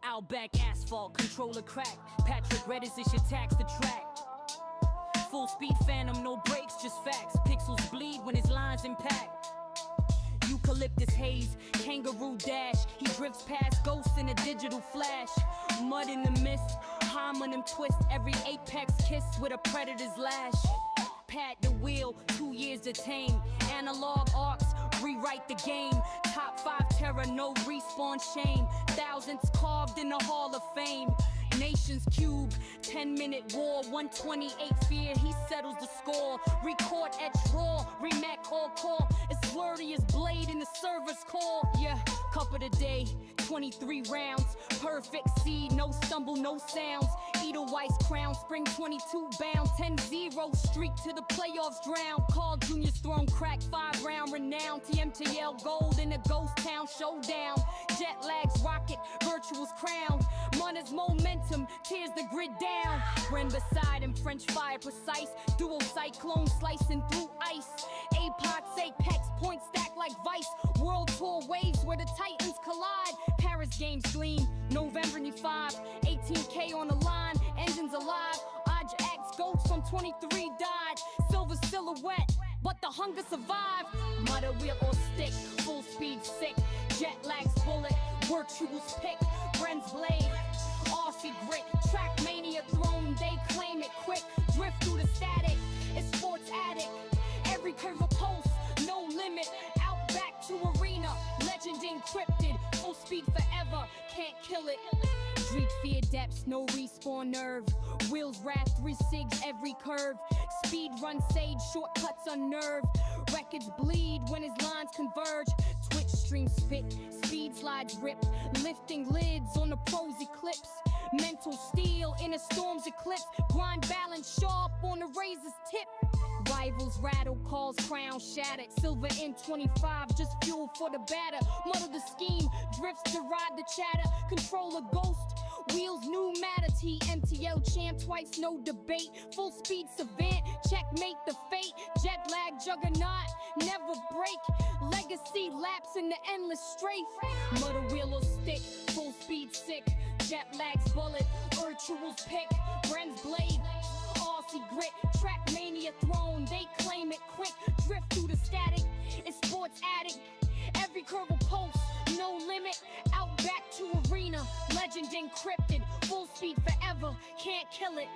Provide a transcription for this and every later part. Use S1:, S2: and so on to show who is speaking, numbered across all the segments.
S1: Outback asphalt, controller crack. Patrick Redis, it should tax the track. Full speed phantom, no brakes, just facts. Pixels bleed when his lines impact. Eucalyptus haze, kangaroo dash. He drifts past ghosts in a digital flash. Mud in the mist, homonym twist. Every apex kiss with a predator's lash. Pat the wheel, 2 years to tame. Analog arcs, rewrite the game. Top 5 terror, no respawn shame. Thousands carved in the Hall of Fame. Nations cube, 10-minute war, 128 fear, he settles the score. Record etch raw, remac all call. It's wordy as blade in the server's call. Yeah, cup of the day, 23 rounds. Perfect seed, no stumble, no sounds. Edelweiss crown, spring 22 bound. 10-0 streak to the playoffs drown. Carl Jr.'s throne crack, 5-round renown. TMTL gold in a ghost town showdown. Jet lags rocket, virtual's crown. Mudda's momentum tears the grid down. Ren beside him, French fire precise. Dual cyclone slicing through ice. Apox, apex, point stack like vice. World tour waves where the titans collide. Paris games gleam, November 5. 18K on the line, engines alive. Ajax goats from 23 died. Silver silhouette, but the hunger survived. Mudda wheel or stick, full speed sick. Jet lags bullet, virtuals pick. Ren's blade, Aussie grit. Trackmania throne, they claim it quick. Drift through the static, it's sports addict. Every curve a pulse, no limit. Out back to arena, legend encrypted. Full speed forever, can't kill it. Street fear depths, no respawn nerve. Wheels wrath, 3 sigs every curve. Speed run sage, shortcuts unnerve. Records bleed when his lines converge. Twitch stream spit, speed slides rip. Lifting lids on the pros eclipse. Mental steel in a storm's eclipse. Grind balance sharp on the razor's tip. Rivals rattle, calls crown shattered. Silver in 25, just fuel for the batter. Muddle the scheme, drifts to ride the chatter. Control a ghost, wheels new matter. TMTL champ twice, no debate. Full speed savant, checkmate the fate. Jet lag juggernaut, never break. Legacy laps in the endless strafe. Mudda wheel or stick, full speed sick. Jet lags bullet, virtuals pick. Ren's blade, Aussie grit. Trackmania throne, they claim it quick. Drift through the static, it's sports addict. Every curve a pulse, no limit. Out back to arena, legend encrypted. Full speed forever, can't kill it.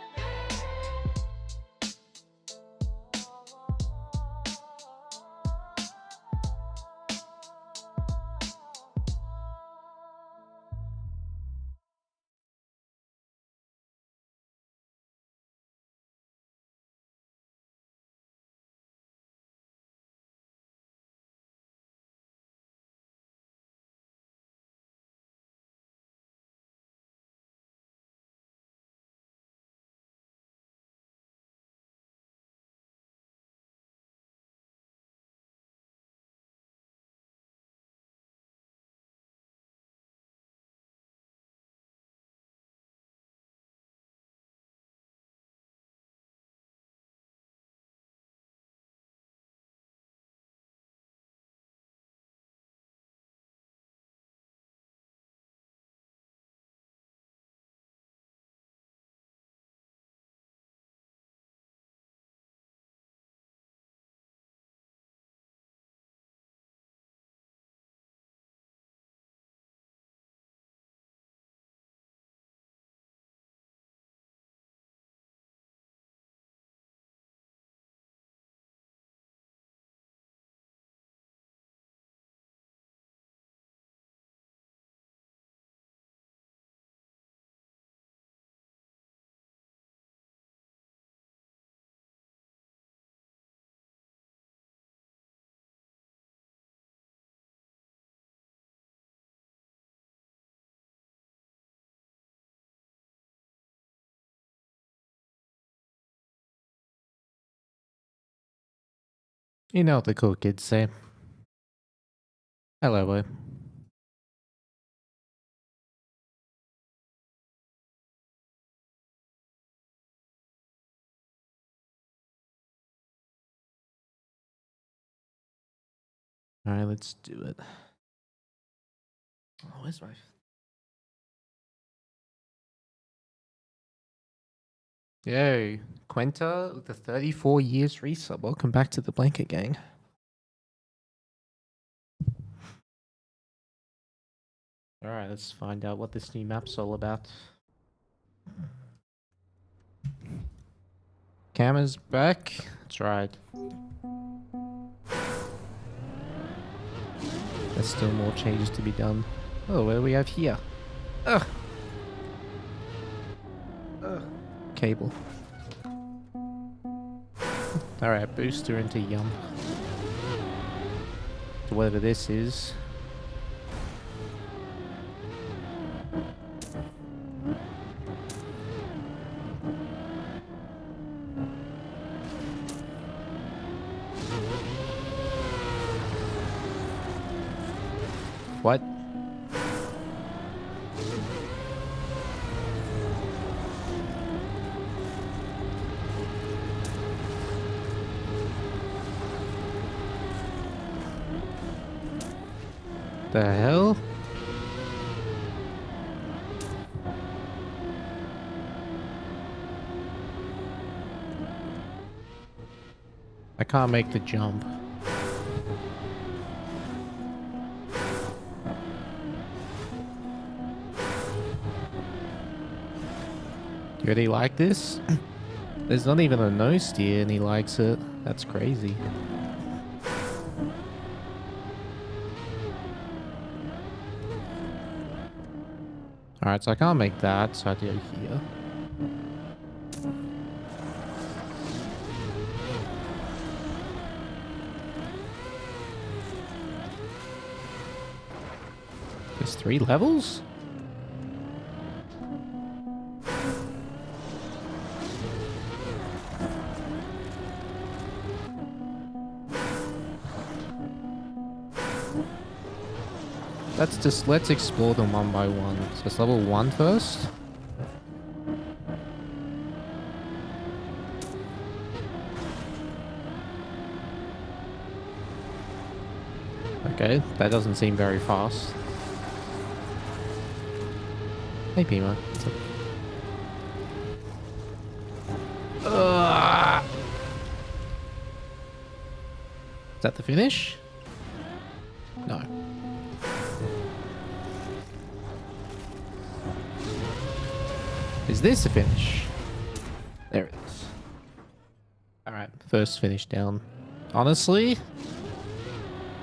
S2: You know what the cool kids say. Hello, boy. Alright, let's do it. Oh, where's my Yo, Quenta with the 34 years resub. Welcome back to the Blanket Gang. Alright, let's find out what this new map's all about. Camera's back. That's right. There's still more changes to be done. Oh, what do we have here? Ugh. Ugh. Cable. Alright, booster into Yum. So whatever this is. What? The hell? I can't make the jump. Do you really like this? There's not even a no steer and he likes it. That's crazy. Alright, so I can't make that, so I have to go here. There's 3 levels? Let's explore them one by one. So it's level 1 first. Okay, that doesn't seem very fast. Hey Pima. Is that the finish? No. Is this a finish? There it is. Alright, first finish down. Honestly,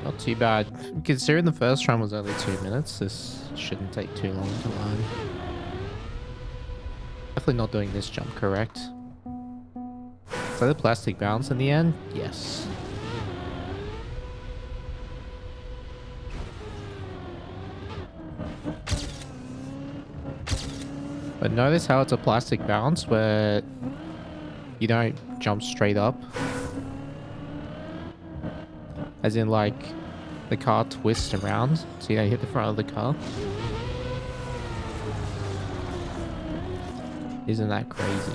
S2: not too bad. Considering the first run was only 2 minutes, this shouldn't take too long to learn. Definitely not doing this jump correct. Is that the plastic bounce in the end? Yes. But notice how it's a plastic bounce where you don't jump straight up. As in, like, the car twists around, so you don't hit the front of the car. Isn't that crazy?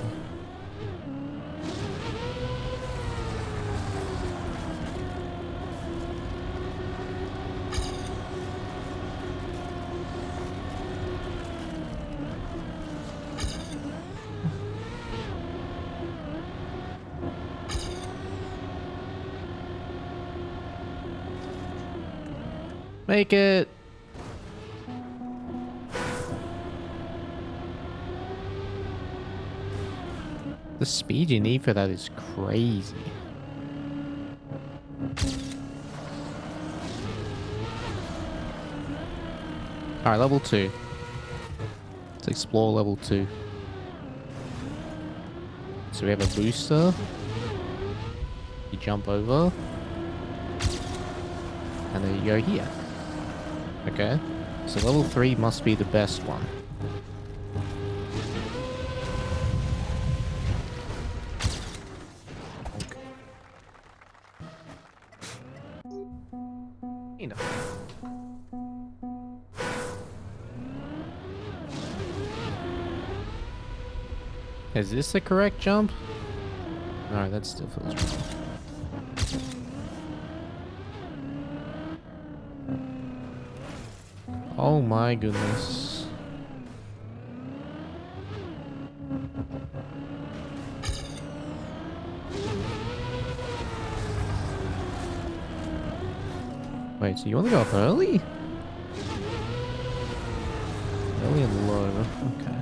S2: Make it. The speed you need for that is crazy. Alright, level 2. Let's explore level 2. So we have a booster. You jump over. And then you go here. Okay. So level 3 must be the best one. You know. Is this the correct jump? Alright, that still feels wrong. Oh my goodness. Wait, so you want to go up early? Early and low. Okay.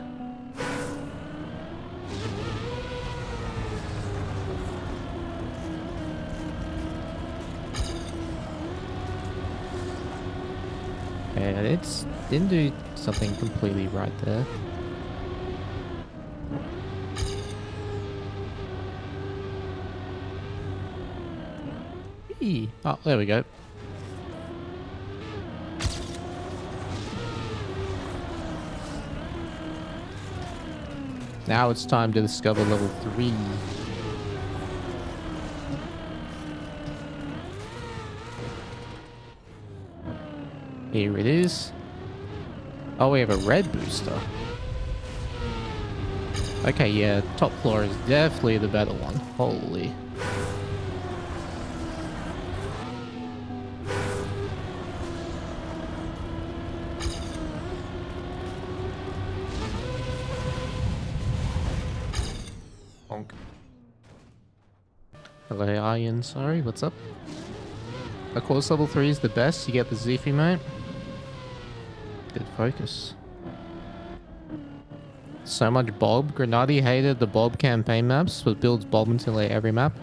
S2: Yeah, it's didn't do something completely right there. Eee. Oh, there we go. Now it's time to discover level 3. Here it is. Oh, we have a red booster. Okay, yeah, top floor is definitely the better one. Holy. Bonk. Hello, Ian. Sorry, what's up? Of course, level 3 is the best. You get the Ziffy, mate. Good focus. So much Bob. Grenadi hated the Bob campaign maps, but builds Bob into like every map.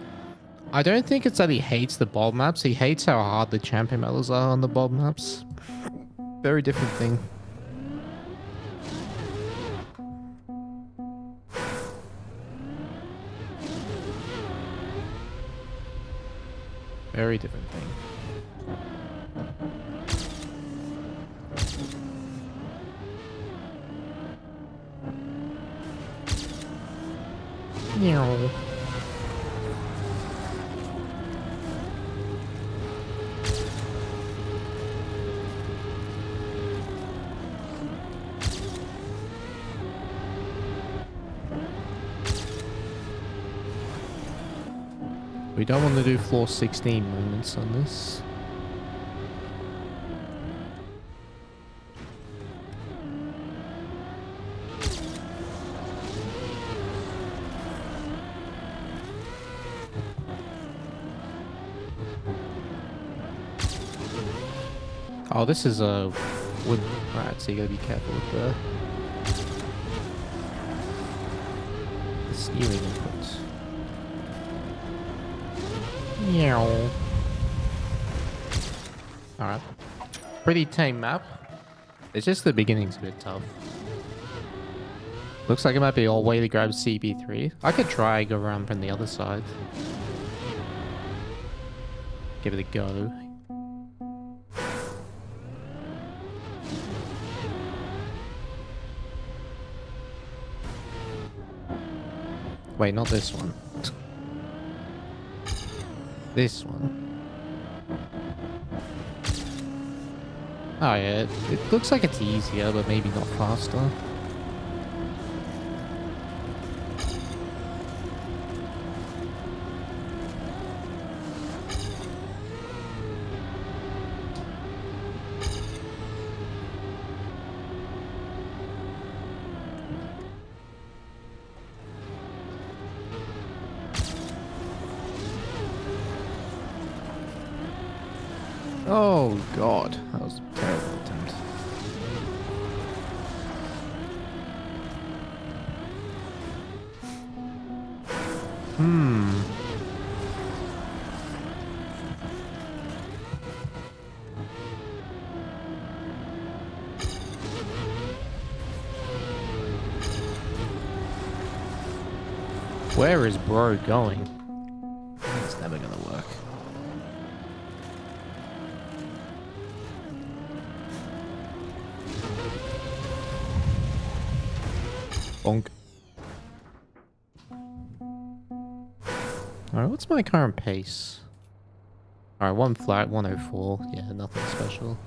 S2: I don't think it's that he hates the Bob maps. He hates how hard the champion medals are on the Bob maps. Very different thing. Very different thing. Meow. We don't want to do floor 16 movements on this. Oh, this is a wood. Alright, so you gotta be careful with the steering input. Meow. Alright. Pretty tame map. It's just the beginning's a bit tough. Looks like it might be all way to grab CB3. I could try go around from the other side. Give it a go. Wait, not this one. This one. Oh yeah, it looks like it's easier, but maybe not faster. Oh god, that was a terrible attempt. Where is bro going? It's never gonna work. Bonk. Alright, what's my current pace? Alright, one flat, 104. Yeah, nothing special.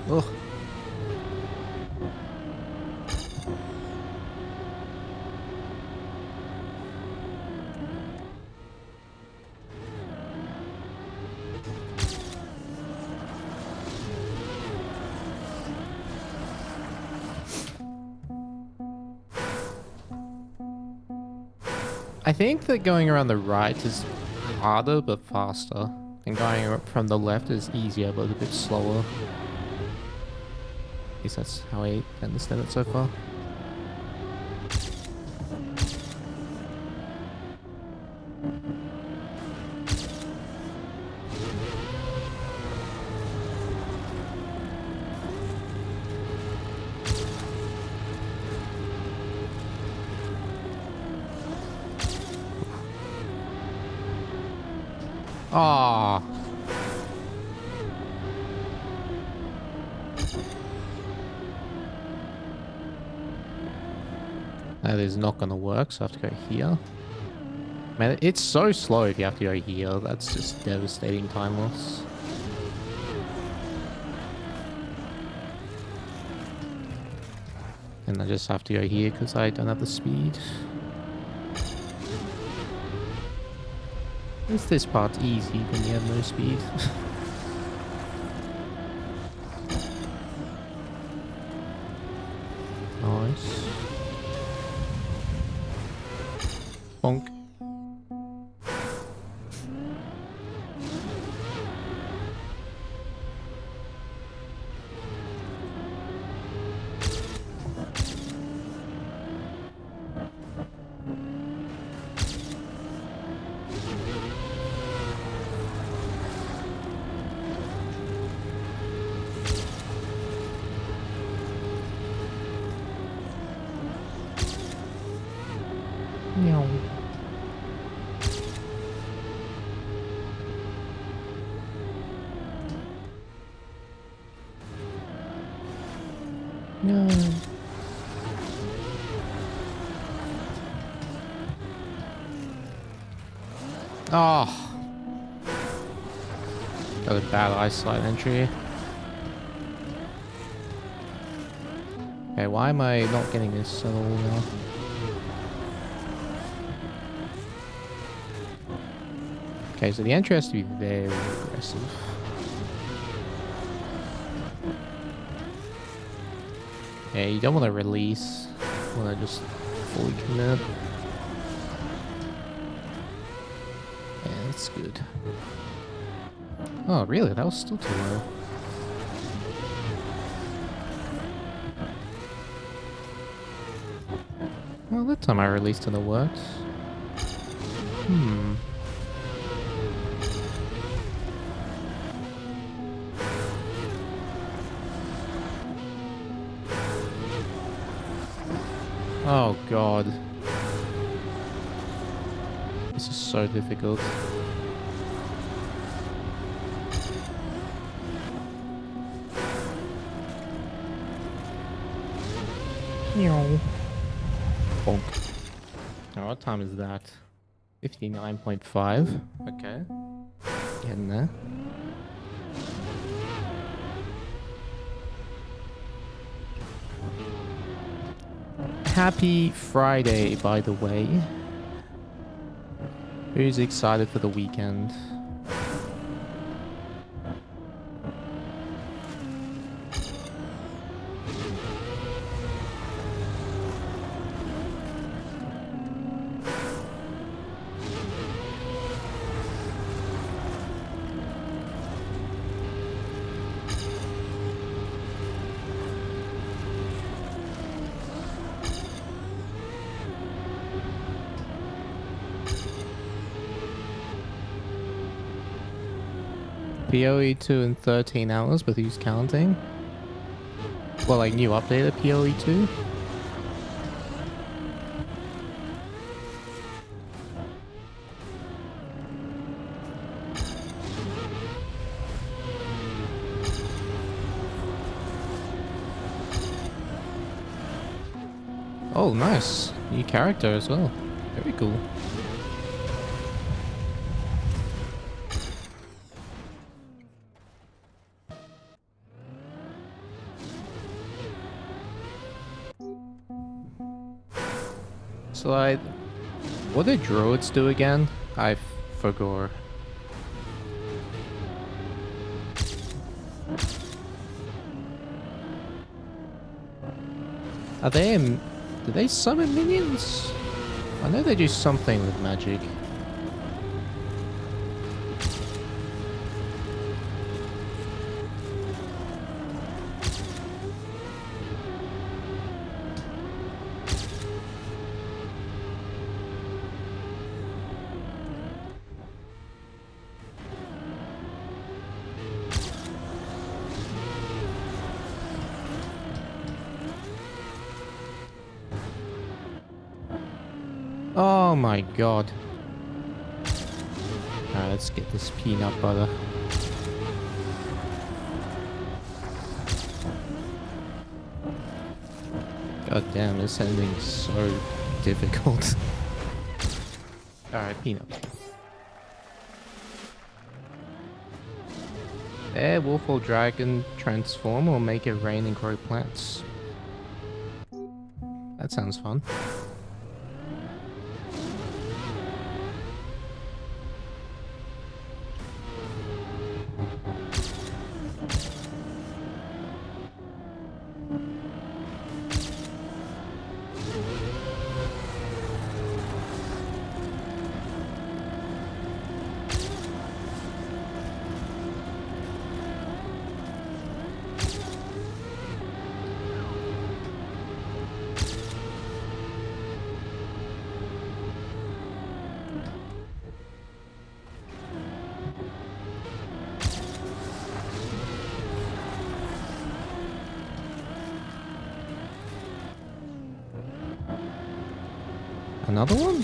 S2: Ugh. I think that going around the right is harder but faster. And going from the left is easier but a bit slower. At least that's how I understand it so far. Ah. That is not gonna work, so I have to go here. Man, it's so slow if you have to go here. That's just devastating time loss. And I just have to go here because I don't have the speed. At least this part's easy when you have no speed. Nice. Bonk. Meow. No. Oh. Got a bad eyesight entry. Okay, why am I not getting this at all now? Okay, so the entry has to be very aggressive. Yeah, you don't want to release. You want to just fully commit. Yeah, that's good. Oh, really? That was still too low. Well, that time I released and it worked. Oh god. This is so difficult. Meow. Bonk. Now what time is that? 59.5. Okay. Getting there. Happy Friday, by the way. Who's excited for the weekend? PoE2 in 13 hours, but who's counting? Well, like new update of PoE2? Oh, nice. New character as well. Very cool. So like, what do druids do again? I forgot. Are they do they summon minions? I know they do something with magic. Oh my god. Alright, let's get this peanut butter. God damn, this ending's so difficult. Alright, peanut. There, wolf or dragon transform or make it rain and grow plants. That sounds fun. Another one?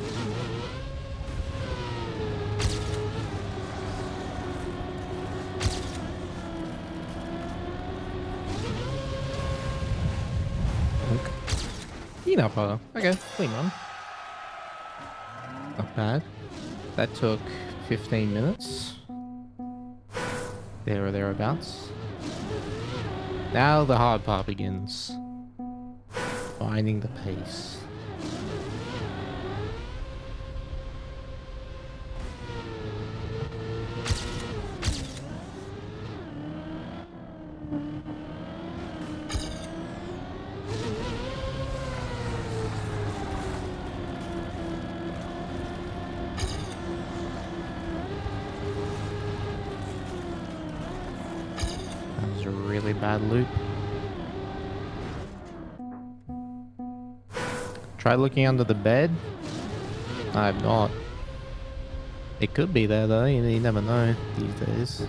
S2: Okay. Peanut butter. Okay, clean one. Not bad. That took 15 minutes. There or thereabouts. Now the hard part begins. Finding the pace. Really bad loop. Try looking under the bed. I have not. It could be there though, you never know these days.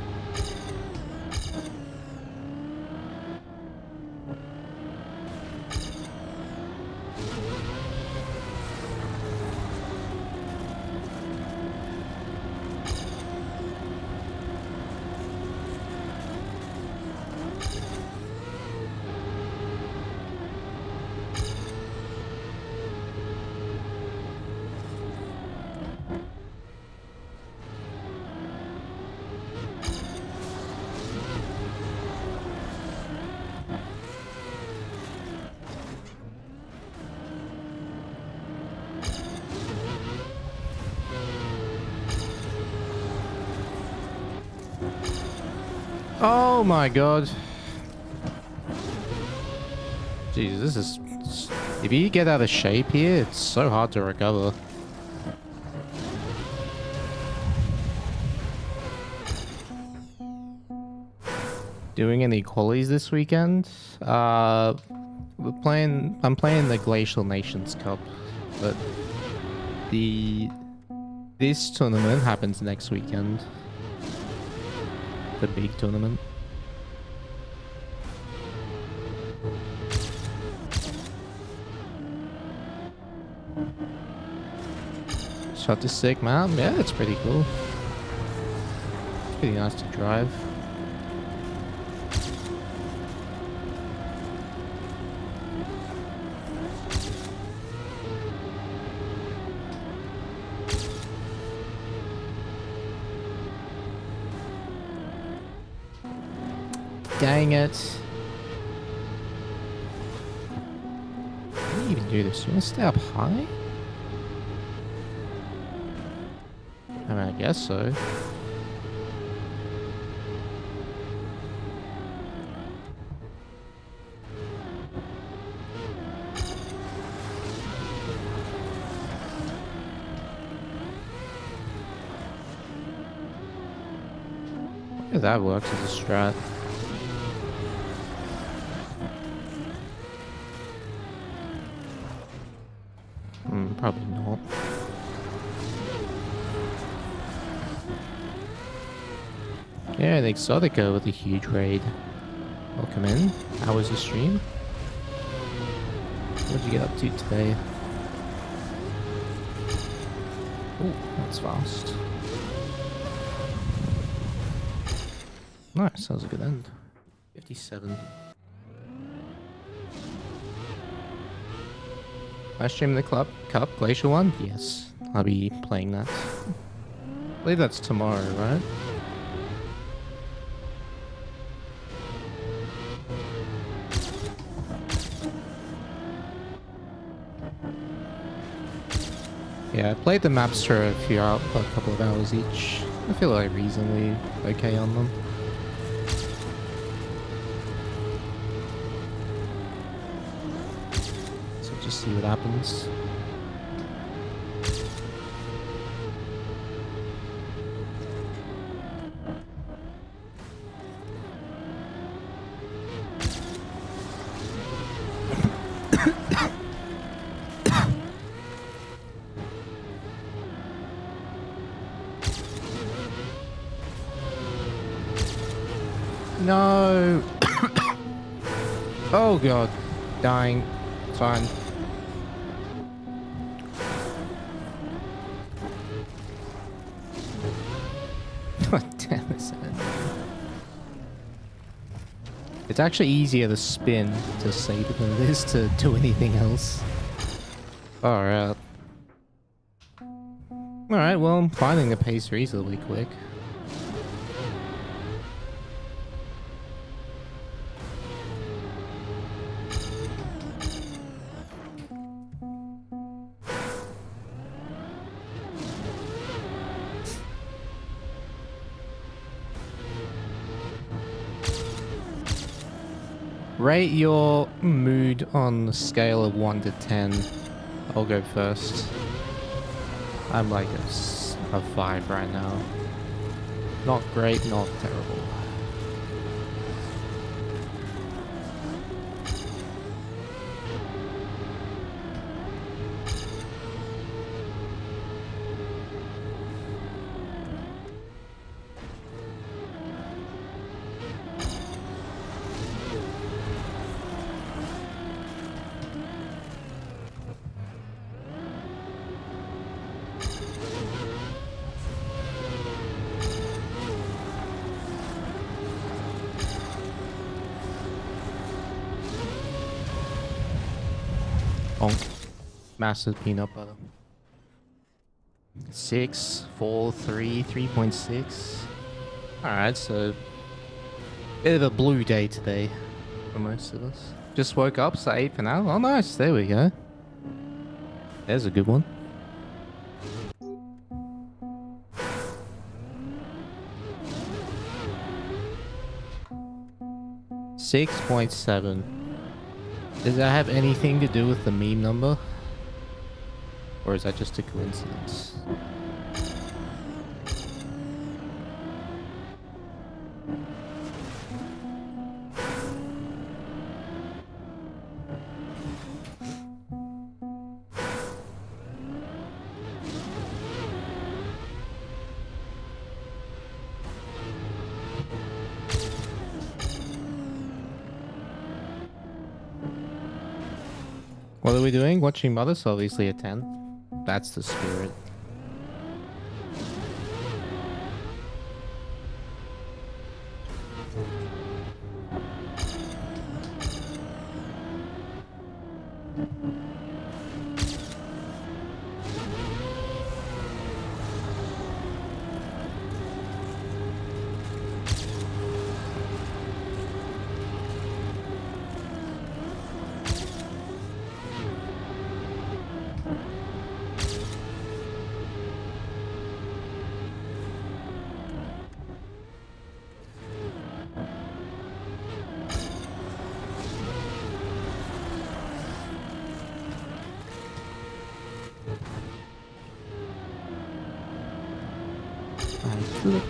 S2: Oh my god. Jeez, this is... If you get out of shape here, it's so hard to recover. Doing any qualies this weekend? I'm playing the Glacial Nations Cup, but this tournament happens next weekend. The big tournament. Shot to Sick Mountain, yeah, it's pretty cool. It's pretty nice to drive. Dang it. How do you even do this? You want to stay up high? I mean, I guess so. Yeah, that works as a strat. Probably not. Yeah, the Exotica with a huge raid. Welcome in. How was your stream? What did you get up to today? Oh, that's fast. Nice, that was a good end. 57. I stream the Club Cup Glacier one? Yes, I'll be playing that. I believe that's tomorrow, right? Yeah, I played the maps for a couple of hours each. I feel like reasonably okay on them. So just see what happens. No! Oh god. Dying. It's fine. God damn it. It's actually easier to spin to save it than it is to do anything else. Alright. Alright, well, I'm finding the pace reasonably quick. Rate your mood on the scale of 1 to 10. I'll go first. I'm like a 5 right now. Not great, not terrible. Massive peanut butter. 6, 4, 3, 3.6. Alright, so bit of a blue day today for most of us. Just woke up, so 8 for now. Oh nice, there we go. There's a good one. $6.7. Does that have anything to do with the meme number? Or is that just a coincidence? What are we doing? Watching Mudda, so obviously a 10. That's the spirit. I flipped.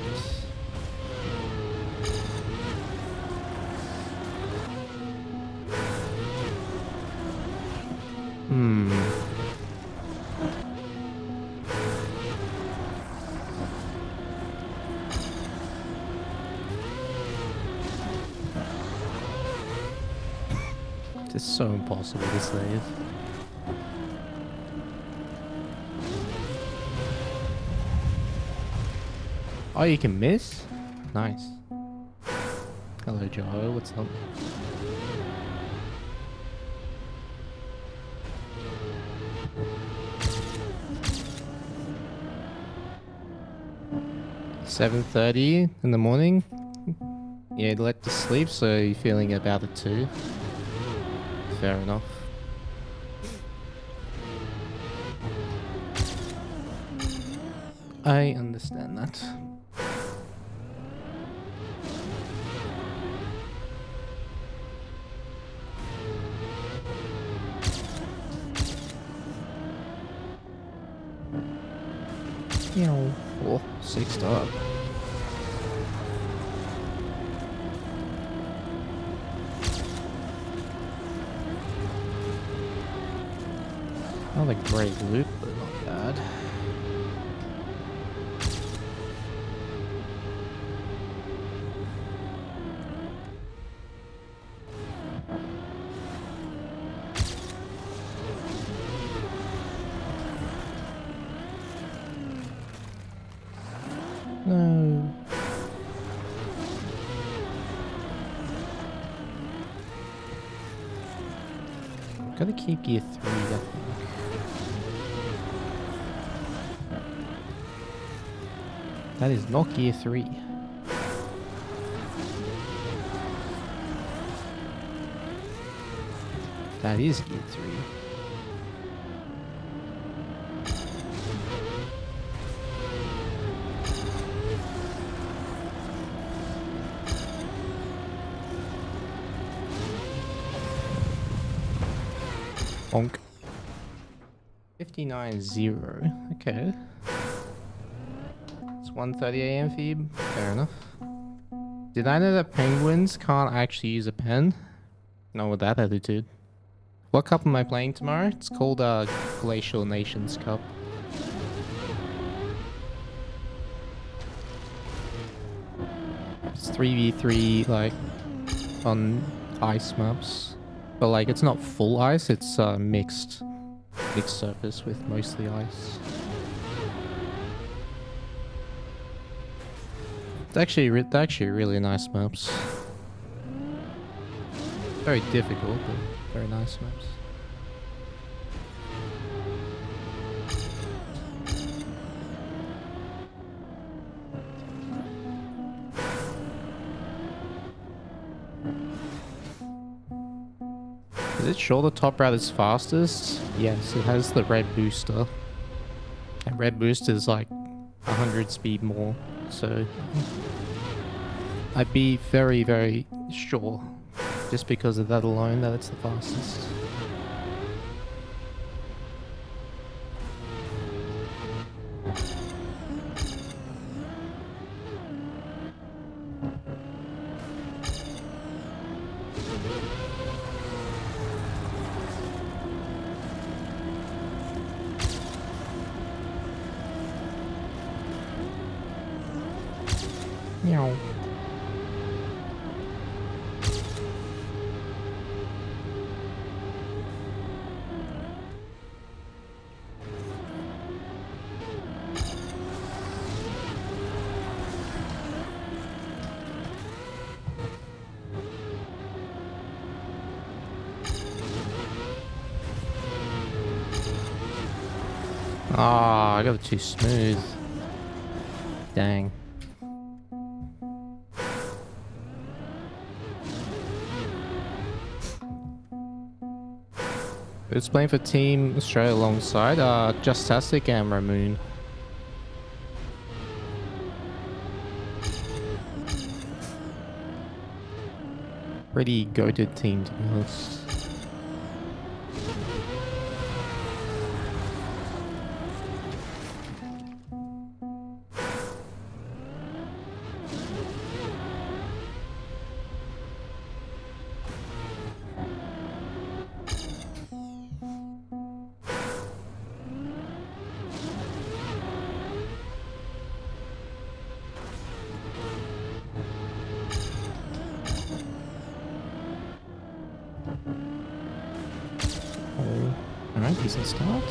S2: It's so impossible to save. Oh, you can miss? Nice. Hello, Joe. What's up? $7:30 in the morning. Yeah, you'd like to sleep, so you're feeling about it too. Fair enough. I understand that. You know, 6 up. Not a great loop, but not bad. No. Gotta keep gear 3, I think. That is not gear 3. That is gear 3. Bonk. 59.0. Okay. It's 1:30 AM for you. Fair enough. Did I know that penguins can't actually use a pen? Not with that attitude. What cup am I playing tomorrow? It's called Glacial Nations Cup. It's 3v3 like on ice maps. But like it's not full ice, it's mixed surface with mostly ice. It's actually really nice maps. Very difficult, but very nice maps. Is it sure the top route is fastest? Yes, it has the red booster. And red booster is like 100 speed more, so I'd be very, very sure, just because of that alone, that it's the fastest. Meow. Ah, I got it too smooth. Dang. Who's playing for Team Australia alongside? Justastic and Ramoon. Pretty goated team, to be honest. Alright, decent start.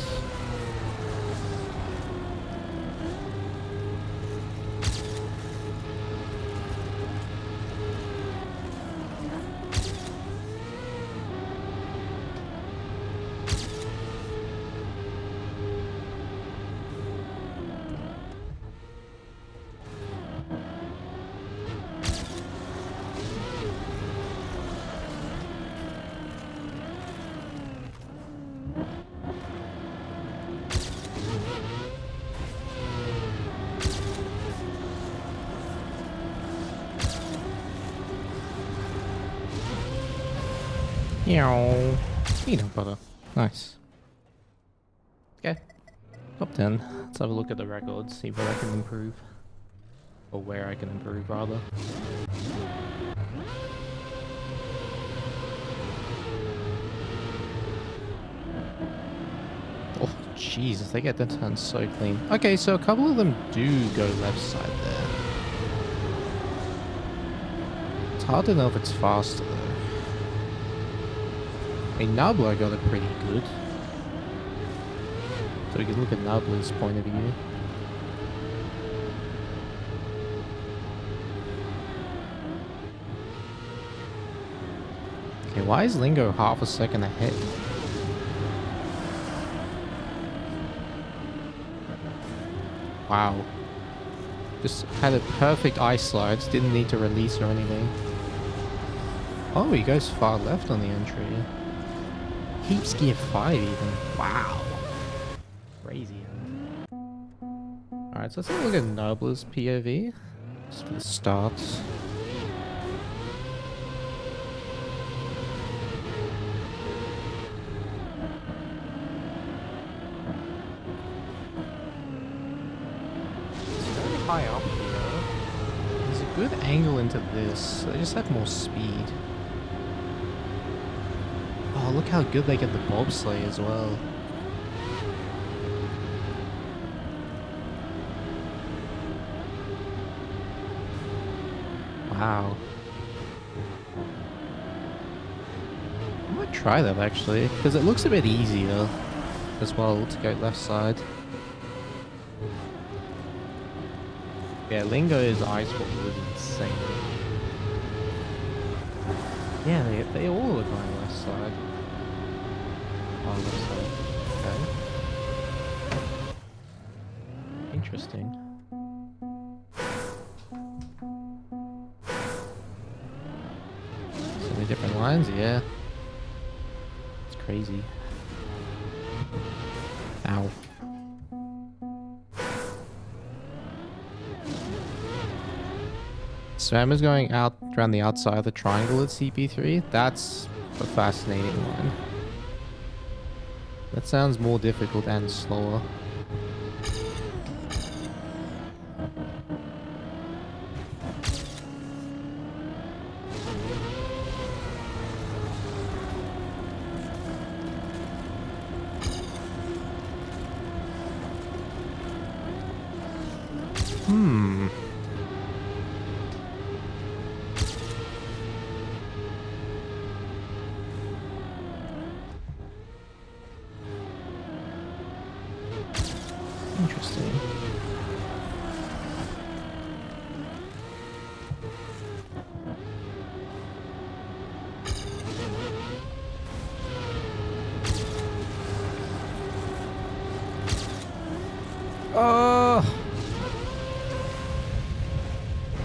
S2: Peanut butter. Nice. Okay. Top 10. Let's have a look at the records, see where I can improve. Or where I can improve, rather. Oh, Jesus, they get the turn so clean. Okay, so a couple of them do go left side there. It's hard to know if it's faster, though. A Nubla got it pretty good. So we can look at Nubla's point of view. Okay, why is Lingo half a second ahead? Wow. Just had a perfect ice slide, didn't need to release or anything. Oh, he goes far left on the entry. Keeps gear 5 even. Wow. Crazy. Alright, so let's have a look at Nobler's POV. Just for the start. It's very high up here. There's a good angle into this. They just have more speed. Oh, look how good they get the bobsleigh as well. Wow. I might try that actually, because it looks a bit easier as well to go left side. Yeah, Lingo's ice wall was insane. Yeah, they all look on left side. Oh, left side. Okay. Interesting. So many different lines, yeah. It's crazy. Ow. Swammer's going out around the outside of the triangle at CP3. That's a fascinating one. That sounds more difficult and slower. Interesting.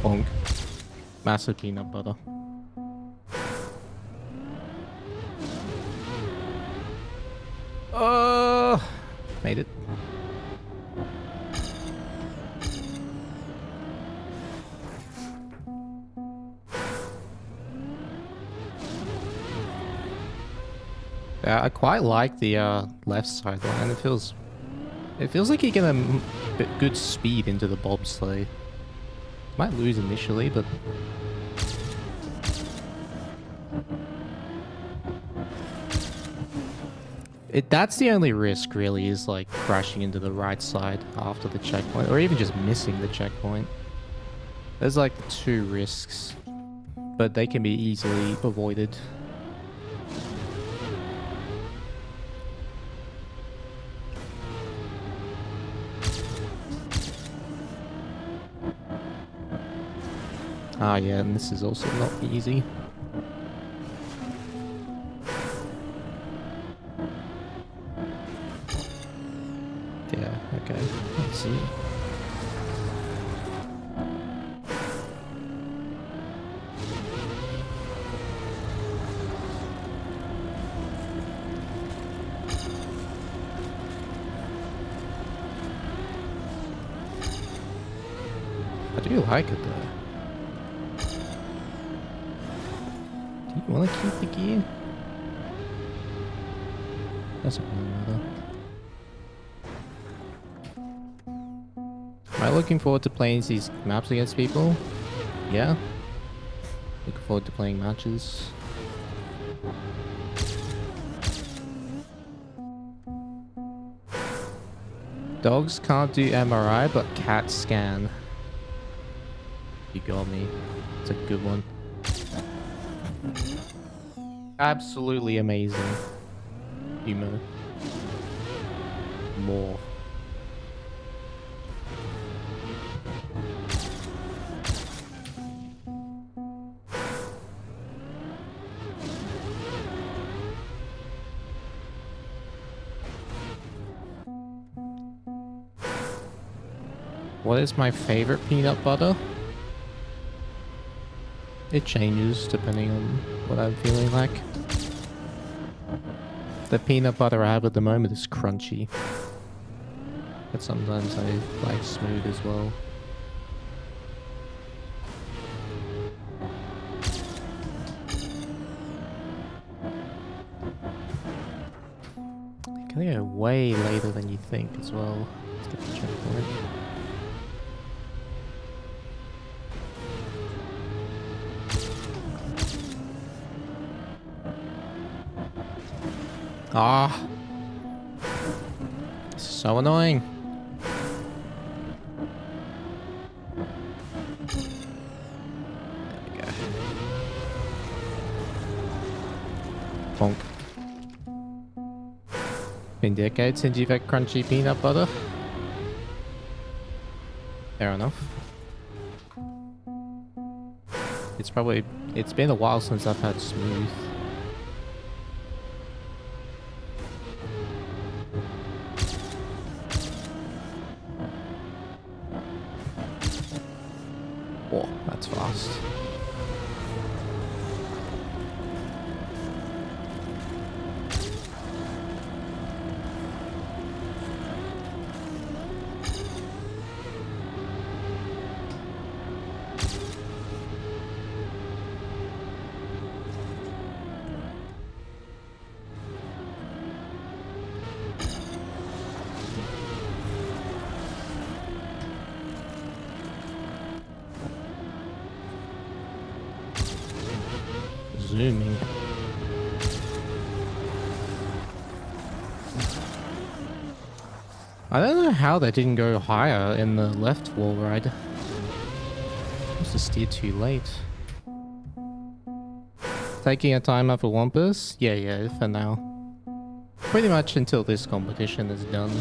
S2: Bonk. Massive peanut butter. Made it. Yeah, I quite like the left side line. It feels like you get a good speed into the bobsleigh. Might lose initially, but that's the only risk really, is like crashing into the right side after the checkpoint, or even just missing the checkpoint. There's like the two risks, but they can be easily avoided. Ah, yeah, and this is also not easy. Yeah, okay. Let's see. I do like it though. Do you want to keep the gear? Doesn't really matter. Am I looking forward to playing these maps against people? Yeah. Looking forward to playing matches. Dogs can't do MRI, but cats scan. You got me. It's a good one. Absolutely amazing. Humor. More. What is my favorite peanut butter? It changes depending on what I'm feeling like. The peanut butter I have at the moment is crunchy. But sometimes I like smooth as well. It can go way later than you think as well. Let's get the checkpoint. Ah, this is so annoying. There we go. Bonk. Been decades since you've had crunchy peanut butter. Fair enough. It's been a while since I've had smooth. Oh, that's fast. Zooming. I don't know how they didn't go higher in the left wall ride. Must have steered too late. Taking a timer for Wampus? Yeah, for now. Pretty much until this competition is done.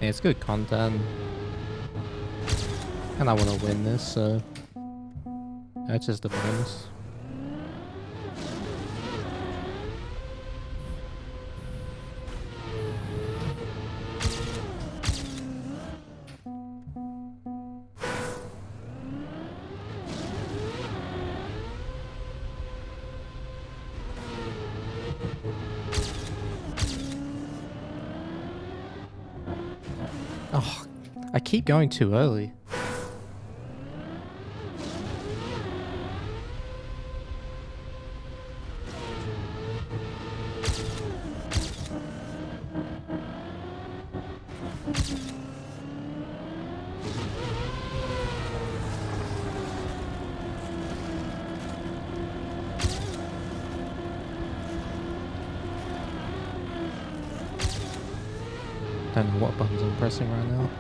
S2: Yeah, it's good content. And I want to win this, so... that's just a bonus. Oh, I keep going too early. I don't know what buttons I'm pressing right now.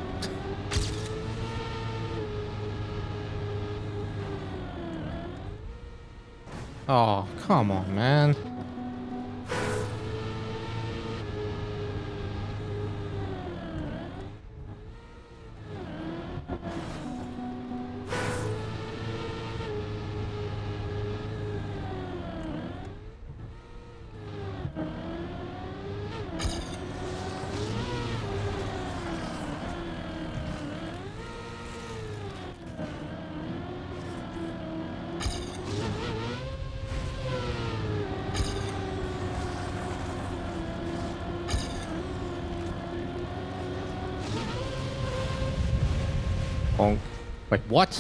S2: Oh, come on, man. Bonk. Wait, what?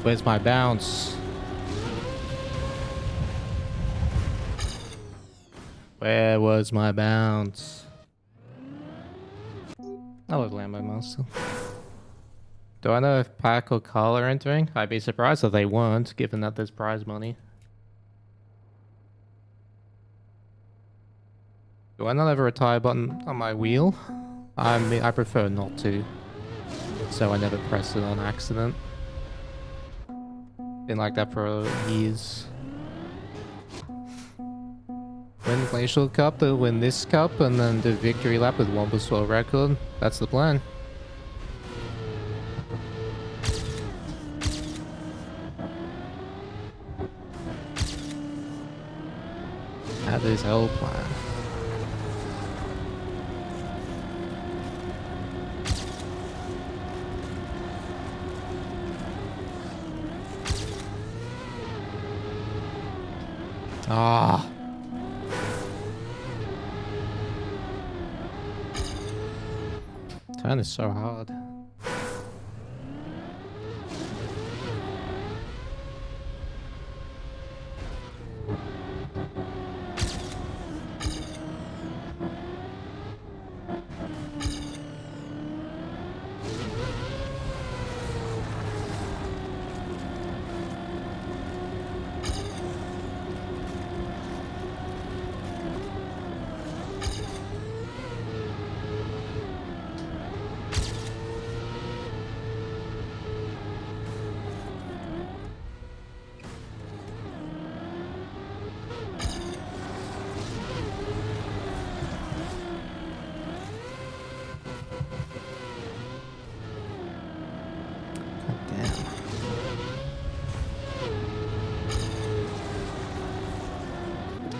S2: Where's my bounce? Where was my bounce? I love Lambo Master. Do I know if Pack or Carl are entering? I'd be surprised if they weren't, given that there's prize money. Do I not have a retire button on my wheel? I mean, I prefer not to. So I never press it on accident. Been like that for years. Win Glacial Cup, they'll win this cup, and then do victory lap with Wombus World Record. That's the plan. That is our plan. Ah. Turn is so hard.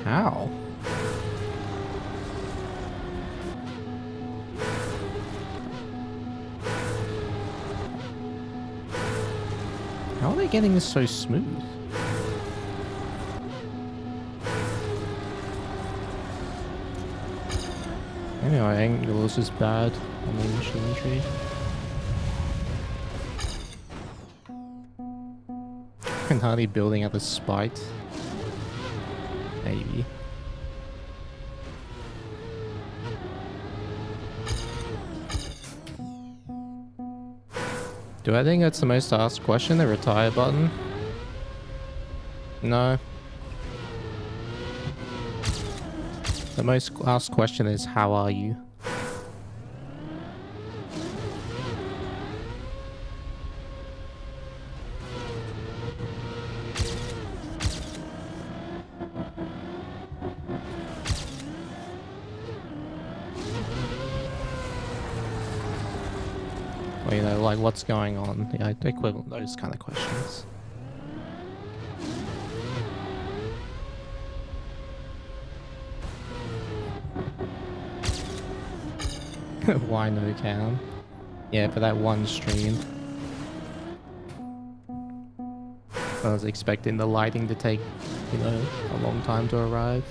S2: How? How are they getting this so smooth? Maybe my angle is just bad on the initial entry. I'm hardly building up a spite. Maybe. Do I think that's the most asked question, the retire button? No. The most asked question is, how are you? Or, you know, like, what's going on? Yeah, equivalent, those kind of questions. Why no cam? Yeah, for that one stream. I was expecting the lighting to take, you know, a long time to arrive.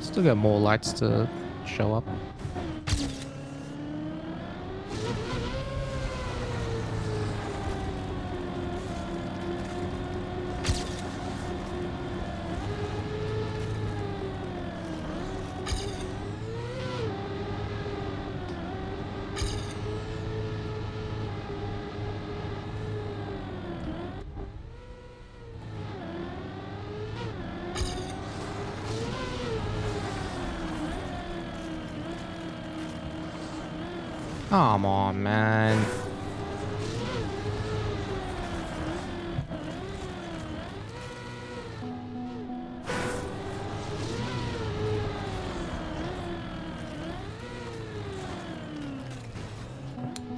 S2: Still got more lights to show up. Come on, man.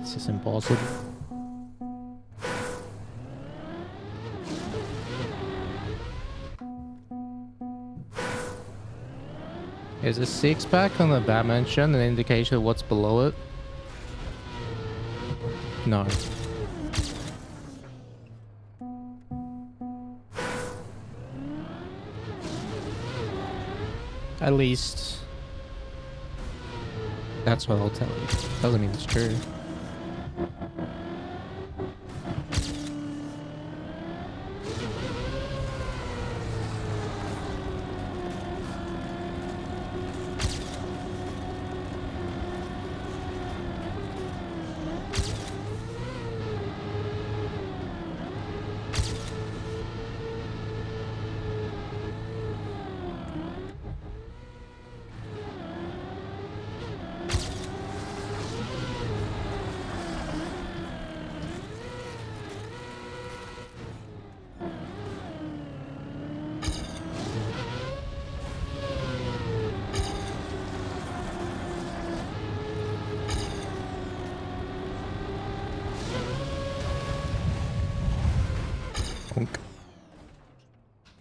S2: This is impossible. Is a six-pack on the Batman shirt an indication of what's below it? No. At least That's what I'll tell you. Doesn't mean it's true.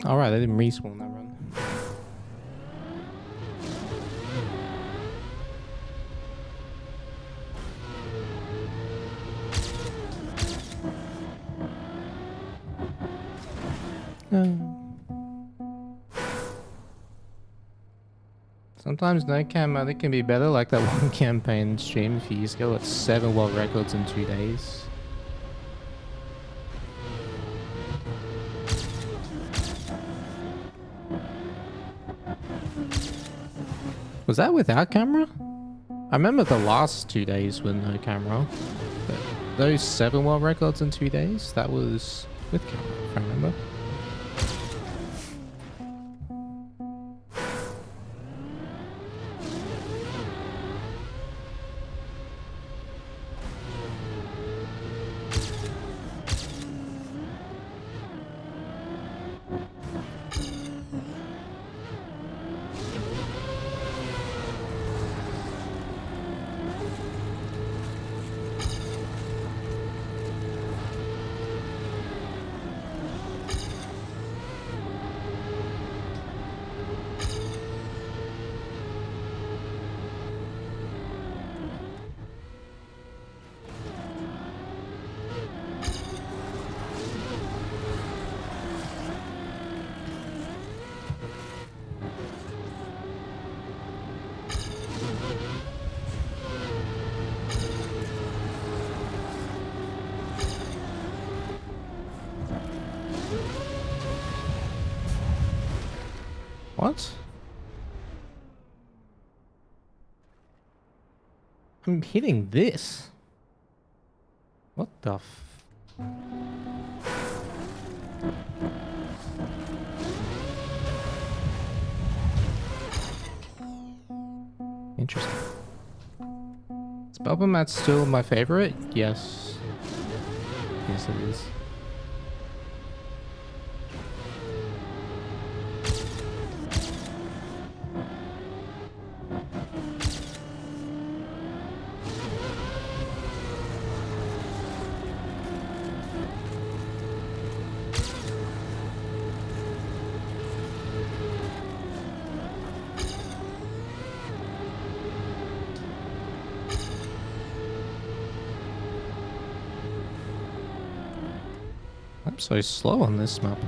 S2: Alright, I didn't respawn that run. Sometimes no cam mode can be better, like that one campaign stream a few years ago at 7 world records in 2 days. Was that without camera? I remember the last 2 days with no camera. But those 7 world records in 2 days, that was with camera, if I remember. What? I'm hitting this. What the f... Interesting. Is Bubba Mat still my favorite? Yes. Yes, it is. I'm so slow on this map.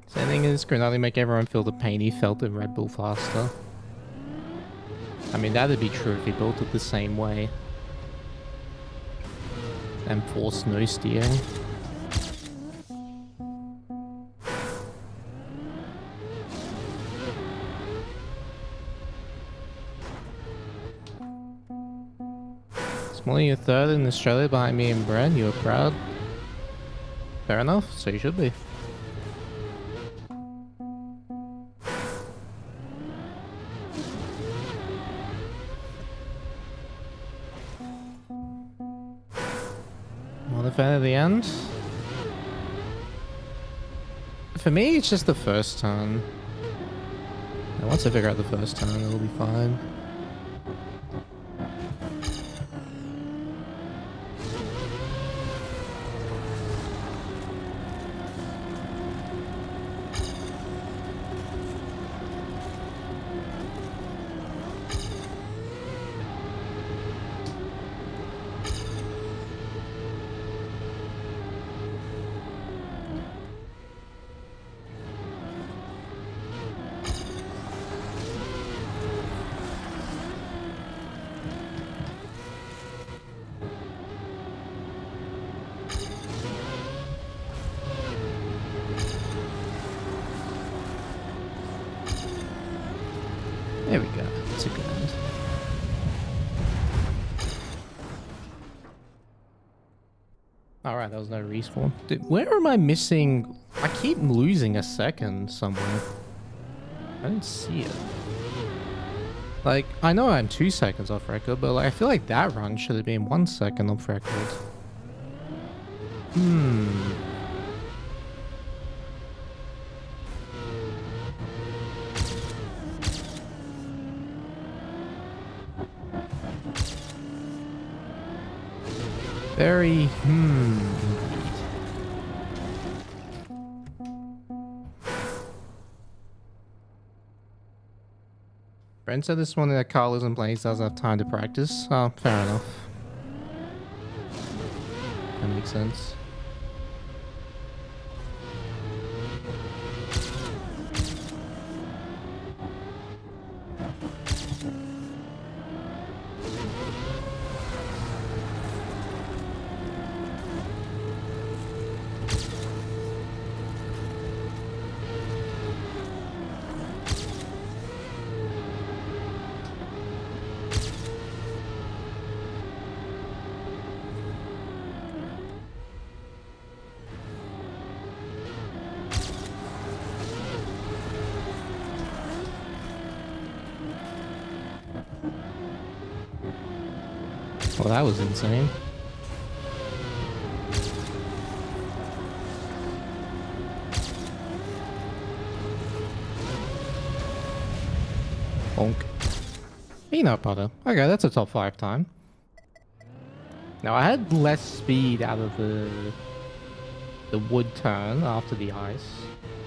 S2: Sending this could only make everyone feel the pain he felt in Red Bull faster. I mean, that'd be true if he built it the same way. And forced no steering. Smalling, you're third in Australia behind me and Brad. You were proud. Fair enough, so you should be. Not a fan of the end. For me, it's just the first turn. And once I figure out the first turn, it'll be fine. There we go. That's a good end. Alright, that was no respawn. Dude, where am I missing? I keep losing a second somewhere. I didn't see it. Like, I know I'm 2 seconds off record, but like, I feel like that run should have been 1 second off record. Very, Brent said this morning that Carl isn't playing, he doesn't have time to practice. Oh, fair enough. That makes sense. Well, that was insane. Bonk. Peanut butter. Okay, that's a top 5 time. Now, I had less speed out of the wood turn after the ice.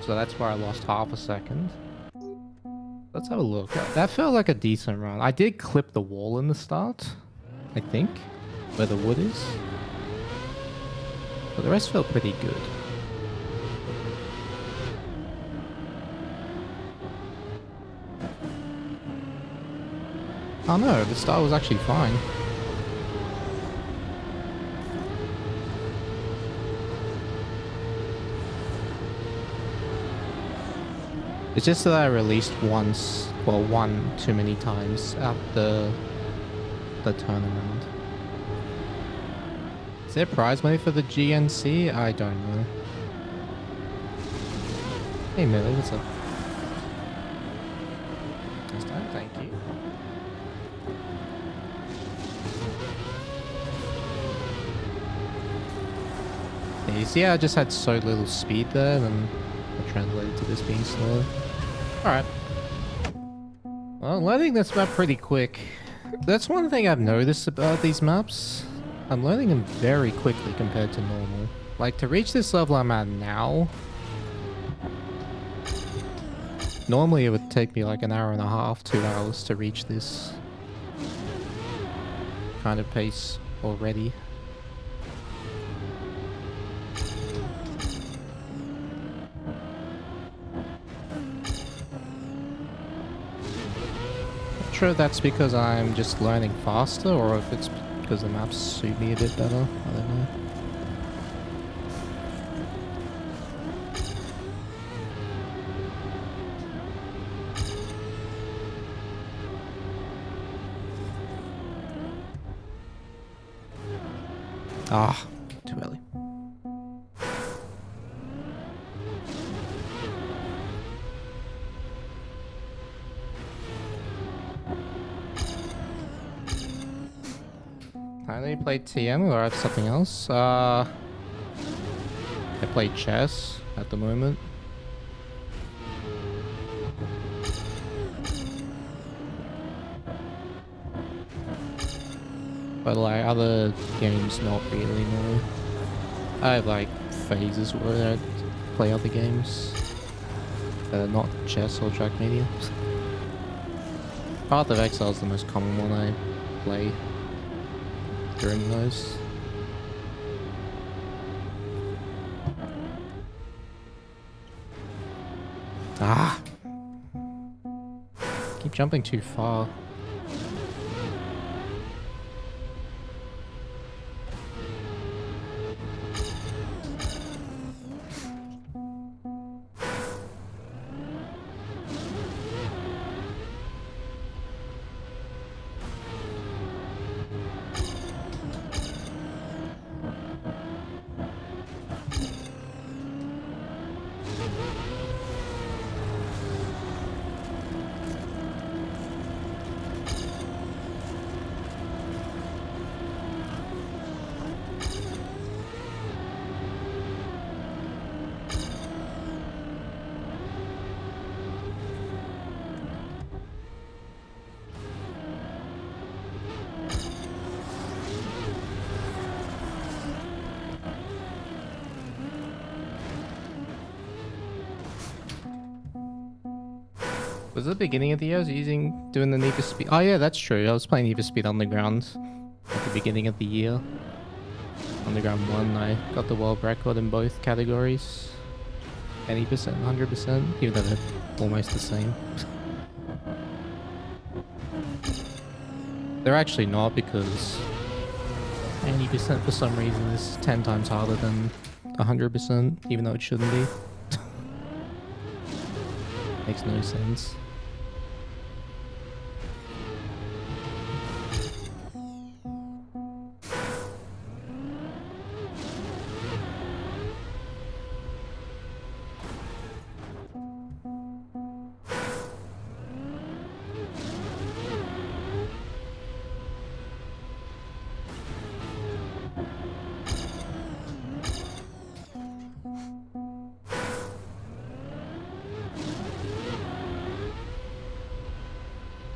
S2: So that's where I lost half a second. Let's have a look. That felt like a decent run. I did clip the wall in the start, I think, where the wood is. But the rest felt pretty good. Oh no, the start was actually fine. It's just that I released once, well, one too many times at the tournament. Is there prize money for the GNC? I don't know. Hey Millie, what's up? This time, thank you. Yeah, you see how I just had so little speed there, then it translated to this being slow. Alright. Well, learning this map pretty quick. That's one thing I've noticed about these maps. I'm learning them very quickly compared to normal. Like, to reach this level I'm at now, normally it would take me like an hour and a half, 2 hours to reach this kind of pace already. Not sure if that's because I'm just learning faster or if it's because the maps suit me a bit better. I don't know. Ah, too early. I only played TM or I have something else. I play chess at the moment. But like other games, not really, no. I have like phases where I play other games that are not chess or Trackmania. Path of Exile is the most common one I play during those. Ah! Keep jumping too far. Was it the beginning of the year I was doing the Need for Speed? Oh yeah, that's true. I was playing Need for Speed Underground at the beginning of the year. Underground 1, I got the world record in both categories. 80%, 100%, even though they're almost the same. They're actually not, because 80% for some reason is 10 times harder than 100%, even though it shouldn't be. Makes no sense.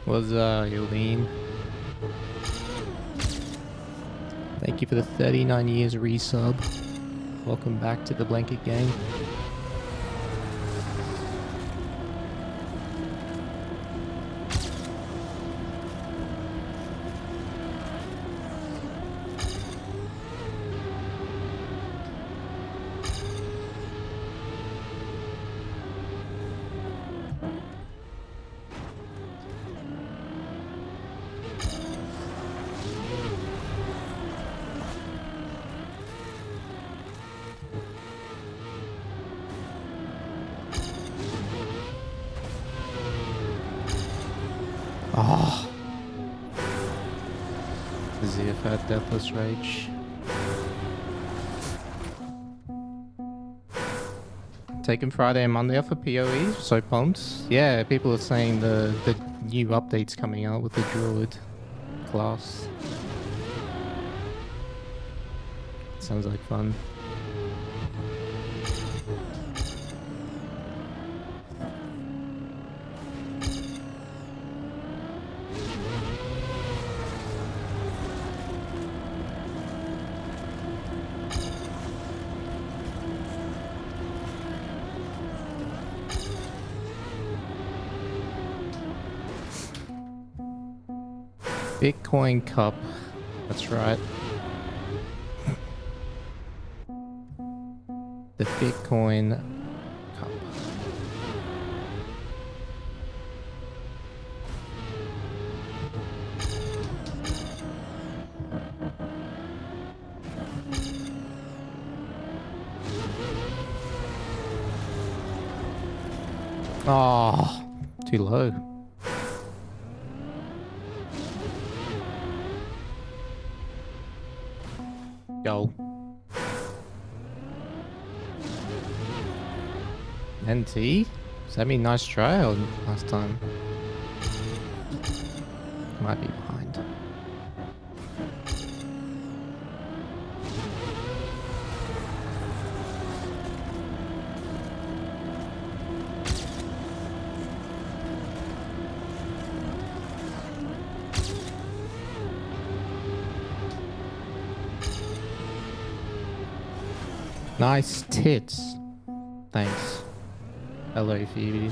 S2: What's Yolene? Thank you for the 39 years resub. Welcome back to the Blanket Gang. Oh. Zia had Deathless Rage. Taking Friday and Monday off for PoE, so pumped. Yeah, people are saying the new updates coming out with the Druid class. Sounds like fun. Bitcoin Cup. That's right. The Bitcoin Cup. Oh, too low. Go. NT? Does that mean nice try or last time? Might be behind. Nice tits. Thanks. Hello, Phoebe.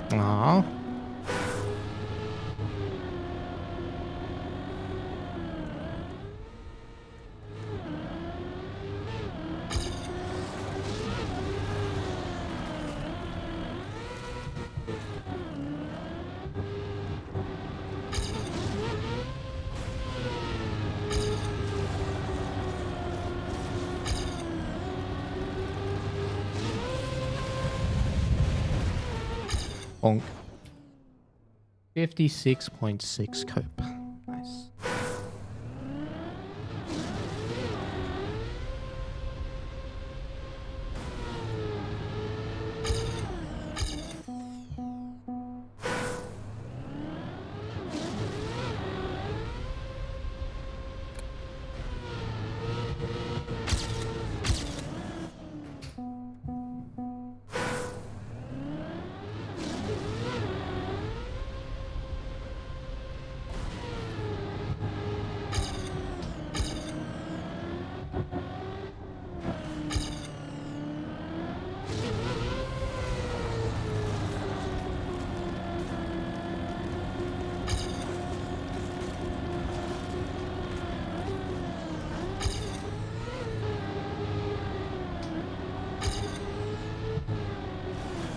S2: Aww. Bonk. 56.6 cope. Nice.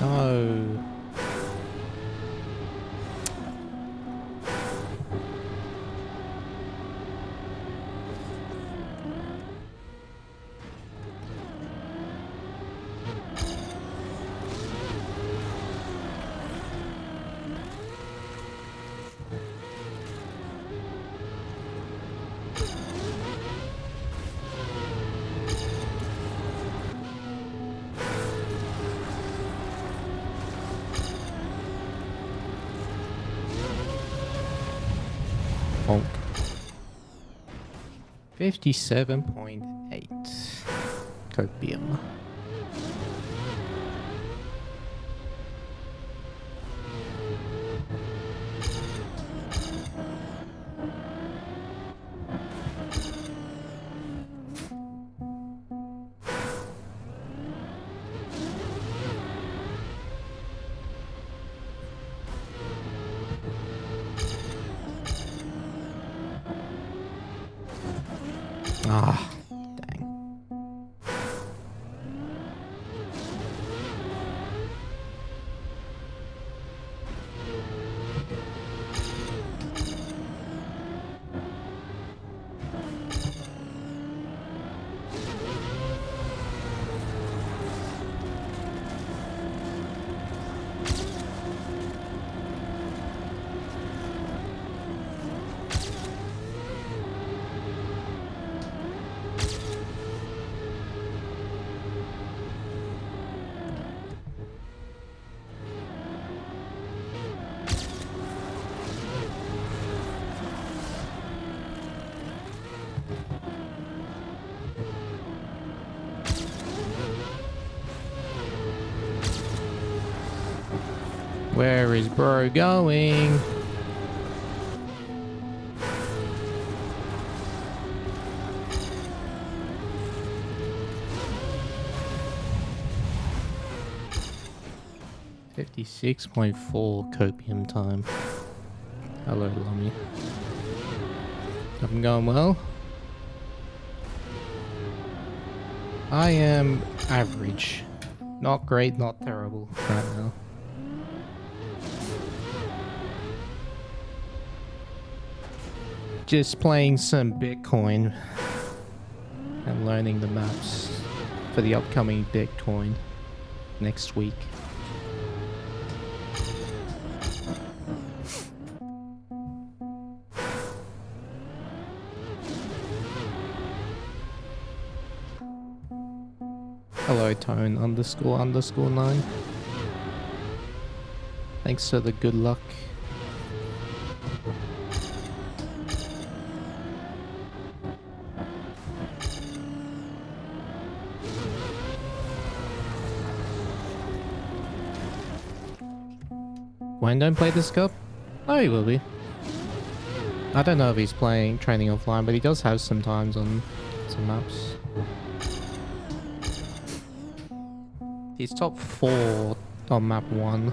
S2: No. Bonk. 57.8 copium. Ah, dang. Where is bro going? $56.4 copium time. Hello, Lummy. I'm going well. I am average. Not great, not terrible right now. Just playing some Bitcoin and learning the maps for the upcoming Bitcoin next week. Hello, Tone __9. Thanks for the good luck. Wayne don't play this cup? Oh, he will be. I don't know if he's playing training offline, but he does have some times on some maps. He's top 4 on map 1.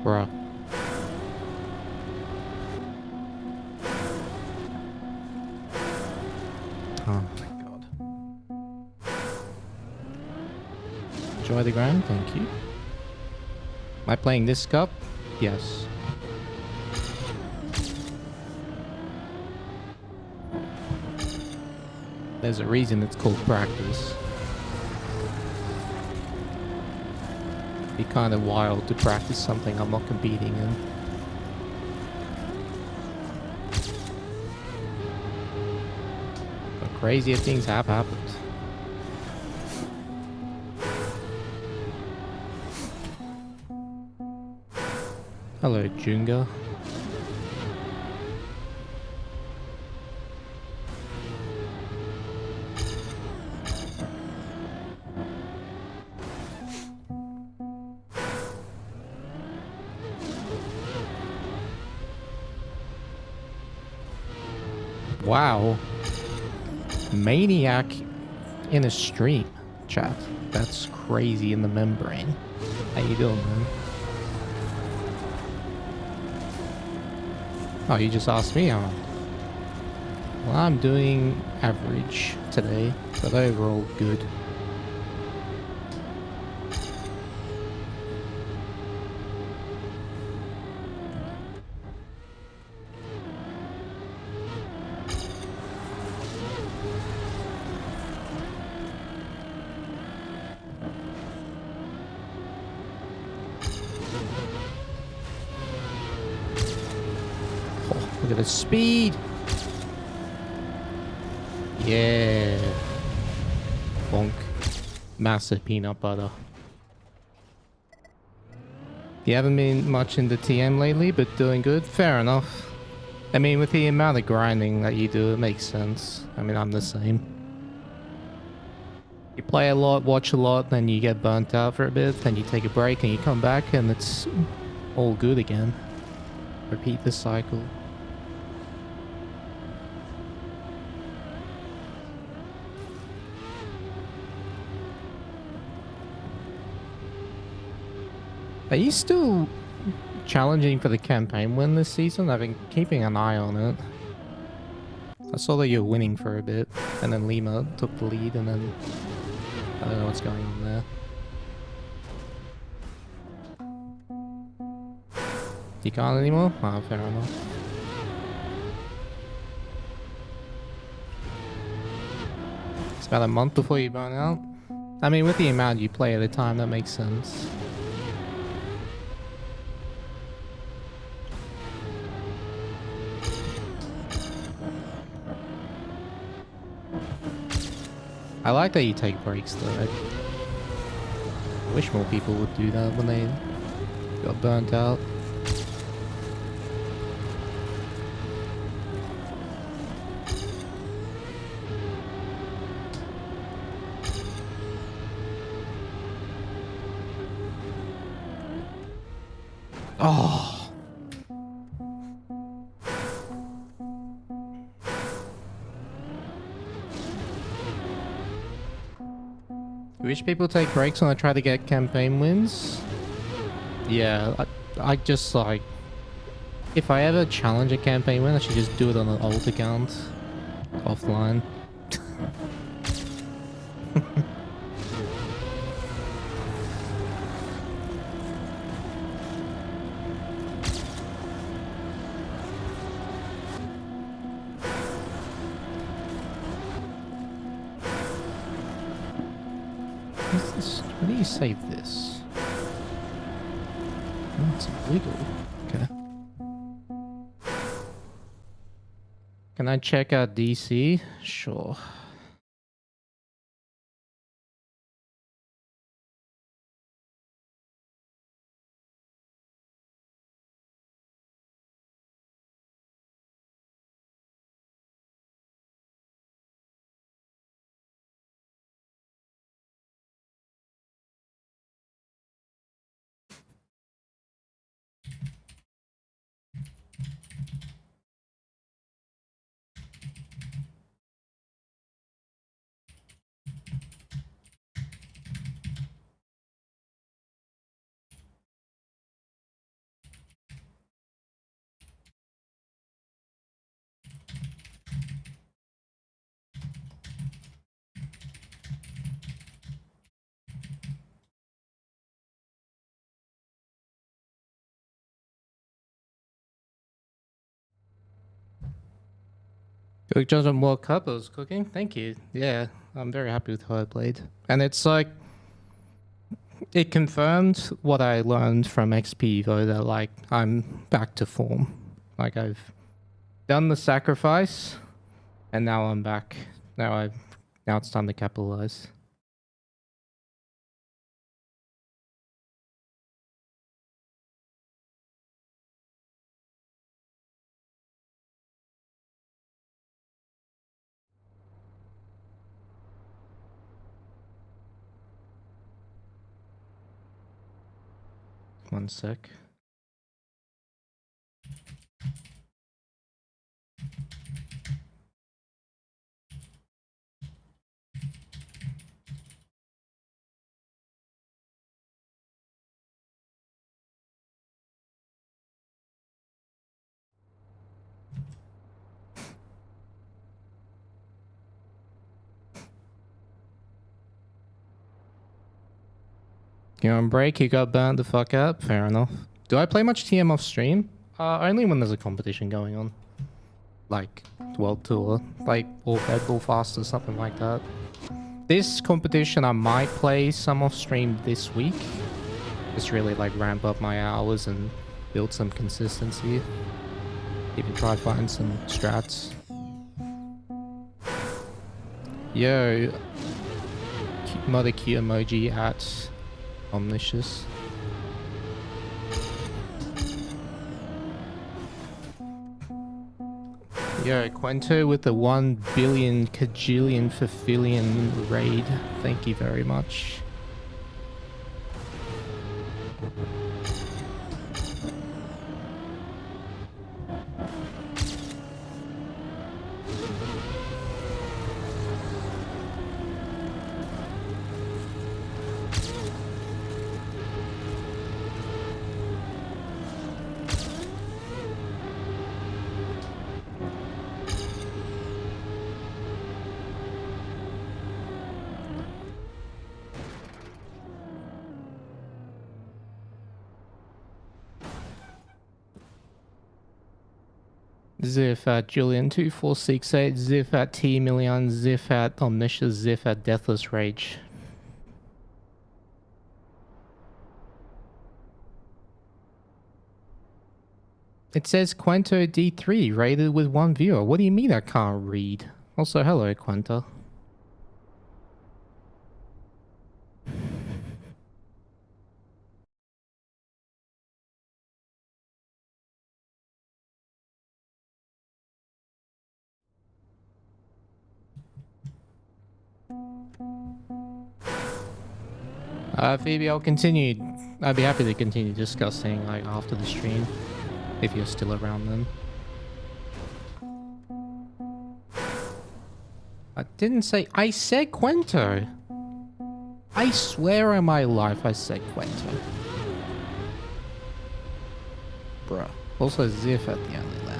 S2: Bruh. Oh my god. Enjoy the ground, thank you. Am I playing this cup? Yes. There's a reason it's called practice. Be kind of wild to practice something I'm not competing in. But crazier things have happened. Hello, Junga. Wow. Maniac in a stream, chat. That's crazy in the membrane. How you doing, man? Oh, you just asked me how. Well, I'm doing average today, but overall good. Look at the speed. Yeah. Bonk. Massive peanut butter. You haven't been much in the TM lately, but doing good. Fair enough. I mean, with the amount of grinding that you do, it makes sense. I mean, I'm the same. You play a lot, watch a lot, then you get burnt out for a bit, then you take a break and you come back and it's all good again. Repeat the cycle. Are you still challenging for the campaign win this season? I've been keeping an eye on it. I saw that you were winning for a bit, and then Lima took the lead, and then I don't know what's going on there. You can't anymore? Ah, fair enough. It's about a month before you burn out. I mean, with the amount you play at a time, that makes sense. I like that you take breaks though. I wish more people would do that when they got burnt out. Oh. I wish people take breaks when I try to get campaign wins. Yeah, I just like... If I ever challenge a campaign win, I should just do it on an old account. Offline. What's this? How do you save this? Oh, it's a wiggle. Okay. Can I check out DC? Sure. Cook Johnson World Cup I was cooking. Thank you. Yeah, I'm very happy with how I played. And it's like... It confirmed what I learned from XP though, that like I'm back to form. Like I've done the sacrifice and now I'm back. Now it's time to capitalize. One sec. You're on break, you got burnt the fuck up. Fair enough. Do I play much TM off stream? Only when there's a competition going on. Like World Tour, like or Red Bull Fast or something like that. This competition I might play some off stream this week. Just really like ramp up my hours and build some consistency. Even try to find some strats. Yo, Mudda cute emoji at Omniscious. Yo, Quento with the 1 billion kajillion fafillion raid. Thank you very much. Ziff at Julian2468, Ziff at T Million, Ziff at Omniscious, Ziff at Deathless Rage. It says Quento D3 rated with 1 viewer. What do you mean I can't read? Also, hello Quento. Phoebe, I'll continue. I'd be happy to continue discussing like after the stream, if you're still around then. I didn't say. I said Quento. I swear on my life I said Quento. Bruh. Also Ziff at the only lap.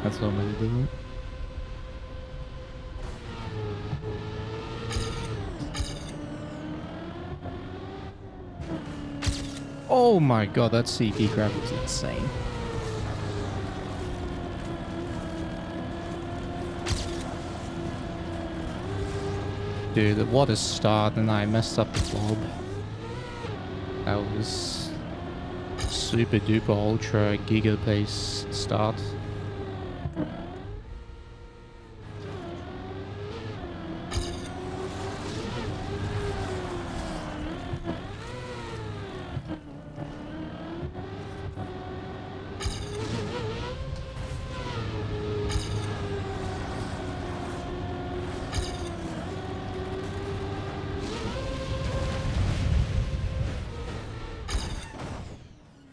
S2: That's not what to do. Oh my god, that CP grab was insane. Dude, what a start, and I messed up the bob. That was super duper ultra giga pace start.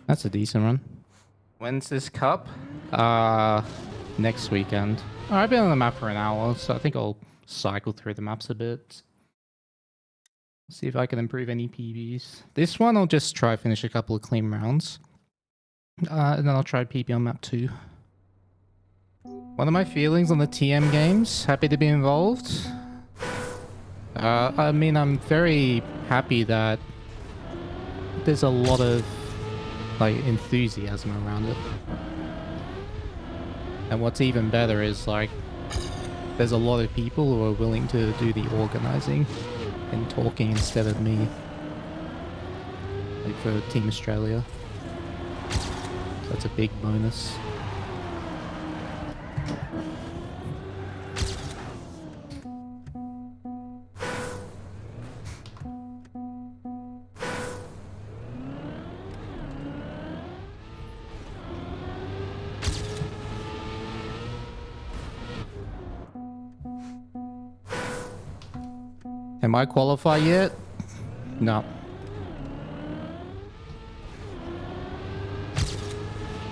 S2: That's a decent run. When's this cup? Next weekend. I've been on the map for an hour, so I think I'll cycle through the maps a bit. See if I can improve any PBs. This one I'll just try finish a couple of clean rounds. And then I'll try PB on map 2. What are my feelings on the TM games? Happy to be involved. I mean, I'm very happy that there's a lot of like enthusiasm around it. And what's even better is like there's a lot of people who are willing to do the organizing and talking instead of me. Like for Team Australia. So that's a big bonus. Am I qualified yet? No.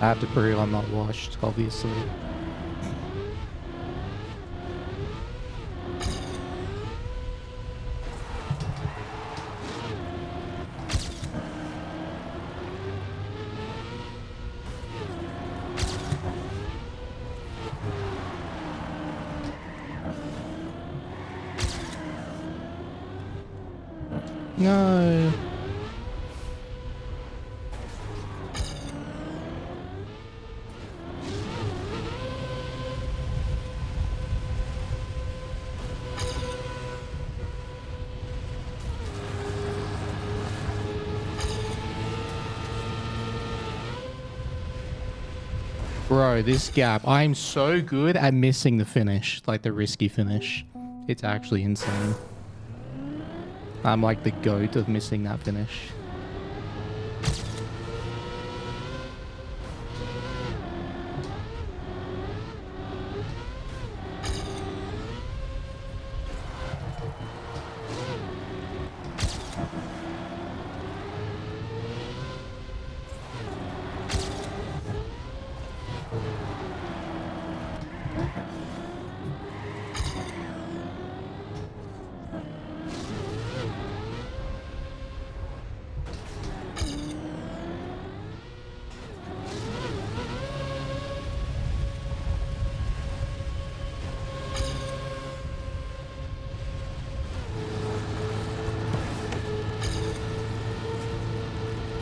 S2: I have to prove I'm not washed, obviously. No. Bro, this gap. I'm so good at missing the finish. Like the risky finish. It's actually insane. I'm like the goat of missing that finish.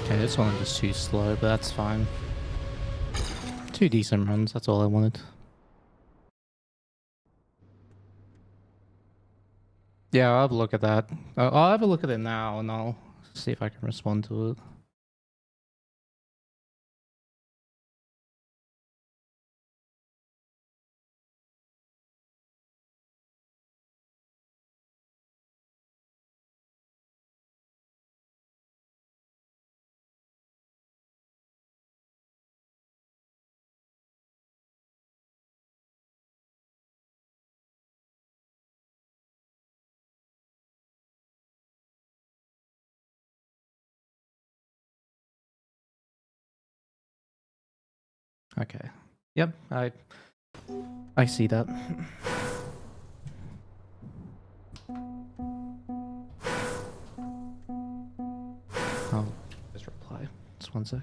S2: Okay, this one was too slow, but that's fine. 2 decent runs, that's all I wanted. Yeah, I'll have a look at that. I'll have a look at it now and I'll see if I can respond to it. Okay. Yep, I see that. I'll just reply. Just one sec.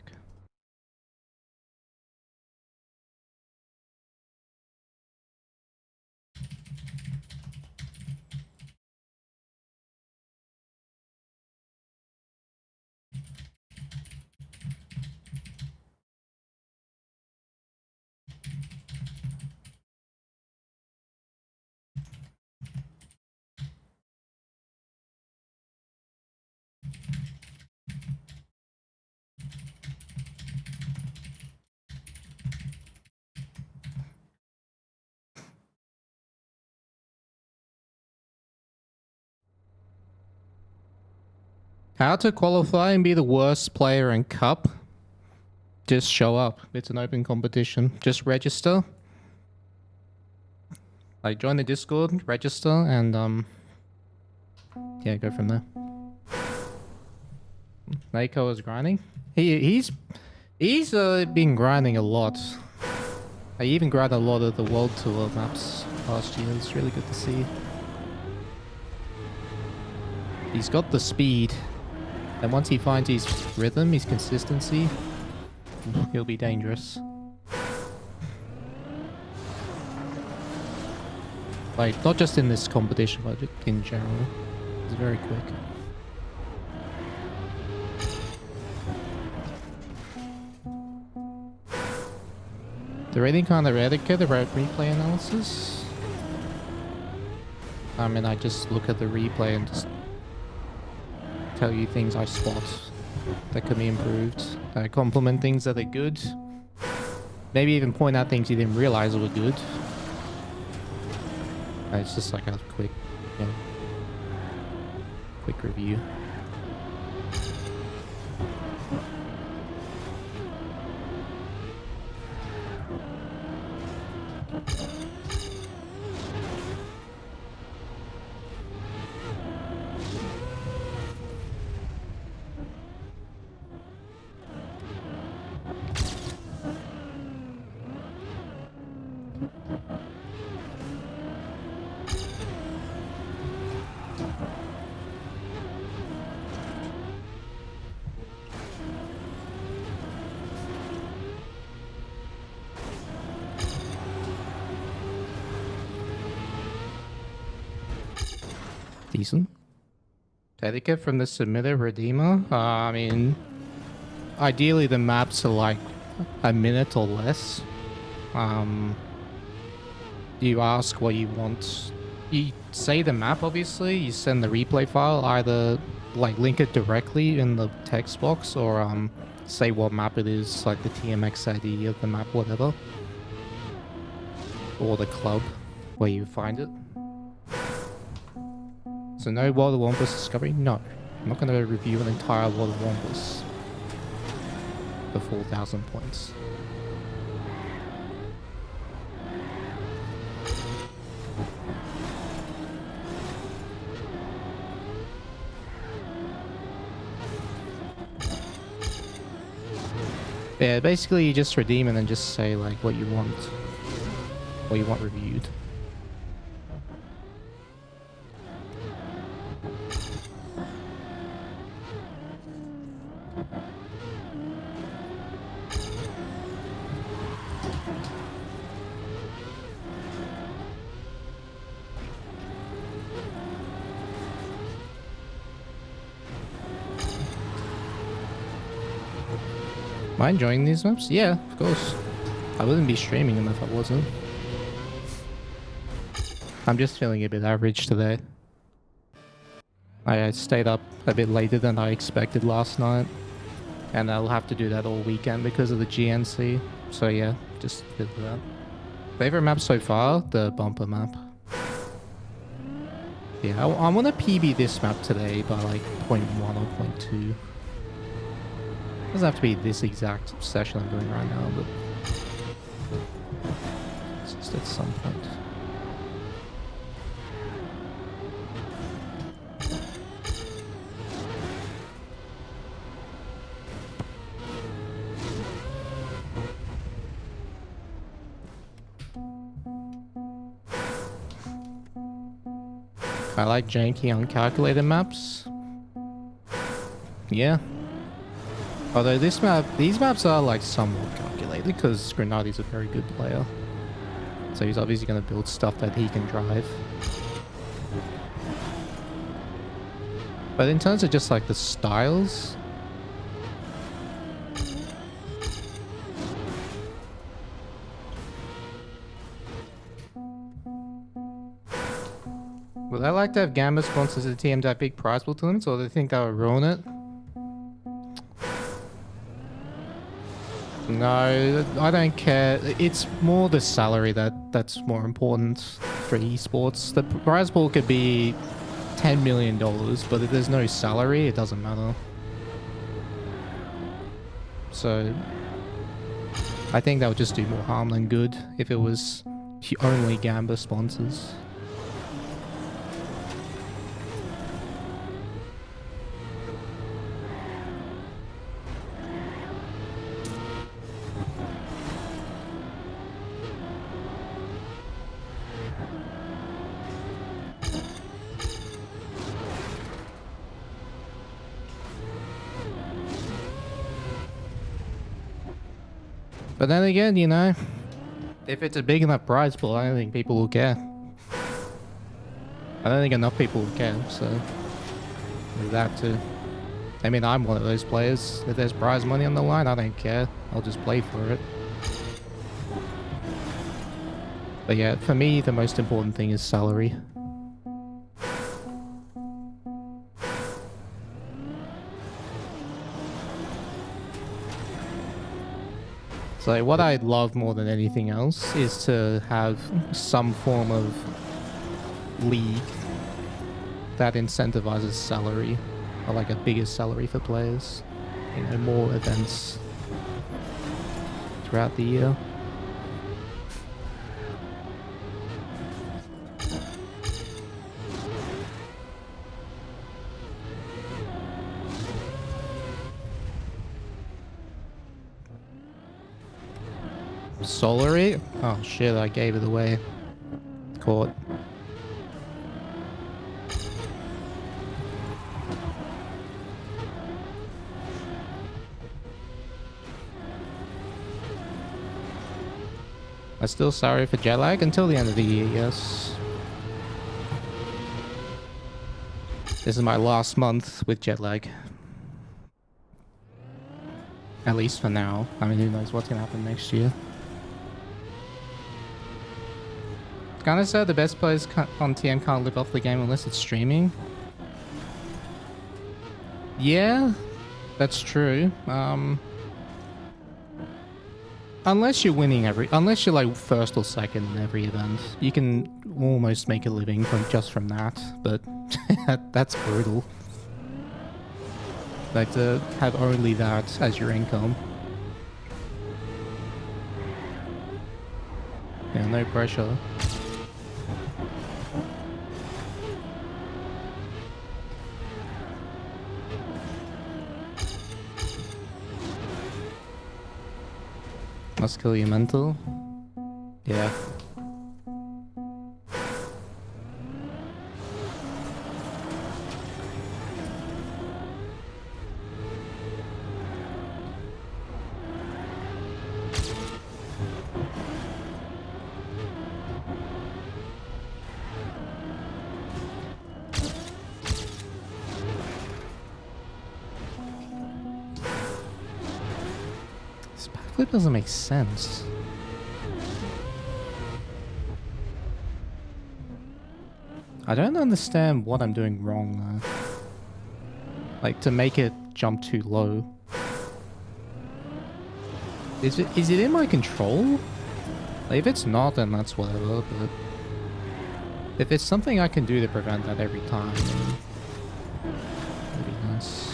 S2: How to qualify and be the worst player in Cup? Just show up. It's an open competition. Just register. Like, join the Discord, register, and yeah, go from there. Mako is grinding. He's been grinding a lot. I even grinded a lot of the World Tour maps last year. It's really good to see. He's got the speed, and once he finds his rhythm, his consistency, he'll be dangerous. Like, not just in this competition, but in general. He's very quick. Is there any kind of etiquette about replay analysis? I mean, I just look at the replay and just tell you things I spot that could be improved. I compliment things that are good. Maybe even point out things you didn't realize were good. It's just like a quick, you know, quick review. Decent. Etiquette from the submitter redeemer. I mean, ideally the maps are like a minute or less. You ask what you want. You say the map, obviously. You send the replay file, either like link it directly in the text box, or say what map it is, like the TMX ID of the map, whatever, or the club where you find it. So no World of Wampus discovery? No. I'm not going to review an entire World of Wampus for 4,000 points. Yeah, basically you just redeem and then just say like what you want reviewed. Am I enjoying these maps? Yeah, of course. I wouldn't be streaming them if I wasn't. I'm just feeling a bit average today. I stayed up a bit later than I expected last night. And I'll have to do that all weekend because of the GNC. So yeah, just did that. Favorite map so far? The bumper map. Yeah, I want to PB this map today by like 0.1 or 0.2. Doesn't have to be this exact session I'm doing right now, but it's just at some point. I like janky uncalculated maps. Yeah. Although these maps are like somewhat calculated because Grenadi's a very good player. So he's obviously going to build stuff that he can drive. But in terms of just like the styles... Would I like to have Gamba sponsors the TM that big prize pool tournaments, or do they think that would ruin it? No, I don't care. It's more the salary that's more important for esports. The prize pool could be $10 million, but if there's no salary, it doesn't matter. So I think that would just do more harm than good if it was only Gamba sponsors. But then again, you know, if it's a big enough prize pool, I don't think people will care. I don't think enough people will care, so there's that too. I mean, I'm one of those players. If there's prize money on the line, I don't care. I'll just play for it. But yeah, for me, the most important thing is salary. So what I'd love more than anything else is to have some form of league that incentivizes salary, or like a bigger salary for players. You know, more events throughout the year. Solary? Oh shit, I gave it away. Caught. I'm still sorry for jet lag until the end of the year, yes. This is my last month with jet lag. At least for now. I mean, who knows what's gonna happen next year. Kind of sad the best players on TM can't live off the game unless it's streaming. Yeah, that's true. Unless you're winning unless you're like first or second in every event, you can almost make a living from that. But that's brutal. Like to have only that as your income. Yeah, no pressure. Must kill your mental. Yeah. Flip doesn't make sense. I don't understand what I'm doing wrong though. Like to make it jump too low. Is it in my control? Like, if it's not, then that's whatever, but if it's something I can do to prevent that every time, then that'd be nice.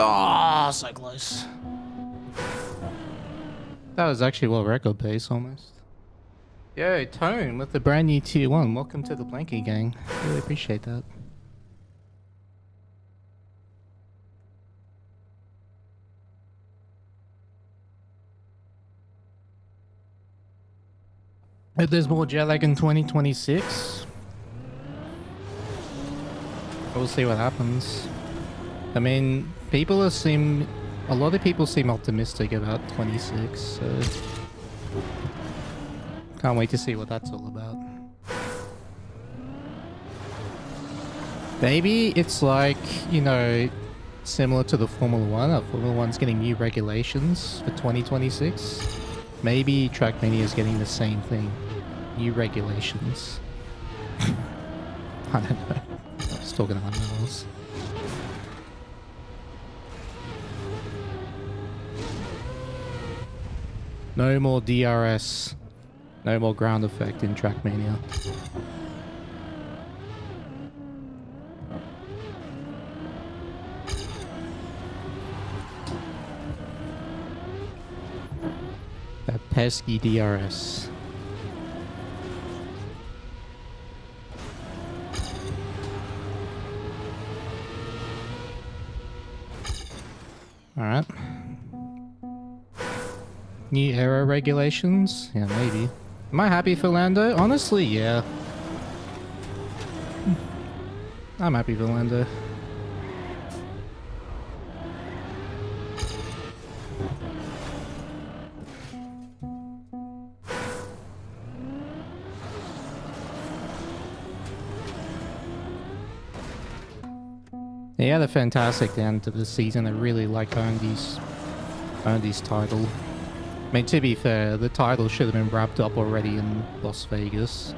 S2: Oh, so close. That was actually well record pace almost. Yo, Tone with the brand new tier 1. Welcome to the Blanky gang. Really appreciate that. If there's more jet lag in 2026, we'll see what happens. I mean, a lot of people seem optimistic about 26, so can't wait to see what that's all about. Maybe it's like, you know, similar to the Formula 1. Formula 1's getting new regulations for 2026. Maybe Trackmania is getting the same thing. New regulations. I don't know. I was talking about miles. No more DRS. No more ground effect in Trackmania. That pesky DRS. Alright. New aero regulations? Yeah, maybe. Am I happy for Lando? Honestly, yeah. I'm happy for Lando. He had a fantastic end to the season. I really like Andy's title. I mean, to be fair, the title should have been wrapped up already in Las Vegas.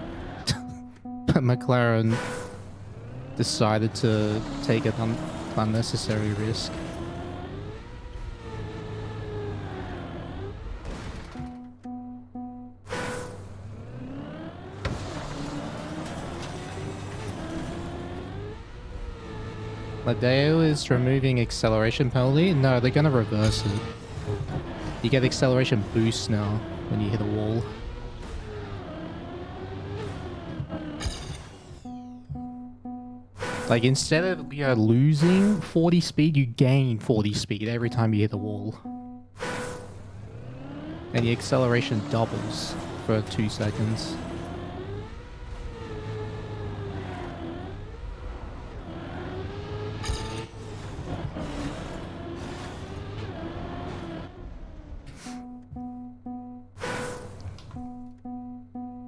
S2: But McLaren decided to take an unnecessary risk. Ladeo is removing acceleration penalty? No, they're gonna reverse it. You get acceleration boost now when you hit a wall. Like, instead of losing 40 speed, you gain 40 speed every time you hit a wall. And the acceleration doubles for 2 seconds.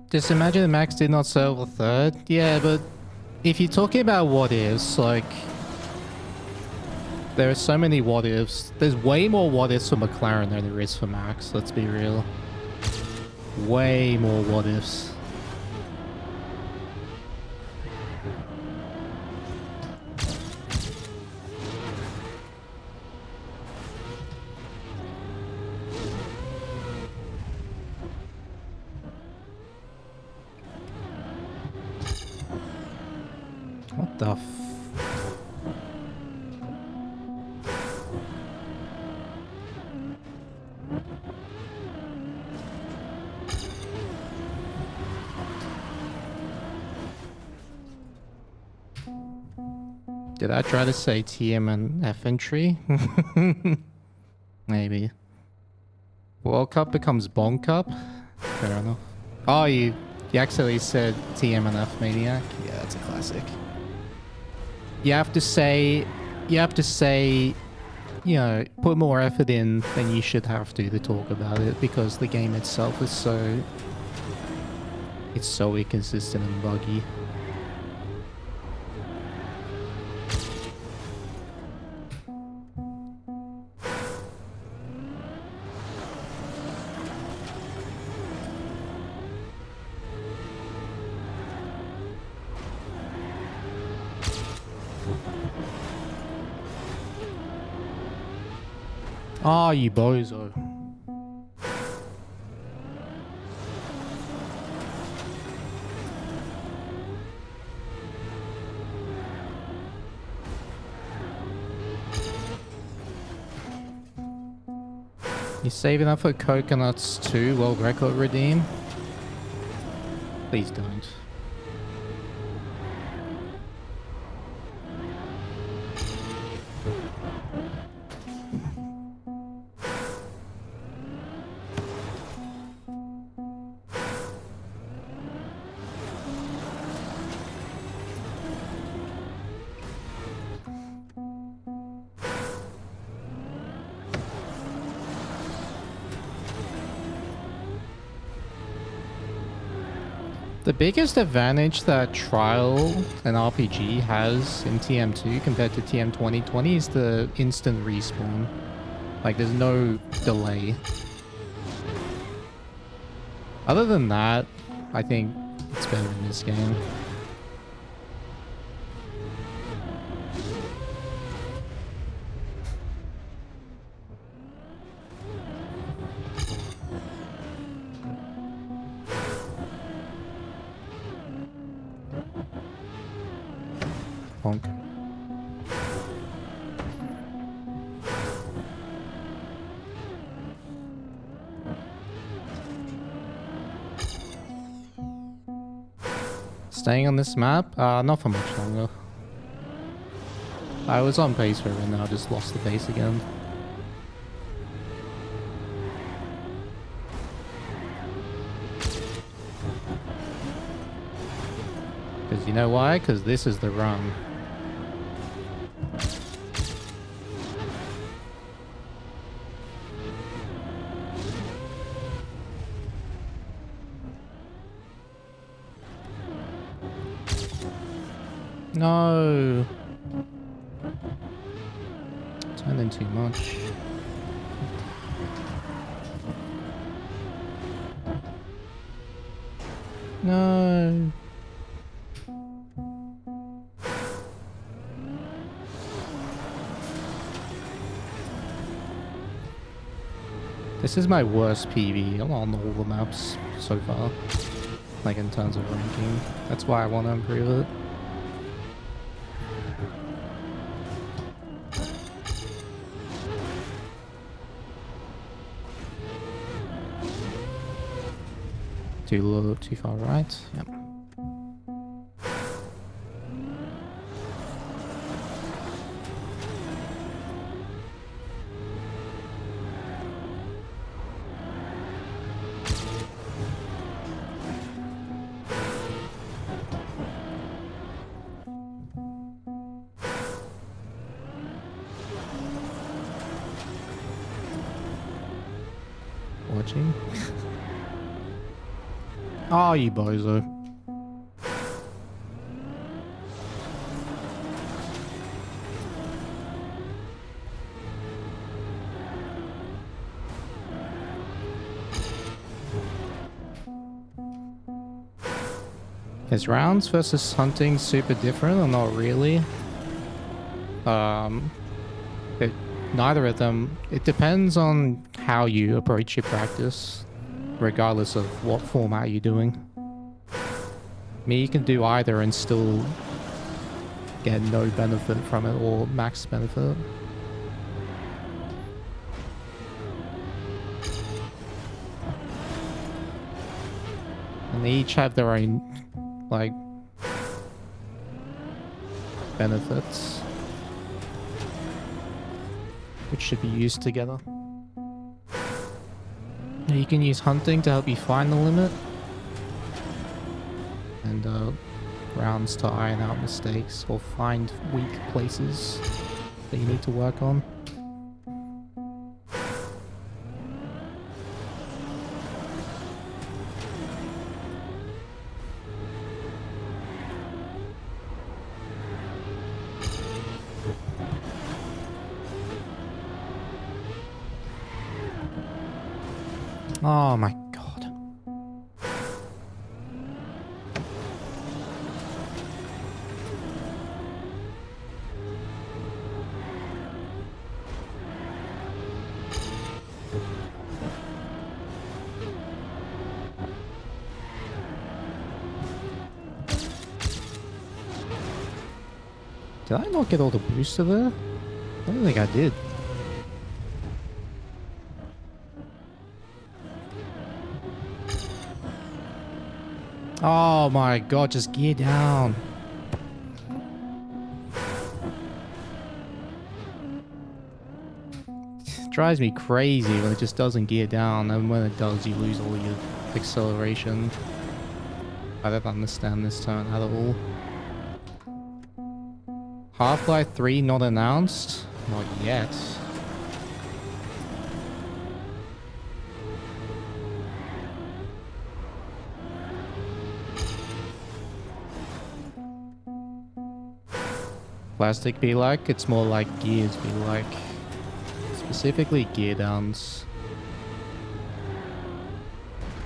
S2: Just imagine Max did not settle for third. Yeah, but if you're talking about what ifs, like, there are so many what ifs. There's way more what ifs for McLaren than there is for Max, let's be real. Way more what ifs. What the f... Did I try to say TM and F entry? Maybe. World Cup becomes Bond Cup? Fair enough. Oh, you actually said TM and F Maniac? Yeah, that's a classic. You have to say, you know, put more effort in than you should have to talk about it, because the game itself is so inconsistent and buggy. Oh, you bozo. You saving up for coconuts too? World record redeem? Please don't. The biggest advantage that Trial and RPG has in TM2 compared to TM 2020 is the instant respawn. Like, there's no delay. Other than that, I think it's better in this game. Bonk. Staying on this map? Not for much longer. I was on pace for it and now I just lost the pace again. Because you know why? Because this is the run. No. Turned in too much. No. This is my worst PB on all the maps so far. Like in terms of ranking. That's why I want to improve it. Too low, too far right. Yep. Watching. Oh, you bozo. Is rounds versus hunting super different or not really? Neither of them. It depends on how you approach your practice, regardless of what format you're doing. Me, you can do either and still get no benefit from it or max benefit. And they each have their own, like, benefits, which should be used together. You can use hunting to help you find the limit, and rounds to iron out mistakes or find weak places that you need to work on. Oh my god. Did I not get all the booster there? I don't think I did. Oh my god, just gear down. It drives me crazy when it just doesn't gear down, and when it does, you lose all your acceleration. I don't understand this turn at all. Half-Life 3 not announced? Not yet. Plastic be like? It's more like gears be like. Specifically gear downs.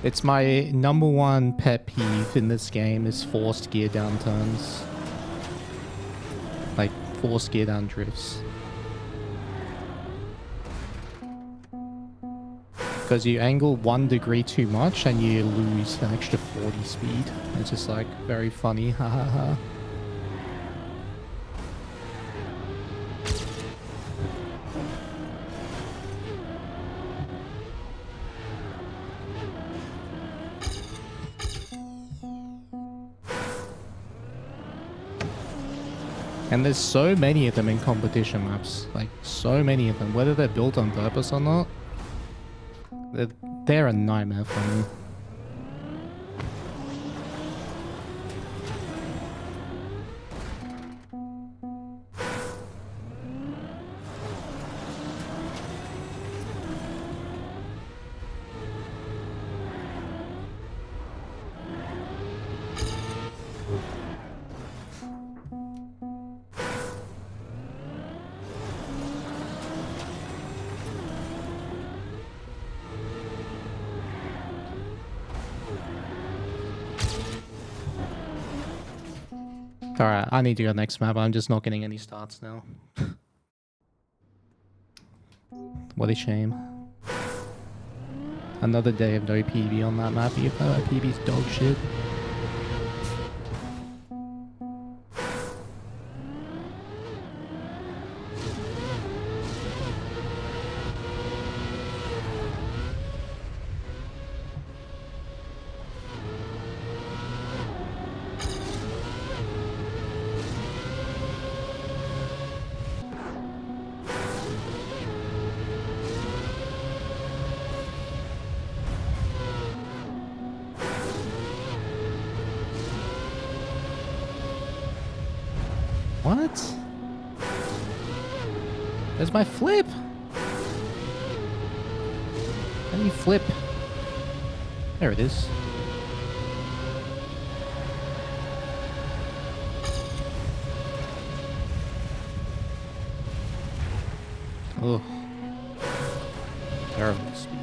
S2: It's my #1 pet peeve in this game is forced gear down turns. Like forced gear down drifts. Because you angle 1 degree too much and you lose an extra 40 speed. It's just like very funny, hahaha. And there's so many of them in competition maps. Like, so many of them. Whether they're built on purpose or not, they're a nightmare for me. Alright, I need to go next map. I'm just not getting any starts now. What a shame. Another day of no PB on that map. PB's dog shit. What? There's my flip! How do you flip? There it is. Oh. Terrible speed.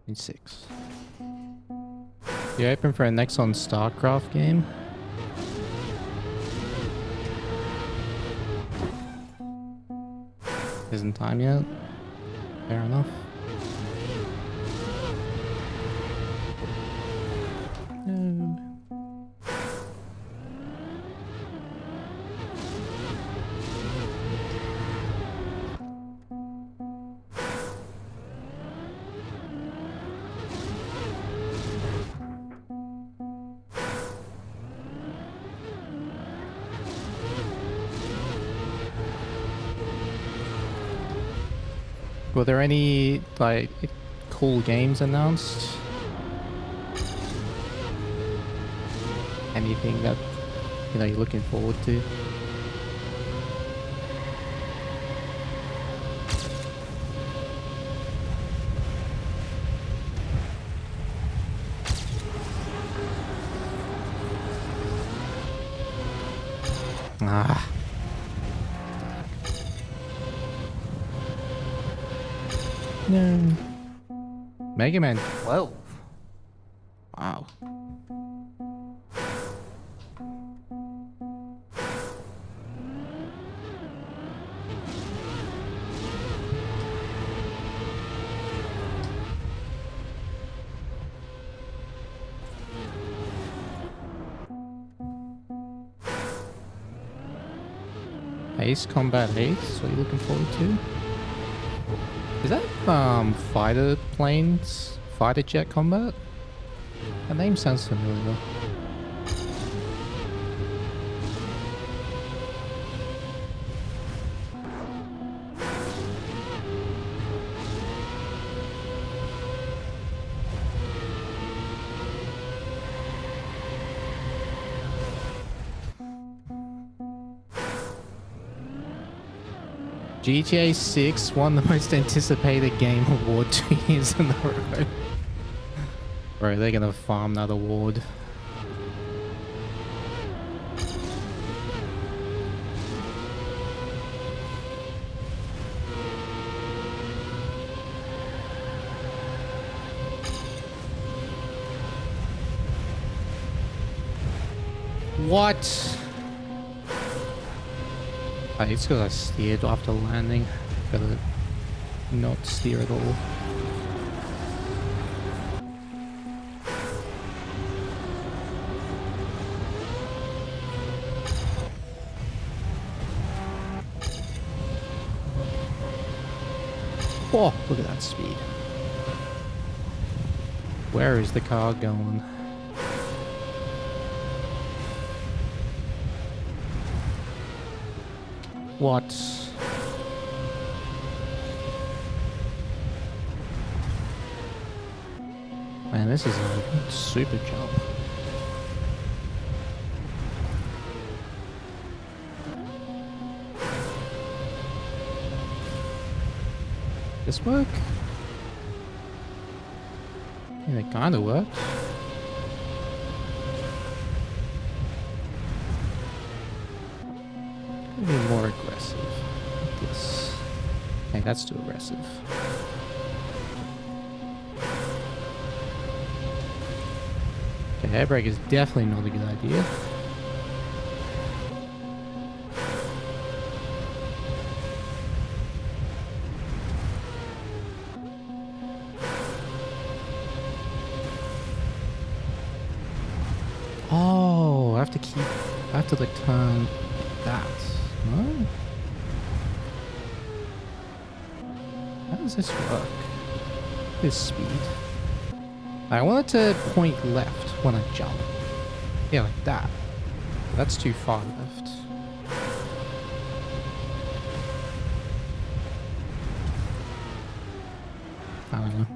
S2: In 6. You open for a next on StarCraft game? Isn't time yet? Fair enough. No. Were there any, like, cool games announced? Anything that, you know, you're looking forward to? Ah. No. Mega Man 12. Wow. Ace Combat Ace, what are you looking forward to? Is that fighter planes? Fighter jet combat? That name sounds familiar. GTA 6 won the most anticipated game award 2 years in a row. Bro, they're gonna farm that award. What? It's because I steered after landing. Gotta not steer at all. Oh, look at that speed. Where is the car going? What? Man, this is a super jump. This work? Yeah, it kinda worked. Be more aggressive. Like this. Okay, that's too aggressive. Okay, air brake is definitely not a good idea. Oh, I have to like turn that. No? How does this work? This speed. I want it to point left when I jump. Yeah, like that. That's too far left. I don't know.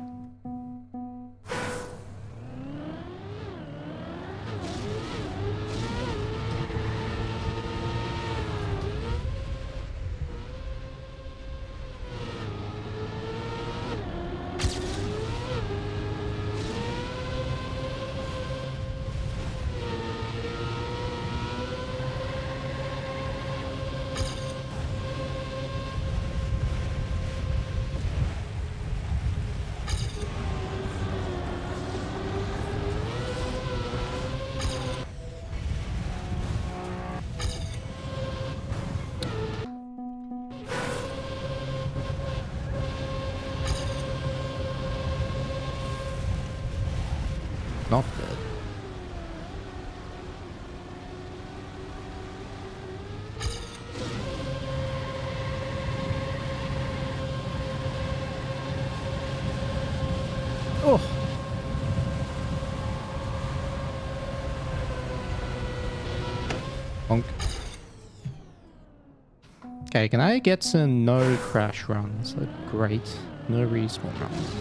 S2: Not good. Oh. Bonk. Okay, can I get some no crash runs? Like, great. No respawn runs.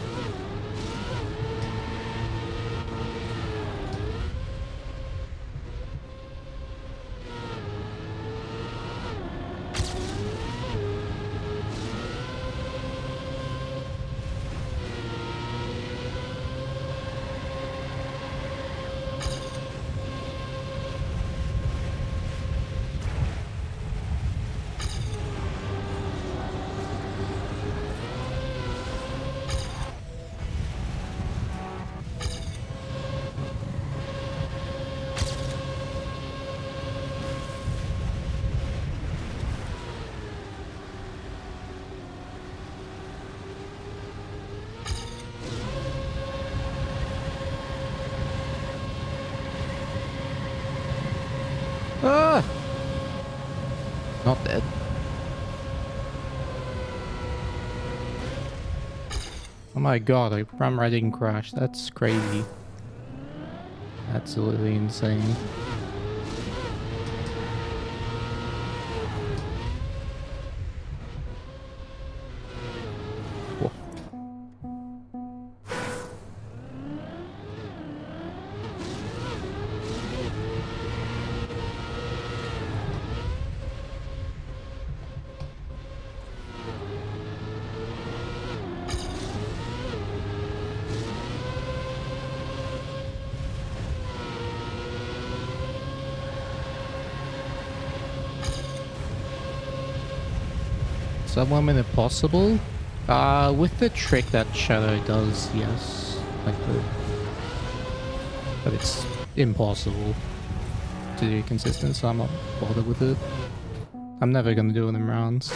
S2: dead. Oh my god, a front right didn't crash. That's crazy. Absolutely insane. Whoa. Is 1 minute possible? With the trick that Shadow does, yes. Like the... But it's impossible to do consistent, so I'm not bothered with it. I'm never gonna do it in rounds.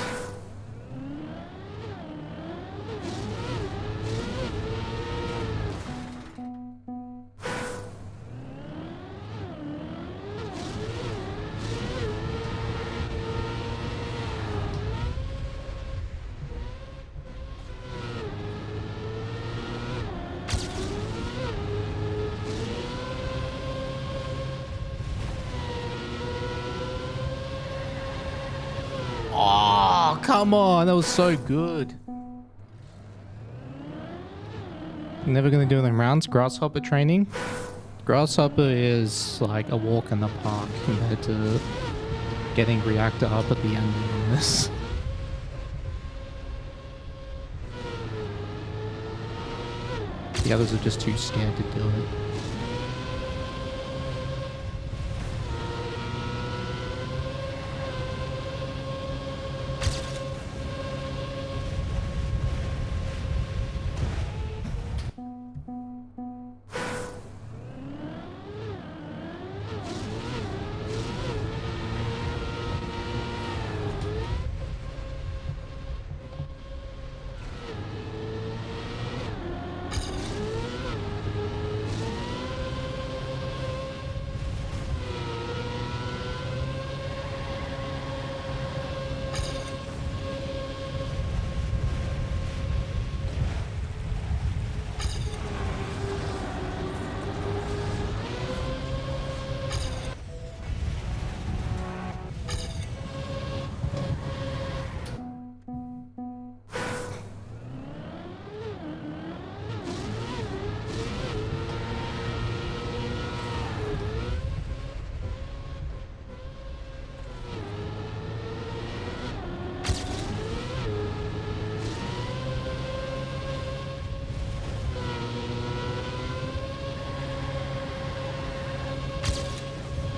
S2: Oh, come on. That was so good. Never gonna do it in rounds. Grasshopper training. Grasshopper is like a walk in the park compared to getting reactor up at the end of this. The others are just too scared to do it.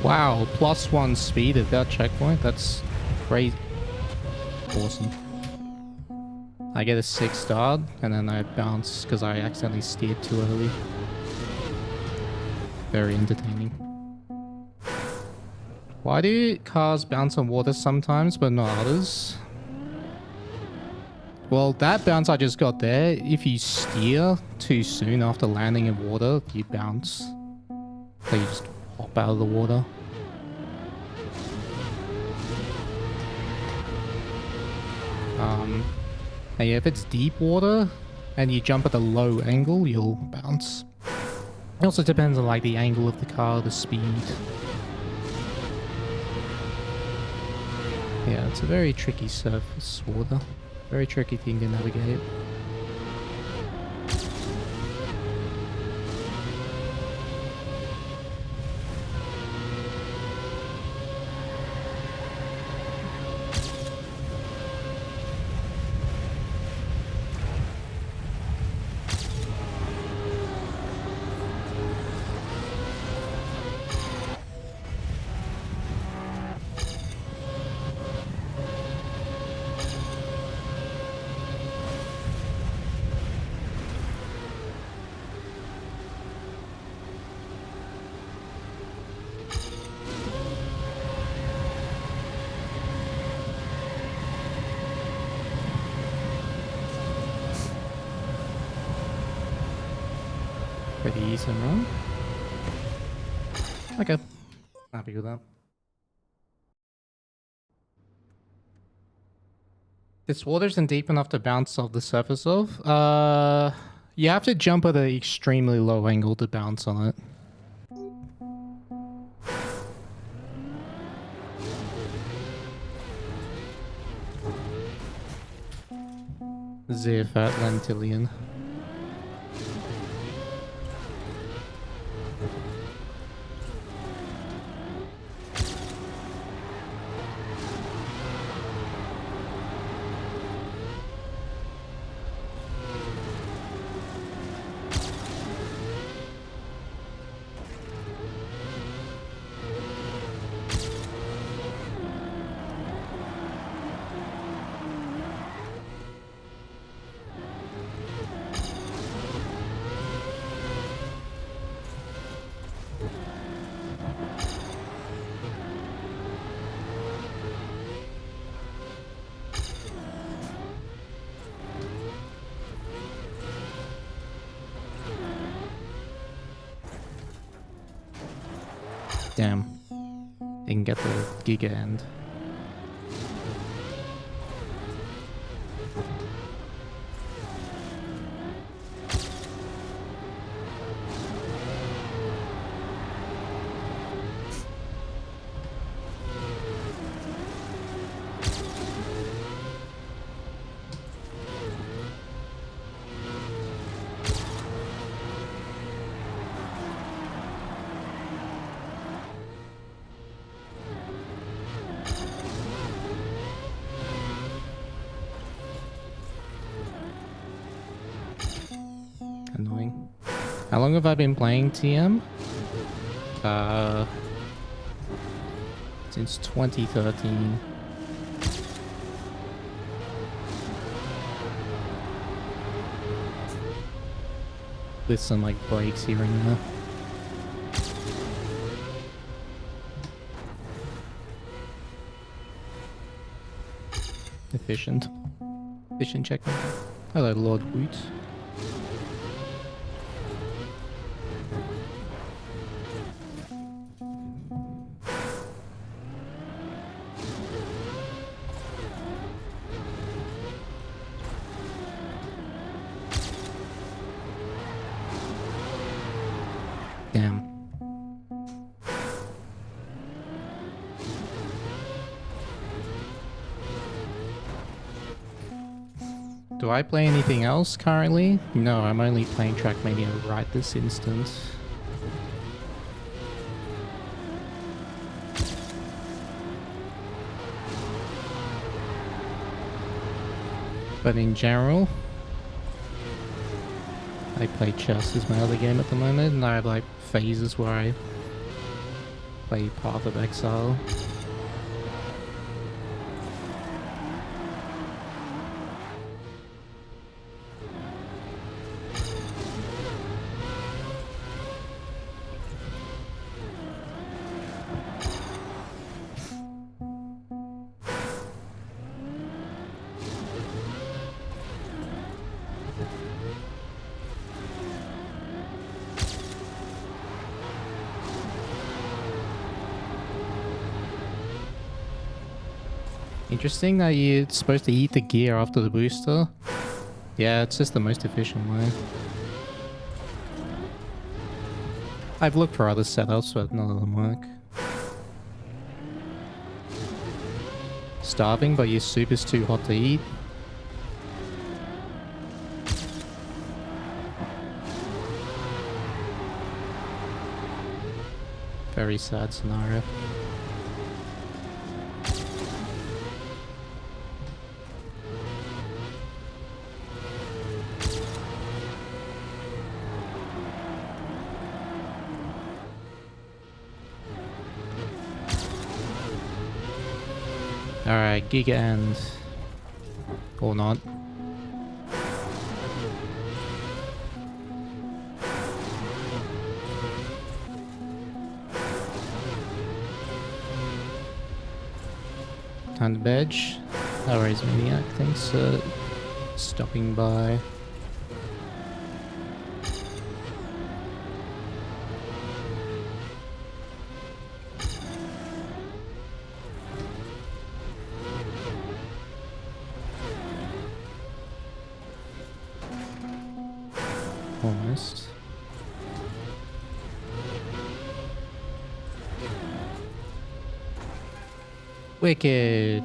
S2: Wow, +1 speed at that checkpoint. That's great. Awesome. I get a 6 start, and then I bounce because I accidentally steered too early. Very entertaining. Why do cars bounce on water sometimes, but not others? Well, that bounce I just got there, if you steer too soon after landing in water, you bounce. So you just hop out of the water. And yeah, if it's deep water and you jump at a low angle, you'll bounce. It also depends on like the angle of the car, the speed. Yeah, it's a very tricky surface, water. Very tricky thing to navigate. Pretty easy run. Okay. Happy with that. This water isn't deep enough to bounce off the surface of. You have to jump at an extremely low angle to bounce on it. Ziff at Lentillion. Damn. Didn't get the Giga end. Annoying. How long have I been playing TM? Since 2013. With some like breaks here and there. Efficient. Efficient checkpoint. Hello, Lord Woot. Damn. Do I play anything else currently? No, I'm only playing Trackmania right this instant. But in general, I play chess as my other game at the moment, and I have like phases where I play Path of Exile. Interesting that you're supposed to eat the gear after the booster. Yeah, it's just the most efficient way. I've looked for other setups, but none of them work. Starving, but your soup is too hot to eat. Very sad scenario. Alright, Giga end. Or not. Time to badge. Alright, Maniac, thanks for stopping by. Almost. Wicked.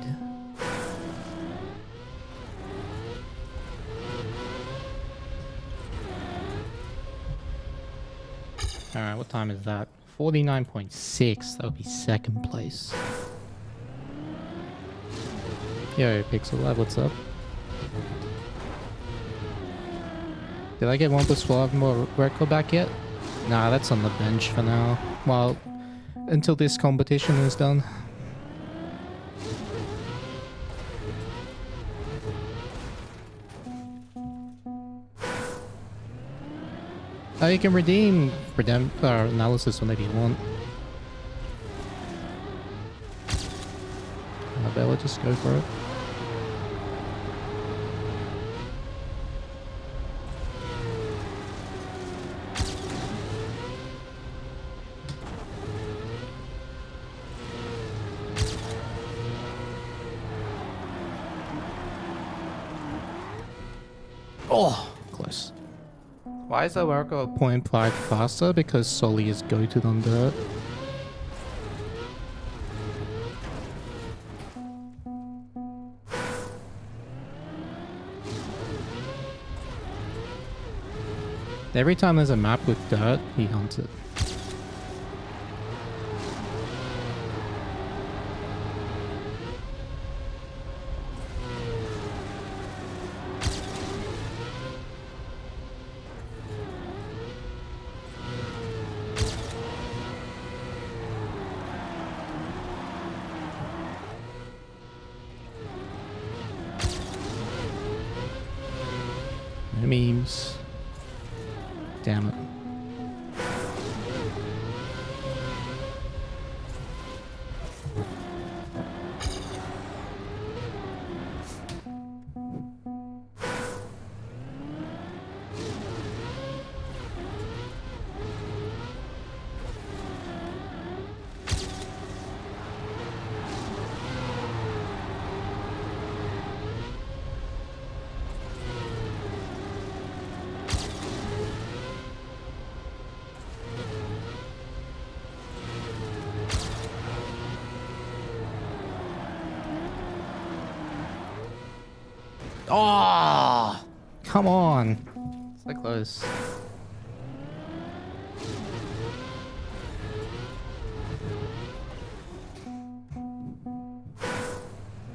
S2: Alright, what time is that? 49.6. That would be second place. Yo, Pixel Lab, what's up? Did I get 1+12 more record back yet? Nah, that's on the bench for now. Well, until this competition is done. You can redeem analysis whenever you want. Bella, just go for it. Oh, close. Why is Awarko 0.5 faster? Because Soli is goated on dirt. Every time there's a map with dirt, he hunts it. No memes. Damn it. Oh, come on. So close.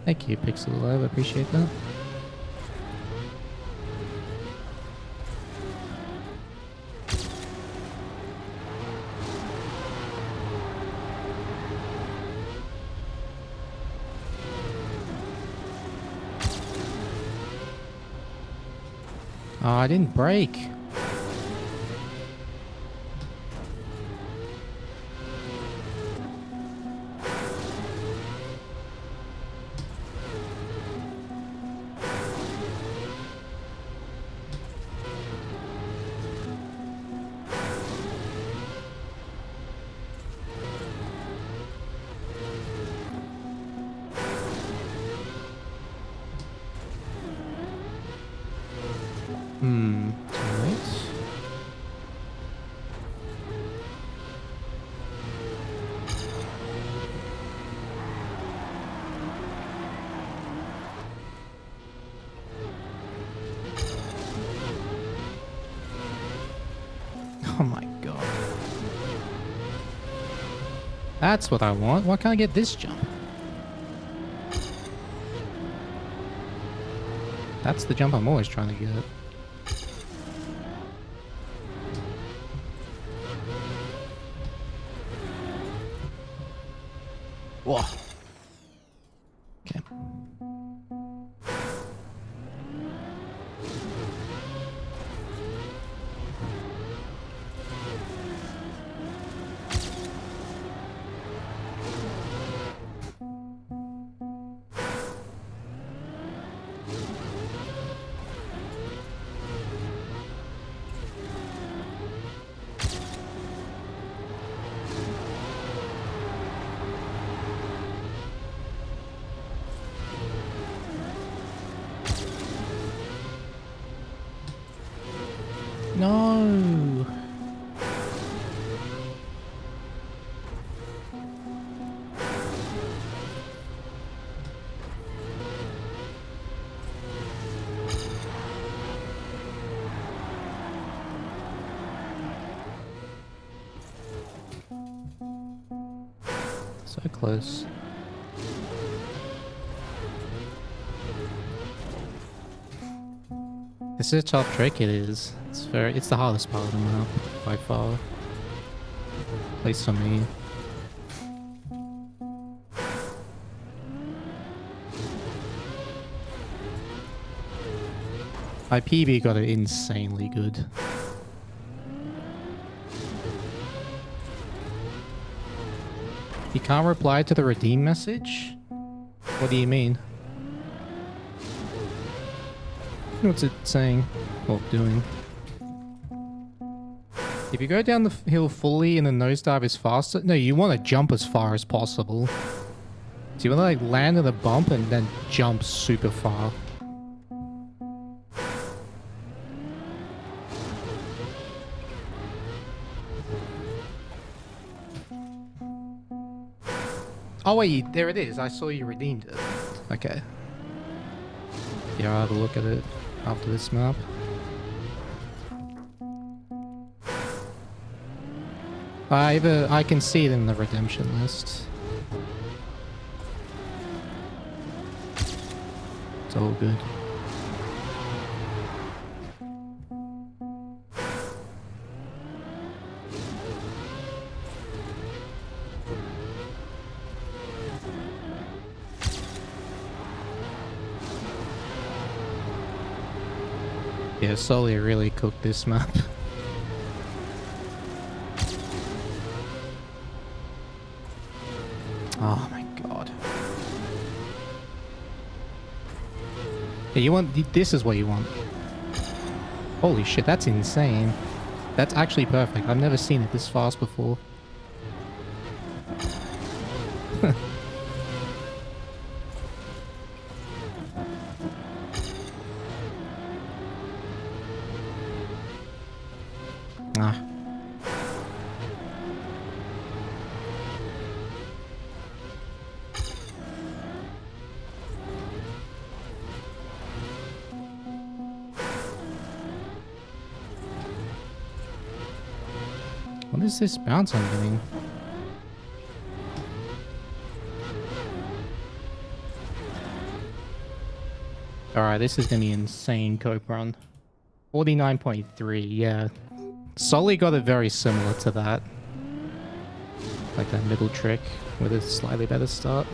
S2: Thank you, Pixel Live. I appreciate that. Oh, I didn't break. Alright. Oh my god. That's what I want. Why can't I get this jump? That's the jump I'm always trying to get. Whoa. Okay. So close. This is a tough trick, it is. It's the hardest part of the map, by far. At least for me. My PB got it insanely good. You can't reply to the redeem message? What do you mean? What's it saying? Or doing? If you go down the hill fully and the nosedive is faster... No, you want to jump as far as possible. So you want to like land on a bump and then jump super far. Oh wait, there it is. I saw you redeemed it. Okay. Yeah, I'll have a look at it after this map. I can see it in the redemption list. It's all good. Yeah, Sully really cooked this map. Oh my god. Yeah, you want... This is what you want. Holy shit, that's insane. That's actually perfect. I've never seen it this fast before. Ah. What is this bounce I'm getting? Alright, this is gonna be insane cope run. 49.3, yeah. Sully got it very similar to that. Like that middle trick with a slightly better start.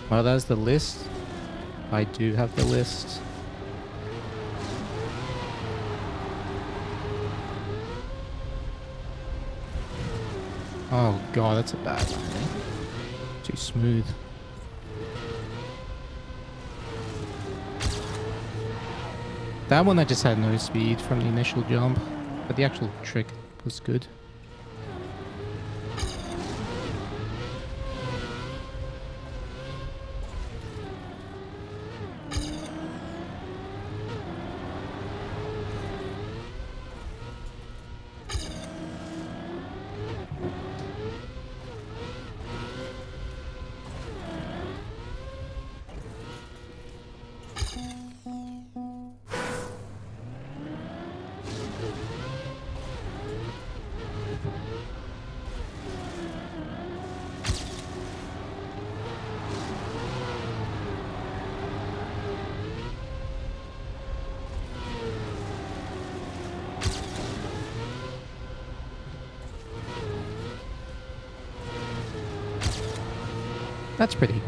S2: Well, there's the list. I do have the list. Oh god, that's a bad landing. Too smooth. That one I just had no speed from the initial jump, but the actual trick was good. That's pretty good.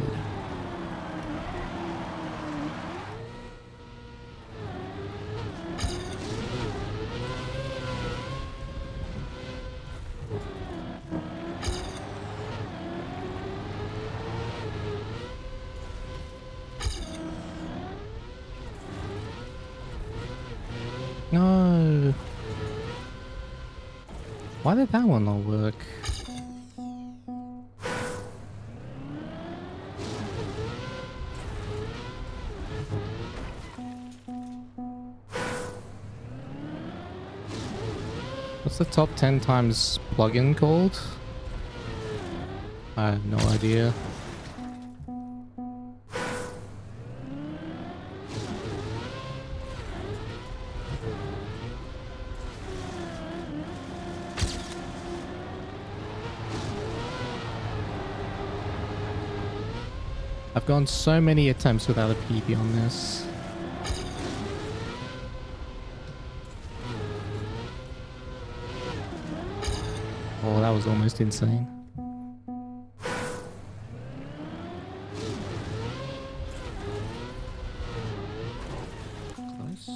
S2: No. Why did that one not work? What's the top 10 times plugin called? I have no idea. I've gone so many attempts without a PB on this. Oh, that was almost insane. Close.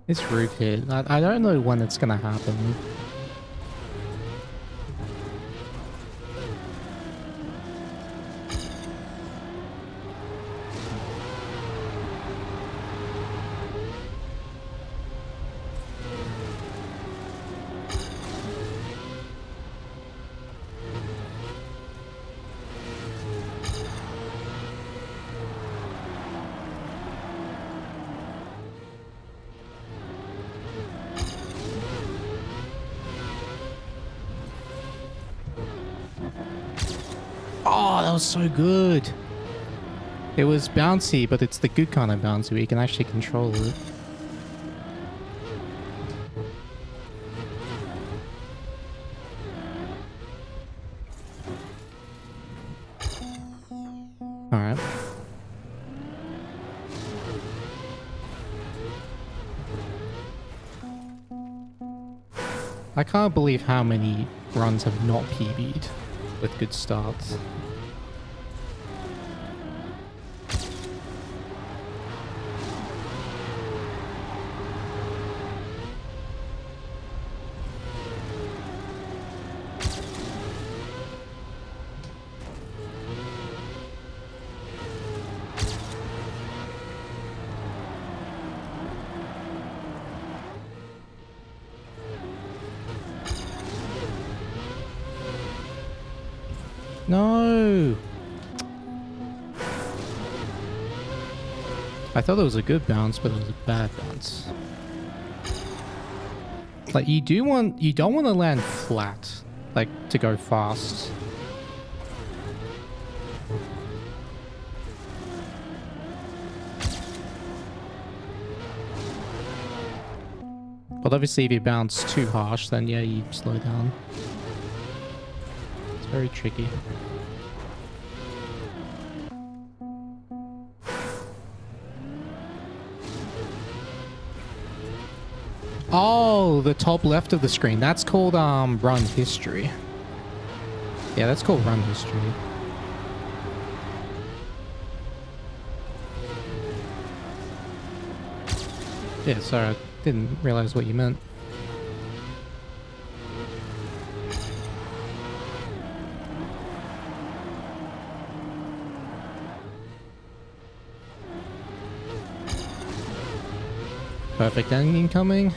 S2: This roof hit. I don't know when it's gonna happen. Oh, that was so good. It was bouncy, but it's the good kind of bouncy where you can actually control it. Alright. I can't believe how many runs have not PB'd with good starts. No! I thought it was a good bounce, but it was a bad bounce. Like, you don't want to land flat, like, to go fast. But obviously if you bounce too harsh, then yeah, you slow down. It's very tricky. Oh, the top left of the screen. That's called run history. Yeah, that's called run history. Yeah, sorry, I didn't realize what you meant. Perfect ending coming.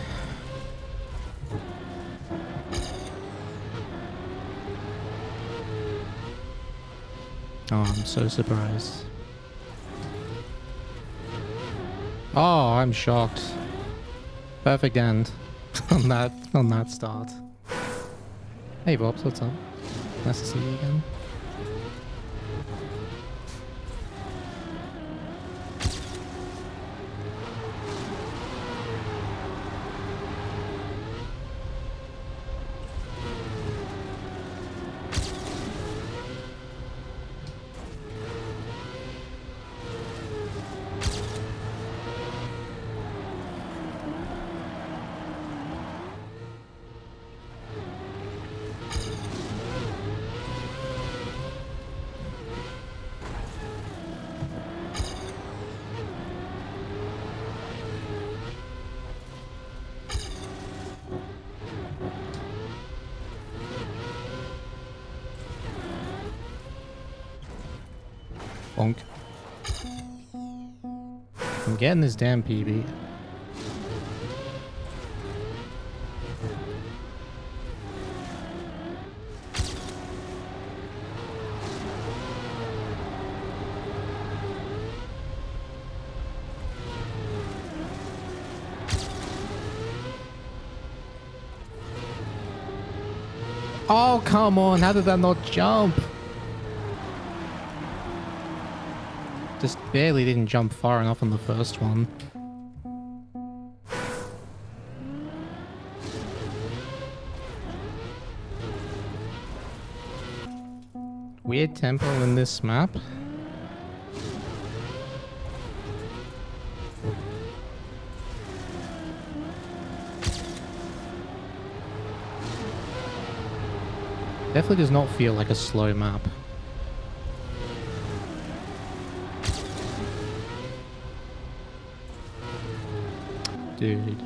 S2: Oh, I'm so surprised. Oh, I'm shocked. Perfect end on that start. Hey Bobs, what's up? Nice to see you again. Bonk. I'm getting this damn PB. Oh, come on. How did that not jump? Just barely didn't jump far enough on the first one. Weird tempo in this map. Definitely does not feel like a slow map. Dude.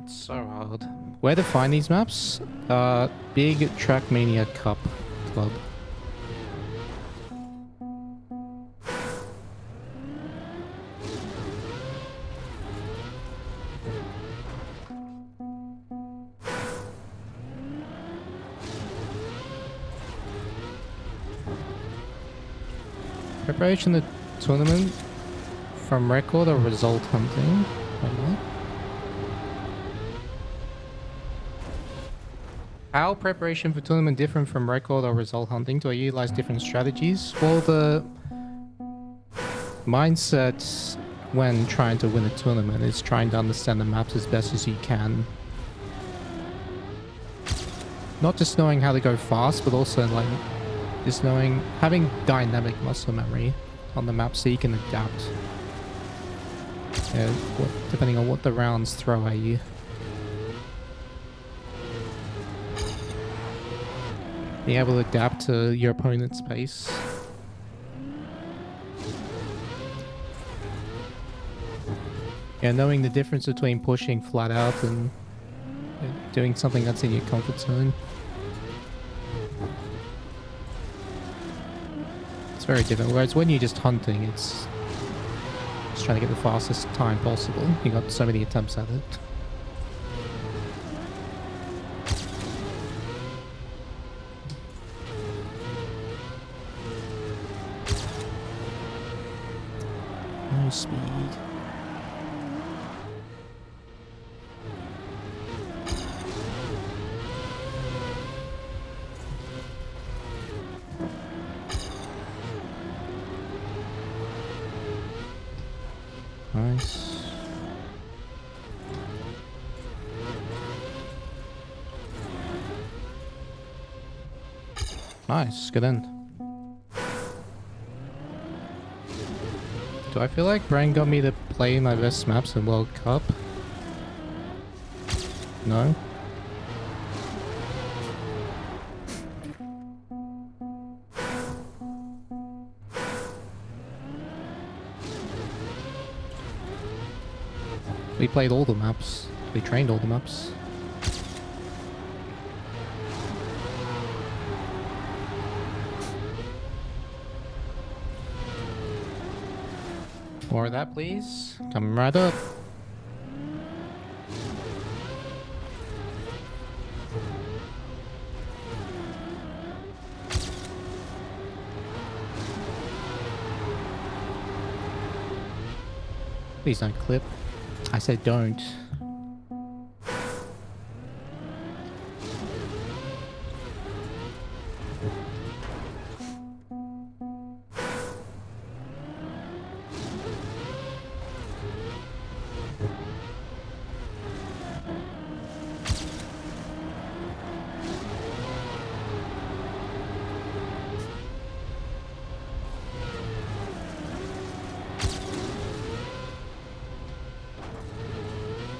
S2: So hard. Where to find these maps? Big Trackmania Cup Club. Preparation of the tournament from record or result hunting. Wait, what? How preparation for tournament different from record or result hunting? Do I utilize different strategies? Well, the mindset when trying to win a tournament is trying to understand the maps as best as you can. Not just knowing how to go fast, but also like just knowing, having dynamic muscle memory on the map so you can adapt. Depending on what the rounds throw at you. Being able to adapt to your opponent's pace. Yeah, knowing the difference between pushing flat out and doing something that's in your comfort zone. It's very different. Whereas when you're just hunting, it's just trying to get the fastest time possible. You got so many attempts at it. No speed. Nice. Nice, good end. Do I feel like Brian got me to play my best maps in World Cup? No? We played all the maps. We trained all the maps. More of that, please. Coming right up. Please don't clip. I said don't.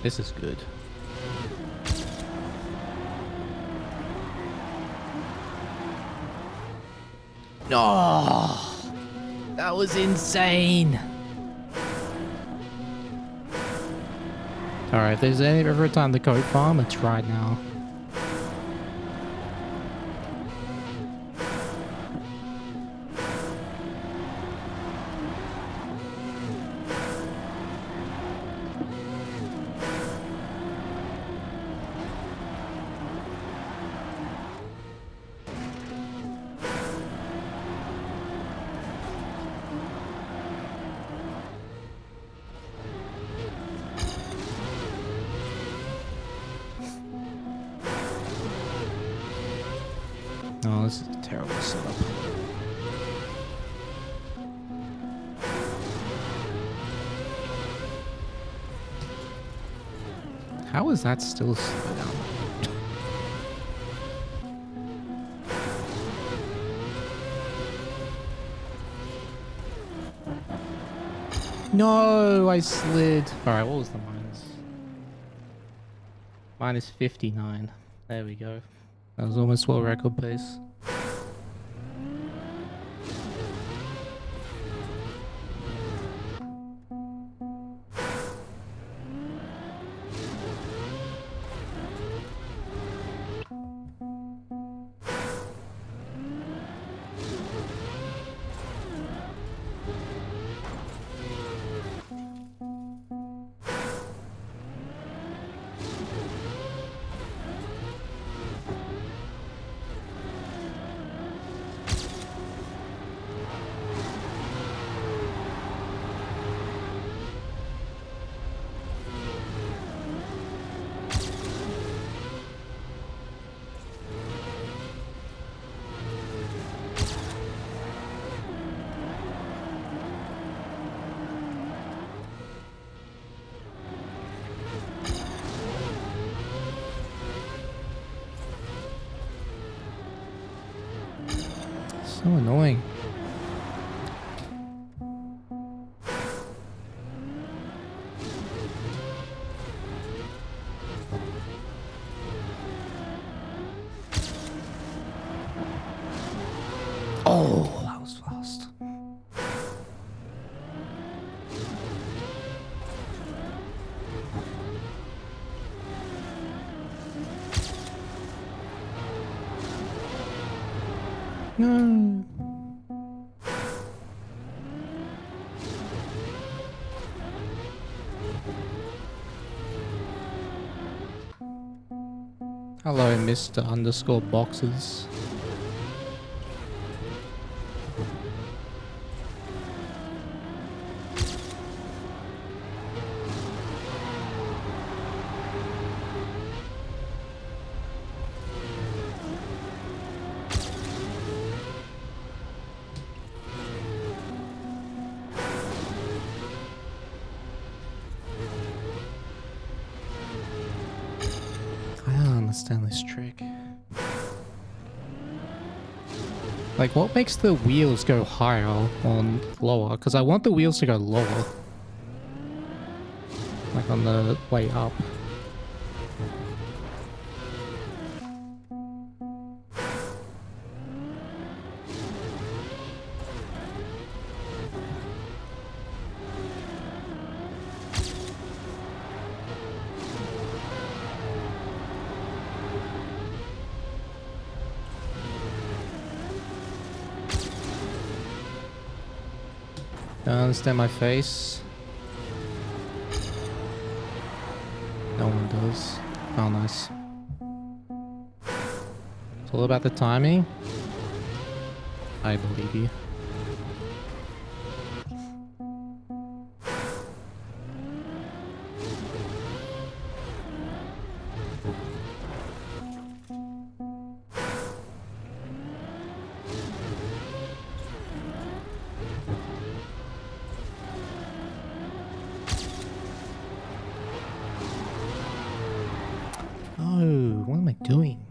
S2: This is good. Oh, that was insane. Alright, if there's ever a time to coat farm, it's right now. this is a terrible setup. How is that still slow down? No, I slid. Alright, what was the minus? Minus 59. There we go. That was almost world record pace. So annoying. Oh, that was fast. No. Hello, Mr. Underscore Boxes. I don't understand this trick. Like, what makes the wheels go higher or lower? Because I want the wheels to go lower. Like on the way up. Don't understand my face. No one does. Oh, nice. It's all about the timing. I believe you. Oh, what am I doing?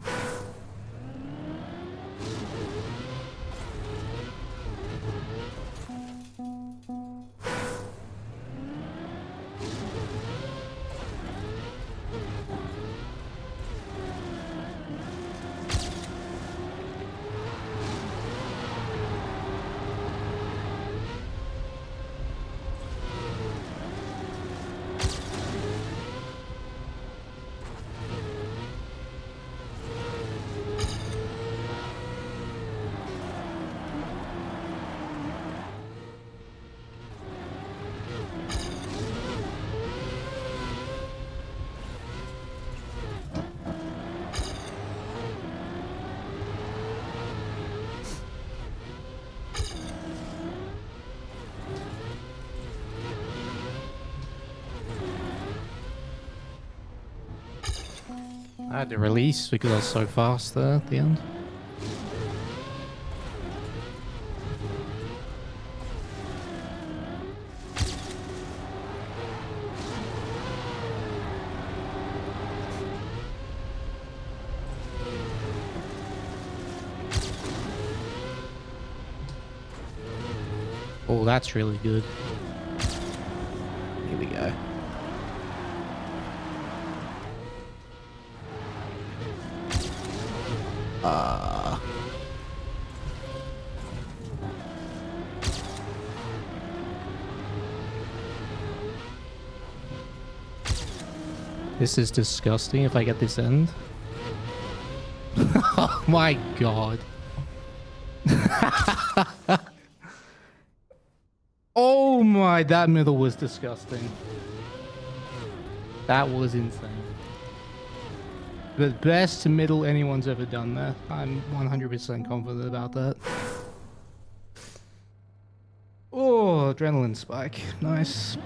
S2: I had to release because I was so fast there at the end. Oh, that's really good. Here we go. This is disgusting if I get this end. Oh my god. Oh my, that middle was disgusting. That was insane. The best middle anyone's ever done there. I'm 100% confident about that. Oh, adrenaline spike. Nice.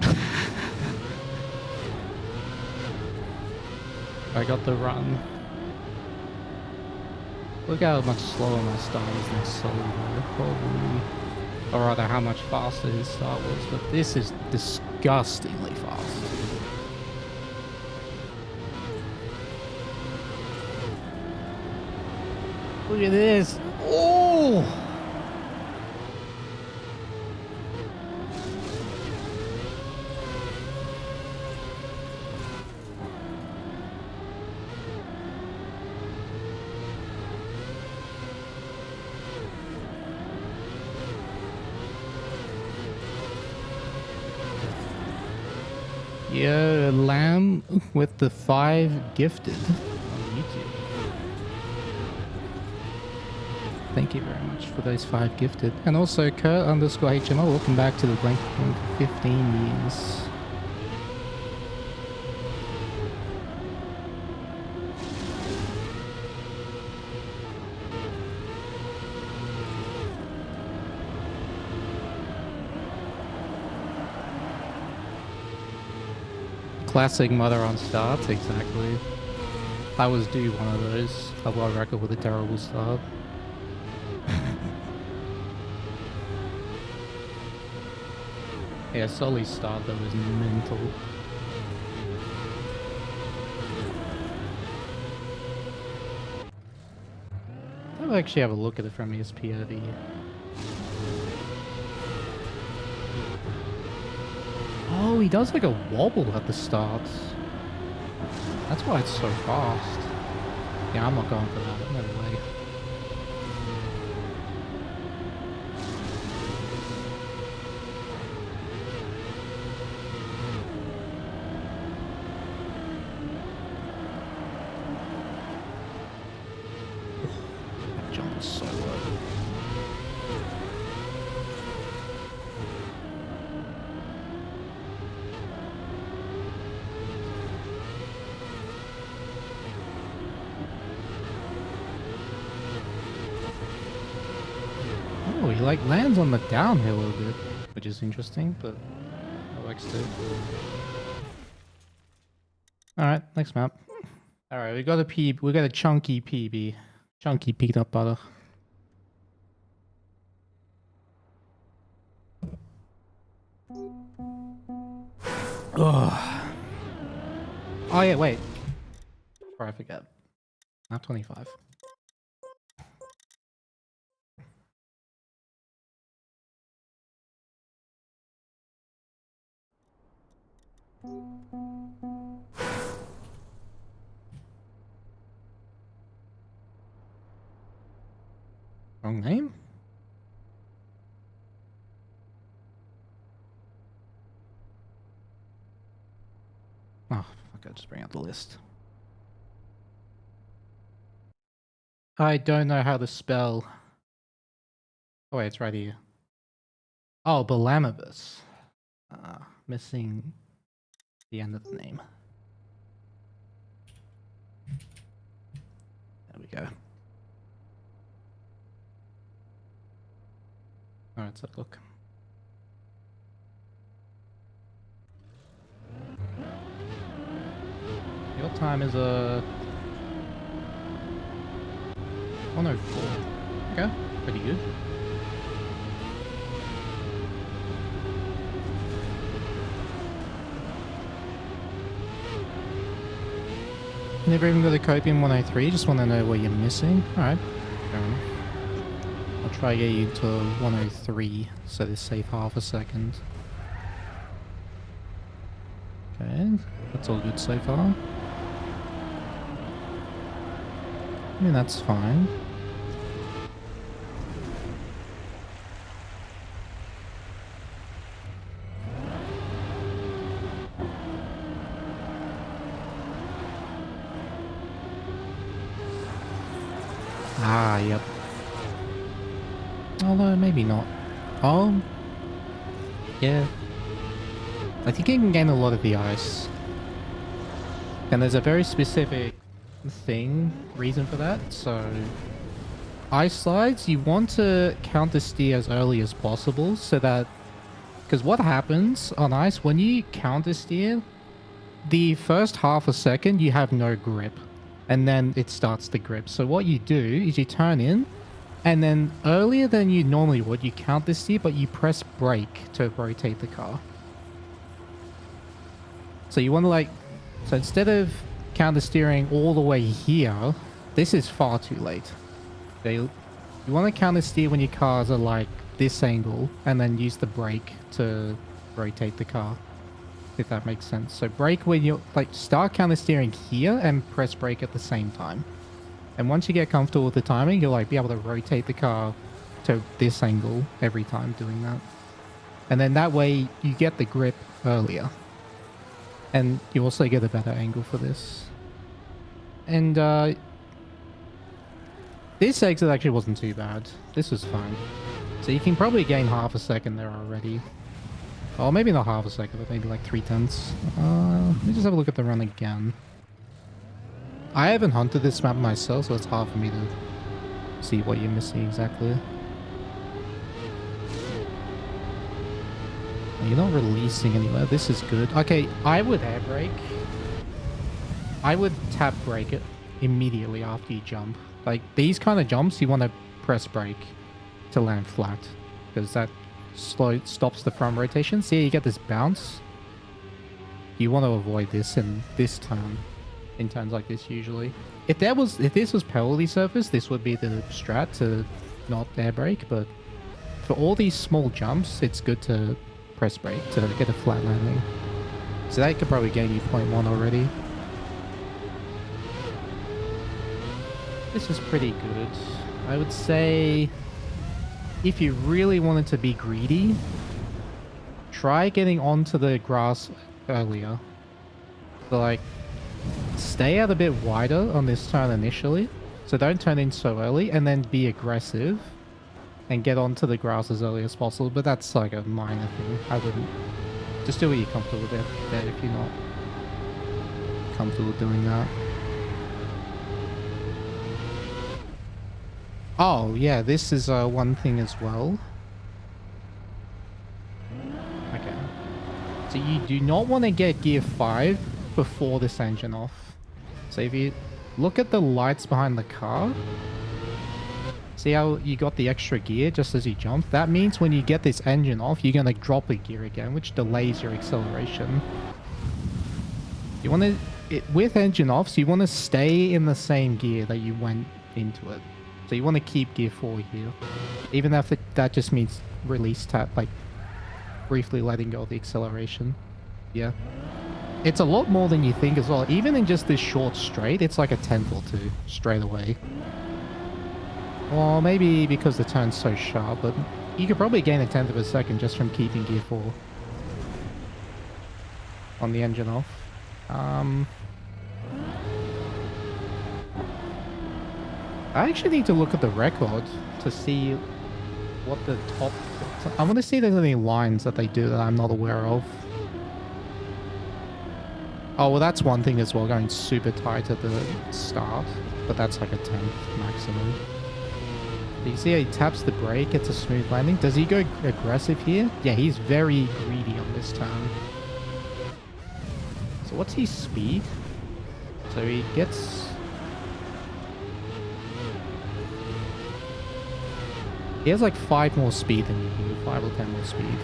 S2: I got the run. Look how much slower my start is than Sully though. Holy. Or rather how much faster his start was, but this is disgustingly fast. Look at this. Oh! Yeah, Lamb with the 5 gifted on YouTube. Thank you very much for those 5 gifted. And also Kurt_HMO, welcome back to the blank 15 years. Classic Mudda on start, exactly. I was due one of those. A world record with a terrible start. Yeah, Sully's start though was mental. I'll actually have a look at it from his POV. Oh, he does like a wobble at the start. That's why it's so fast. Yeah, I'm not going for that. No way. That jump was so low. Oh, he like lands on the downhill a bit, which is interesting, but that works too. Alright, next map. Alright, we got a chunky PB. Chunky peanut butter. Oh yeah, wait. Before I forget. Map 25. Wrong name? Oh, fuck, I'll just bring out the list. I don't know how to spell. Oh wait, it's right here. Oh, Balamabus. Missing the end of the name. There we go. Alright, let's have a look. Your time is a 104. Okay, pretty good. Never even got a Copium 103, just want to know what you're missing. Alright, fair enough. I'll try to get you to 103, so they save half a second. Okay, that's all good so far. I mean, that's fine. Ah, yep. Although, maybe not. Oh. Yeah. I think you can gain a lot of the ice. And there's a very specific reason for that. So, ice slides, you want to counter steer as early as possible so that... Because what happens on ice, when you counter steer, the first half a second you have no grip. And then it starts to grip. So what you do is you turn in, and then earlier than you normally would, you counter steer, but you press brake to rotate the car. So you want to like... So instead of counter steering all the way here, this is far too late. Okay, you want to counter steer when your cars are like this angle, and then use the brake to rotate the car, if that makes sense. So brake when you like start counter steering here and press brake at the same time. And once you get comfortable with the timing, you'll like be able to rotate the car to this angle every time doing that. And then that way you get the grip earlier. And you also get a better angle for this. And this exit actually wasn't too bad. This was fine. So you can probably gain half a second there already. Oh, maybe not half a second, but maybe like 3/10. Let me just have a look at the run again. I haven't hunted this map myself, so it's hard for me to see what you're missing exactly. You're not releasing anywhere. This is good. Okay, I would air brake. I would tap brake it immediately after you jump. Like, these kind of jumps, you want to press brake to land flat. Because that stops the front rotation. See, you get this bounce. You want to avoid this in this turn. In turns like this, usually. If this was penalty surface, this would be the strat to not air brake. But for all these small jumps, it's good to press brake to get a flat landing. So that could probably gain you 0.1 already. This is pretty good. I would say if you really wanted to be greedy, try getting onto the grass earlier. So like, stay out a bit wider on this turn initially. So don't turn in so early, and then be aggressive and get onto the grass as early as possible. But that's like a minor thing. I wouldn't. Just do what you're comfortable with there if you're not comfortable doing that. Oh, yeah, this is one thing as well. Okay. So you do not want to get gear 5 before this engine off. So if you look at the lights behind the car, see how you got the extra gear just as you jump? That means when you get this engine off, you're going to drop a gear again, which delays your acceleration. You want to, with engine off, so you want to stay in the same gear that you went into it. So you want to keep gear 4 here. Even if that just means release tap, like briefly letting go of the acceleration. Yeah. It's a lot more than you think as well. Even in just this short straight, it's like a 10th or 2 straight away. Or maybe because the turn's so sharp, but you could probably gain a 10th of a second just from keeping gear 4 on the engine off. I actually need to look at the record to see what the top... I want to see if there's any lines that they do that I'm not aware of. Oh, well, that's one thing as well, going super tight at the start. But that's like a 10th maximum. You see how he taps the brake, gets a smooth landing? Does he go aggressive here? Yeah, he's very greedy on this turn. So what's his speed? So he gets... He has like 5 more speed than you do, 5 or 10 more speed.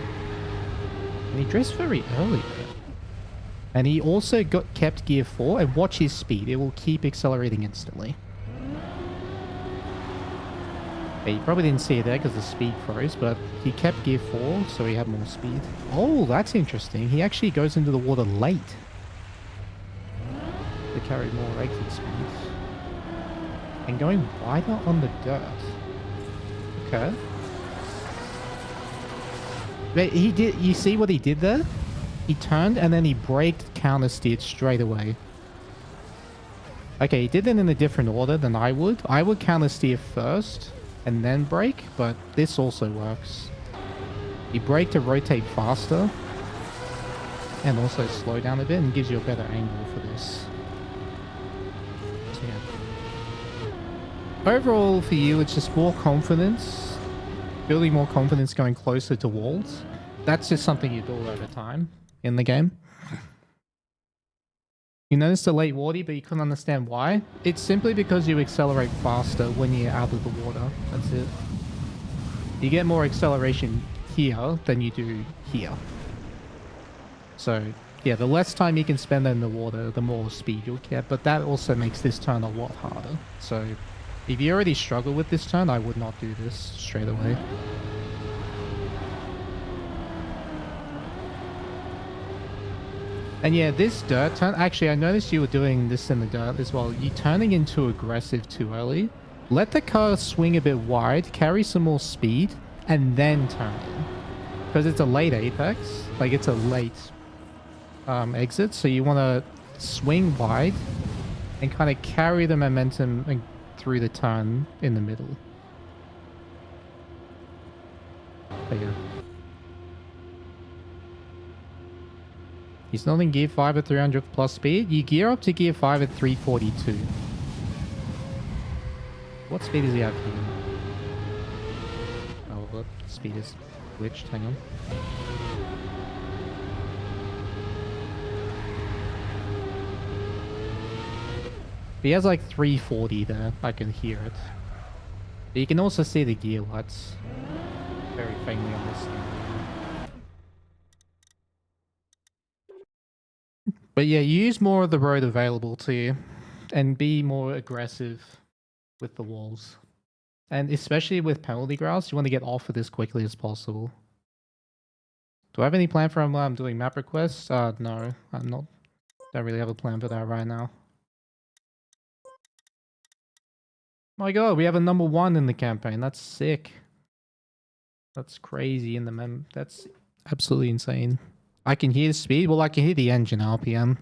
S2: And he drifts very early there. And he also kept gear 4, and watch his speed. It will keep accelerating instantly. Yeah, you probably didn't see it there because the speed froze, but he kept gear 4, so he had more speed. Oh, that's interesting. He actually goes into the water late to carry more exit speeds. And going wider on the dirt. Okay. But he did, you see what he did there? He turned and then he braked, counter steered straight away. Okay, he did it in a different order than I would. I would counter steer first and then brake, but this also works. You brake to rotate faster and also slow down a bit and gives you a better angle for this. So yeah. Overall for you, it's just more confidence, building more confidence going closer to walls. That's just something you build over time in the game. You noticed the late water, but you couldn't understand why? It's simply because you accelerate faster when you're out of the water. That's it. You get more acceleration here than you do here. So, yeah, the less time you can spend in the water, the more speed you'll get. But that also makes this turn a lot harder. So, if you already struggle with this turn, I would not do this straight away. And yeah, this dirt turn, actually I noticed you were doing this in the dirt as well. You're turning into aggressive too early. Let the car swing a bit wide, carry some more speed, and then turn in. Because it's a late apex, like it's a late exit, so you want to swing wide and kind of carry the momentum through the turn in the middle. But yeah. He's not in gear 5 at 300 plus speed. You gear up to gear 5 at 342. What speed does he have here? Oh, what speed is glitched? Hang on. He has like 340 there. I can hear it. But you can also see the gear lights very faintly on this thing. But yeah, use more of the road available to you and be more aggressive with the walls. And especially with penalty grass, you want to get off of this quickly as possible. Do I have any plan for when I'm doing map requests? No, I'm not. Don't really have a plan for that right now. My god, we have a number 1 in the campaign. That's sick. That's crazy in the that's absolutely insane. I can hear the speed. Well, I can hear the engine RPM,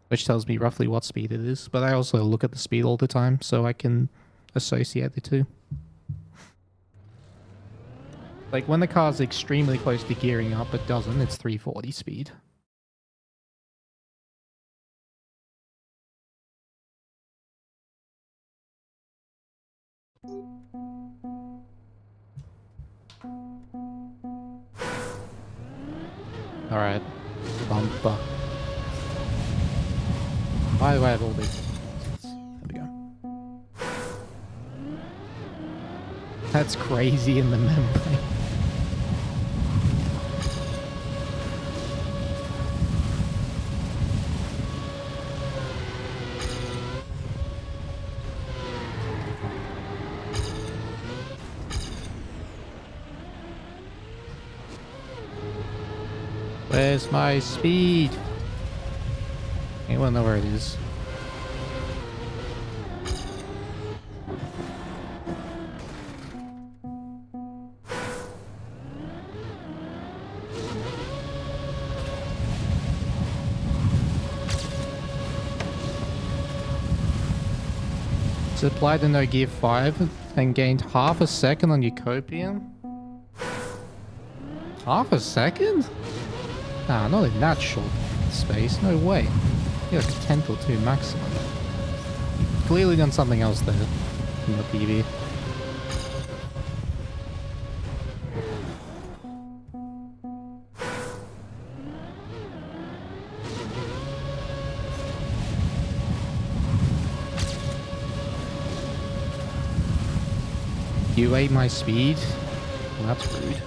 S2: which tells me roughly what speed it is. But I also look at the speed all the time, so I can associate the two. Like, when the car's extremely close to gearing up, it doesn't. It's 340 speed. Alright. Bumper. Why do I have all these? There we go. That's crazy in the membrane. Where's my speed? Anyone know where it is? It's applied to no gear 5 and gained half a second on your copium. Half a second? Nah, not in that short space. No way. You're like a tenth or two maximum. You've clearly done something else there in your PV. You ate my speed? Well, that's rude.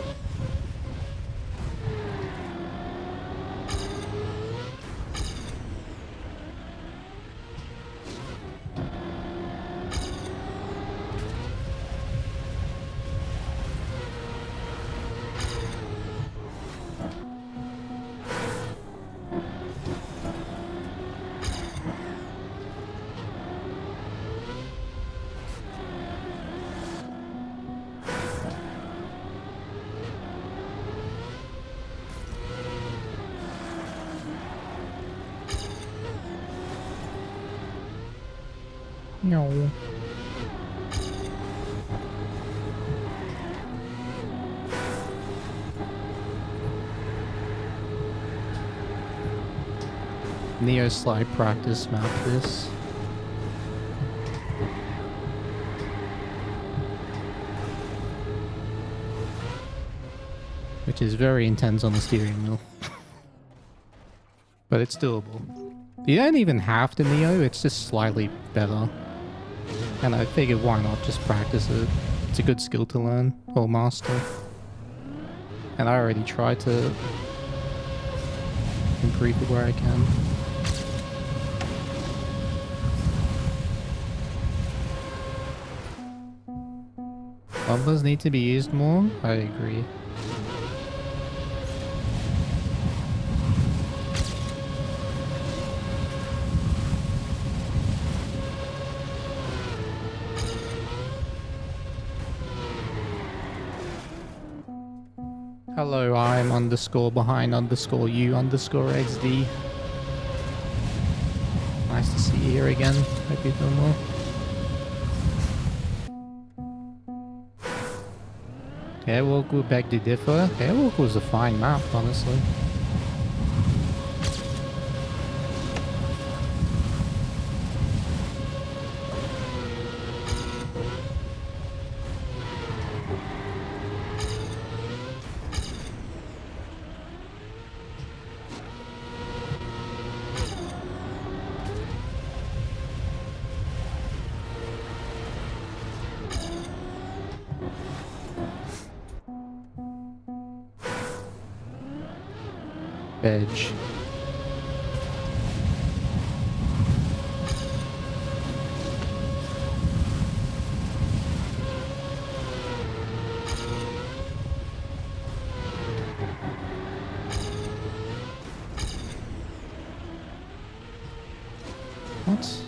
S2: No. Neo slide practice map this. Which is very intense on the steering wheel. But it's doable. You don't even have to Neo, it's just slightly better. And I figured why not just practice it. It's a good skill to learn or master. And I already tried to improve it where I can. Bumpers need to be used more? I agree. Hello, I'm underscore behind underscore you underscore XD. Nice to see you here again. Hope you're doing well. Airwalk will beg to differ. Airwalk was a fine map, honestly. Edge. What?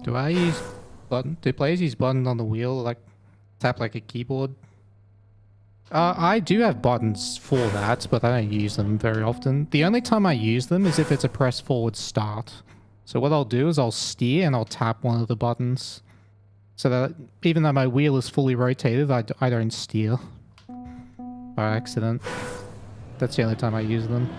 S2: Do I use button? Do players use button on the wheel, like tap like a keyboard? I do have buttons for that, but I don't use them very often. The only time I use them is if it's a press forward start. So what I'll do is I'll steer and I'll tap one of the buttons. So that even though my wheel is fully rotated, I don't steer by accident. That's the only time I use them.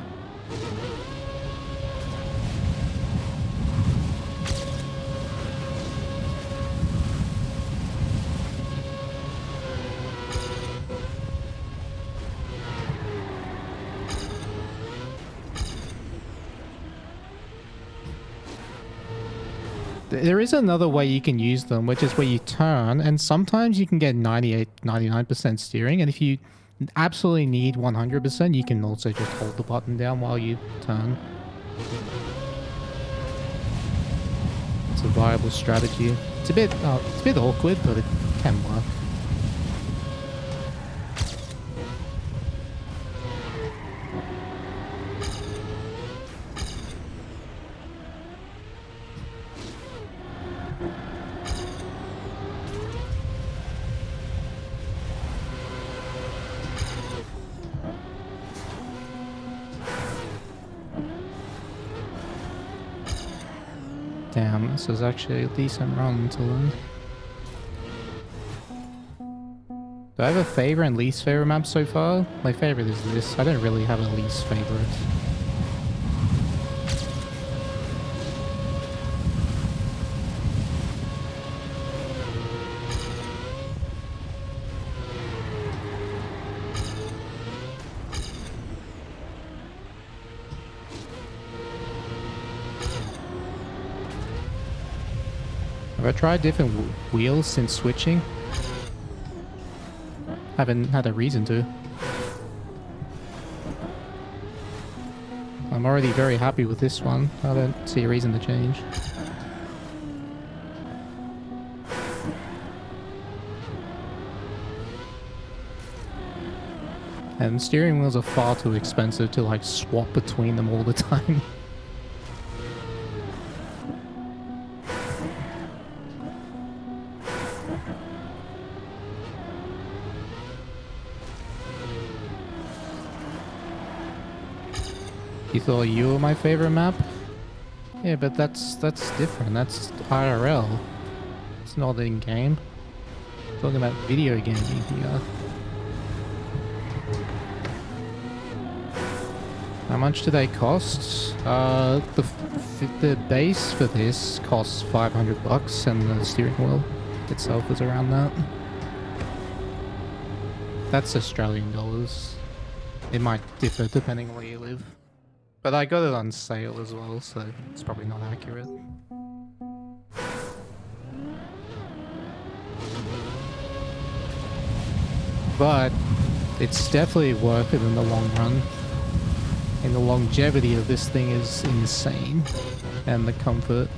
S2: There is another way you can use them, which is where you turn, and sometimes you can get 98, 99% steering, and if you absolutely need 100%, you can also just hold the button down while you turn. It's a viable strategy. It's a bit awkward, but it can work. Damn, this is actually a decent run to learn. Do I have a favorite and least favorite map so far? My favorite is this. I don't really have a least favorite. Have I tried different wheels since switching? Haven't had a reason to. I'm already very happy with this one. I don't see a reason to change. And steering wheels are far too expensive to like swap between them all the time. thought you were my favorite map. Yeah, but that's different. That's IRL. It's not in game. Talking about video gaming here. How much do they cost? The base for this costs $500, and the steering wheel itself is around that. That's Australian dollars. It might differ depending on where you live. But I got it on sale as well, so it's probably not accurate. But it's definitely worth it in the long run. And the longevity of this thing is insane. And the comfort.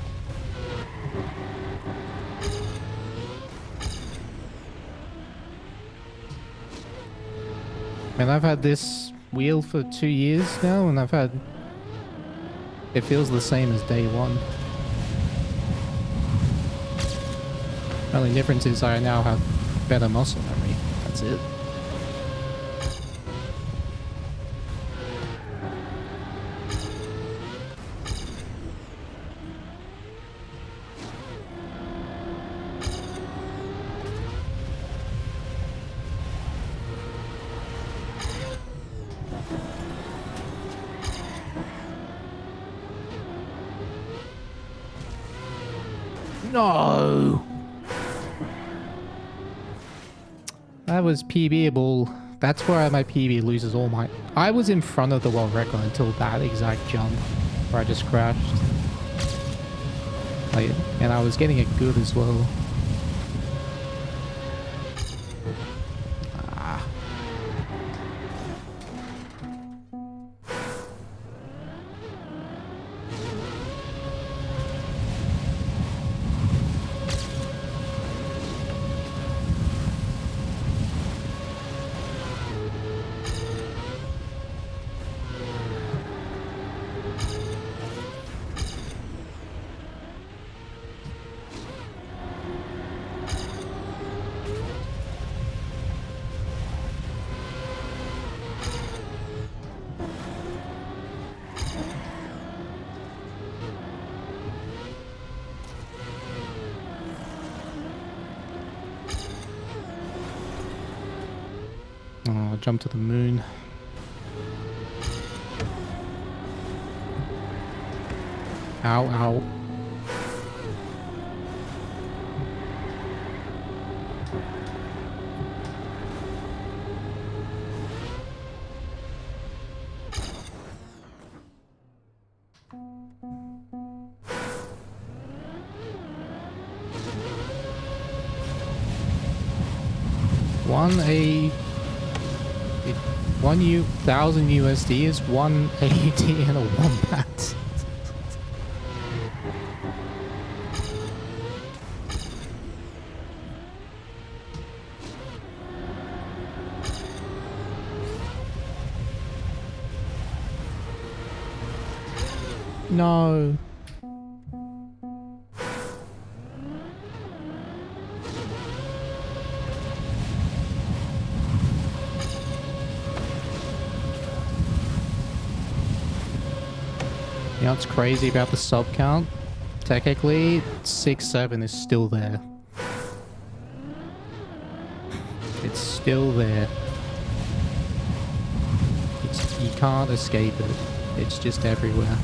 S2: And I've had this wheel for 2 years now, and it feels the same as day one. The only difference is I now have better muscle memory. That's it. No! That was PBable. That's where my PB loses all my... I was in front of the world record until that exact jump where I just crashed. And I was getting it good as well. Oh, jump to the moon. Ow, ow. $1,000 USD is one AUD and a wombat. No. You know what's crazy about the sub count? Technically, 6-7 is still there. It's still there. You can't escape it. It's just everywhere.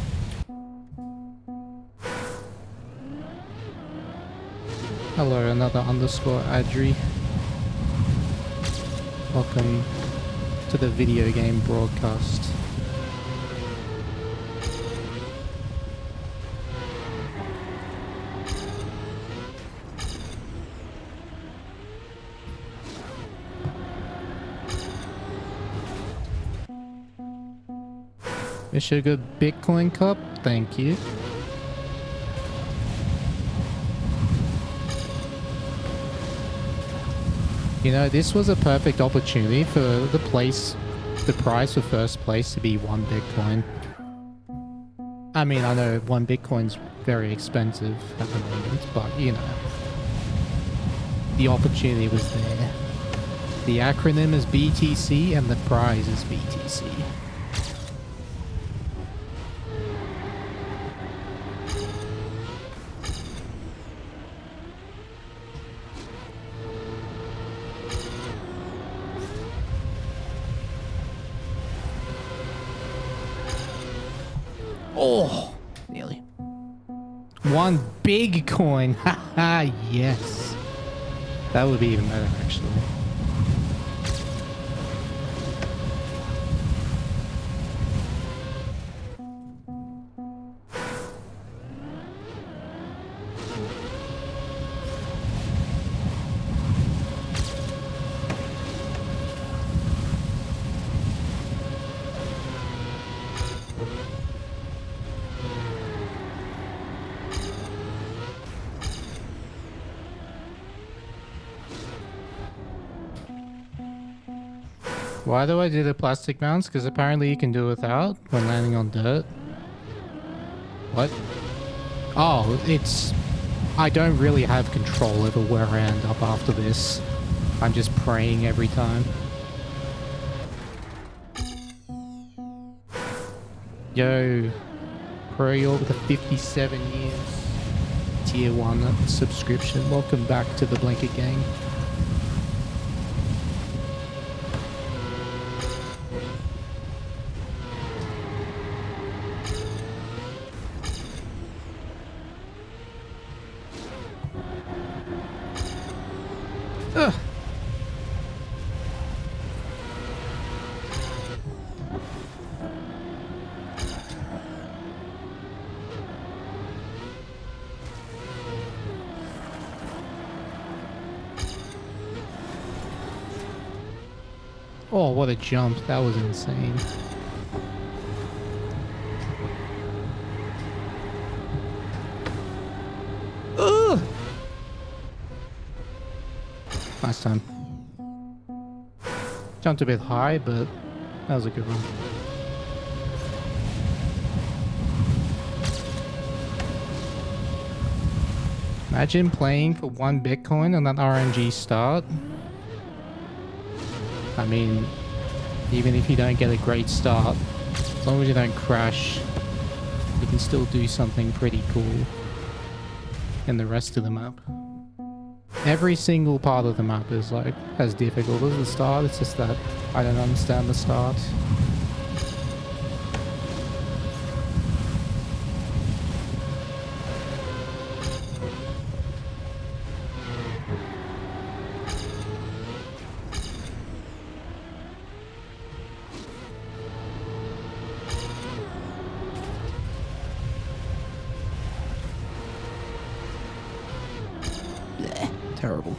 S2: Hello, another underscore Adri. Welcome to the video game broadcast. Wish you a good Bitcoin Cup. Thank you. You know, this was a perfect opportunity for the price for first place to be 1 Bitcoin. I mean, I know 1 Bitcoin's very expensive at the moment, but you know, the opportunity was there. The acronym is BTC and the prize is BTC. Oh, nearly. One big coin. Haha, yes. That would be even better, actually. Why do I do the plastic mounts? Because apparently you can do it without when landing on dirt. What? Oh, it's... I don't really have control over where I end up after this. I'm just praying every time. Yo. Pro, you're with the 57 years. Tier 1 subscription. Welcome back to the Blanket Gang. Ugh. Oh, what a jump. That was insane. Ugh. Nice time. Jumped a bit high, but that was a good run. Imagine playing for 1 Bitcoin on that RNG start. I mean, even if you don't get a great start, as long as you don't crash, you can still do something pretty cool in the rest of the map. Every single part of the map is like as difficult as the start. It's just that I don't understand the start. Terrible.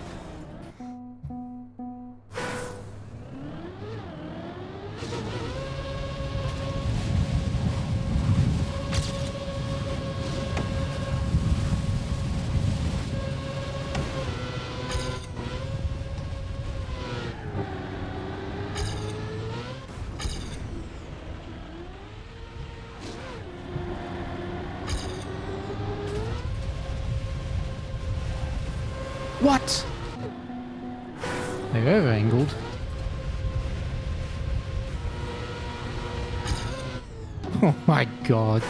S2: What? They over-angled. Oh my god.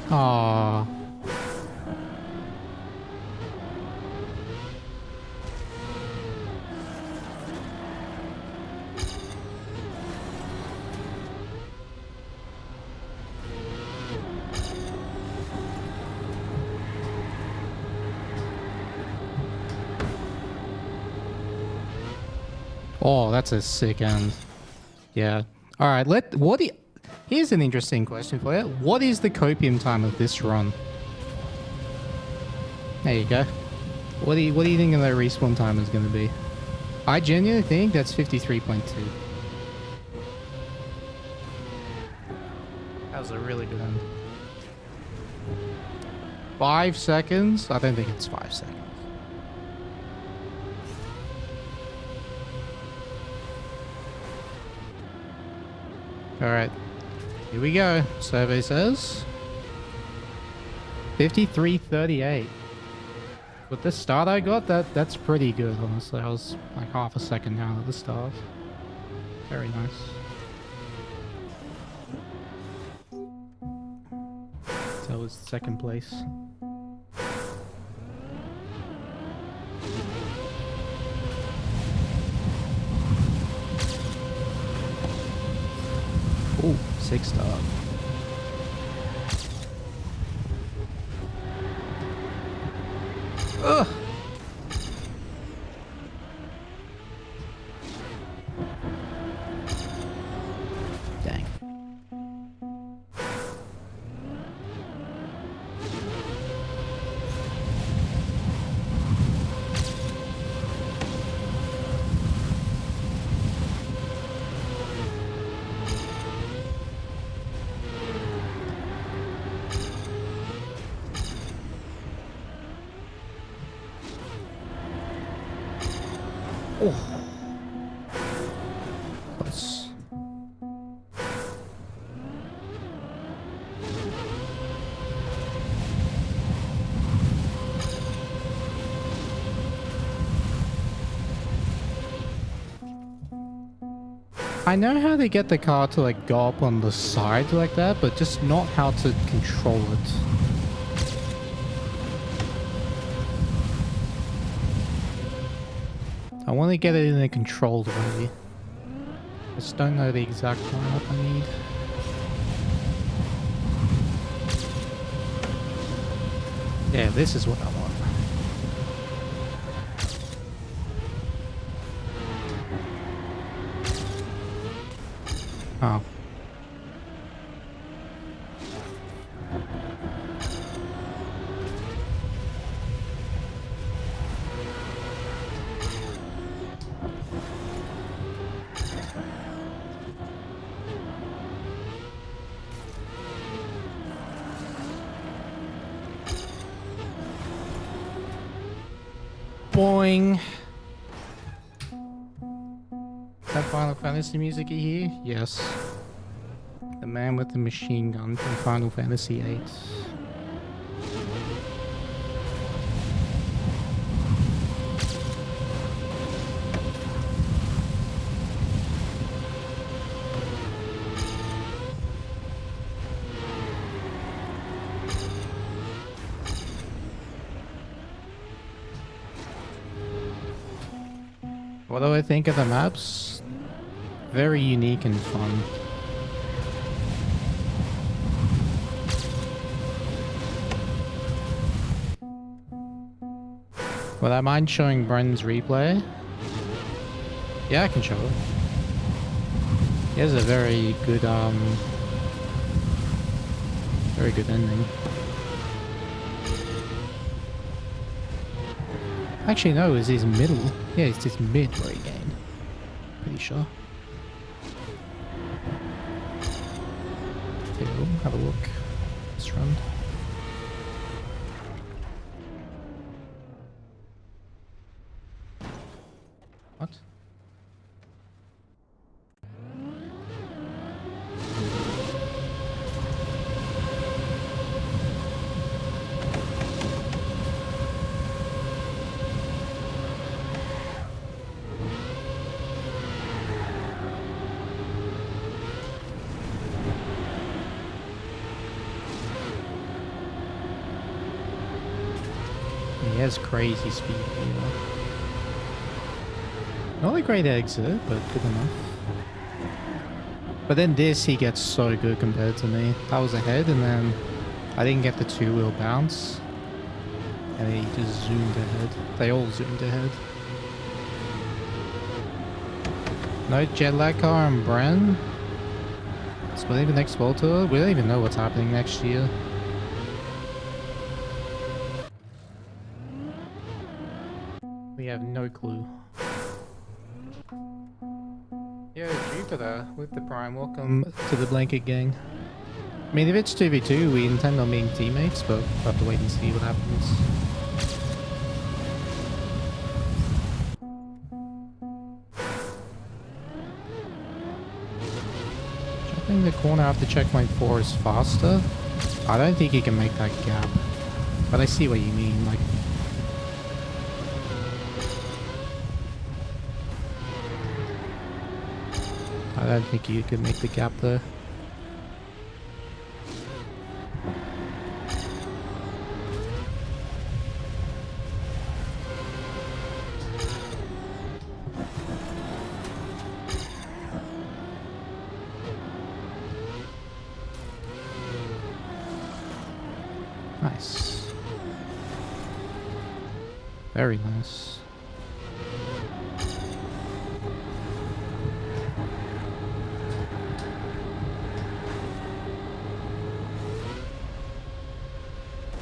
S2: Aww. Oh, that's a sick end. Yeah. All right. Here's an interesting question for you. What is the copium time of this run? There you go. What do you think the respawn time is going to be? I genuinely think that's 53.2. That was a really good end. 5 seconds? I don't think it's 5 seconds. Alright, here we go. Survey says 53.38. With the start I got, that's pretty good, honestly. I was like half a second down at the start. Very nice. So it was second place. 6 start. Ugh. Dang. Oh. Close. I know how to get the car to like go up on the side like that, but just not how to control it. I want to get it in a controlled way. I just don't know the exact lineup I need. Yeah, this is what I want. Oh. Boing. Is that Final Fantasy music you hear? Yes. The man with the machine gun from Final Fantasy VIII. What do I think of the maps? Very unique and fun. Would I mind showing Bren's replay? Yeah, I can show it. He has a very good ending. Actually, no, it's his middle. Yeah, it's his mid where he gained. Pretty sure. Okay, we'll have a look. Let's run. What? He has crazy speed, you know. Not a great exit, but good enough. But then this, he gets so good compared to me. I was ahead, and then I didn't get the two-wheel bounce. And he just zoomed ahead. They all zoomed ahead. No jet lag car and Bren. Splitting the next World Tour? We don't even know what's happening next year. We have no clue. Yo, Jupiter with the Prime. Welcome to the Blanket Gang. I mean, if it's 2v2, we intend on being teammates, but we'll have to wait and see what happens. Jumping the corner after checkpoint 4 is faster. I don't think you can make that gap, but I see what you mean. Like, I don't think you can make the gap there. Very nice.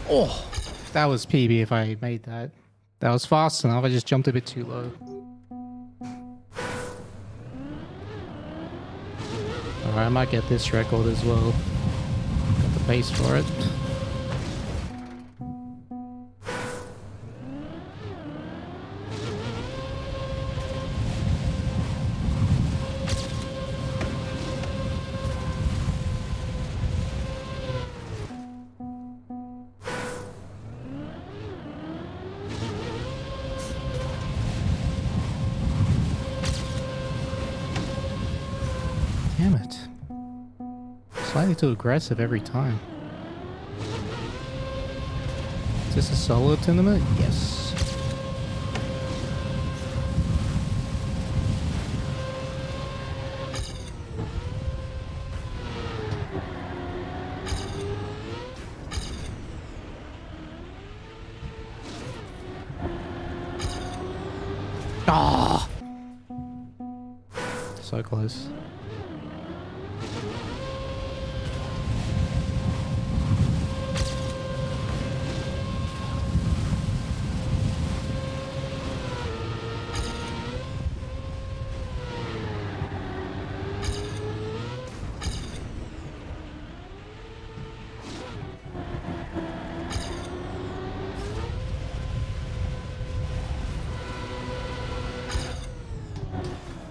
S2: Oh, that was PB if I made that. That was fast enough, I just jumped a bit too low. Alright, I might get this record as well. Got the pace for it. Damn it. Slightly too aggressive every time. Is this a solo tournament? Yes. Ah! So close.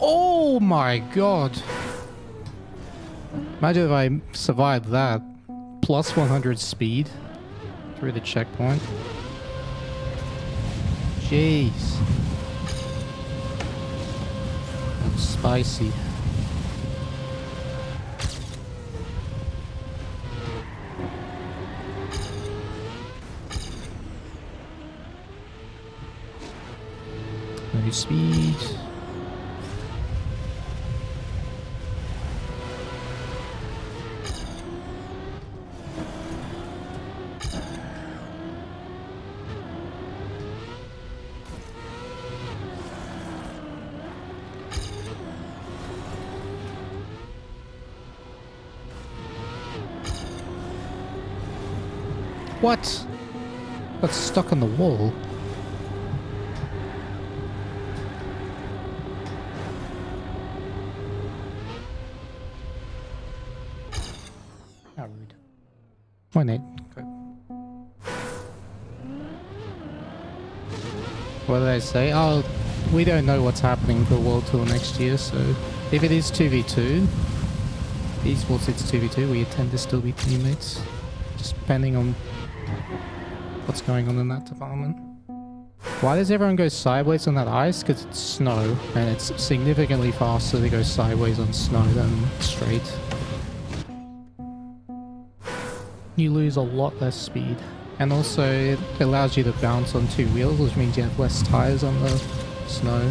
S2: Oh my god. Imagine if I survived that. Plus 100 speed through the checkpoint. Jeez. That's spicy. No speed. What? Got stuck on the wall. How rude. Why not? Go. What did I say? Oh, we don't know what's happening for World Tour next year, so if it is 2v2, esports it's 2v2, we tend to still be teammates. Just depending on what's going on in that department. Why does everyone go sideways on that ice? Because it's snow, and it's significantly faster to go sideways on snow than straight. You lose a lot less speed. And also, it allows you to bounce on two wheels, which means you have less tires on the snow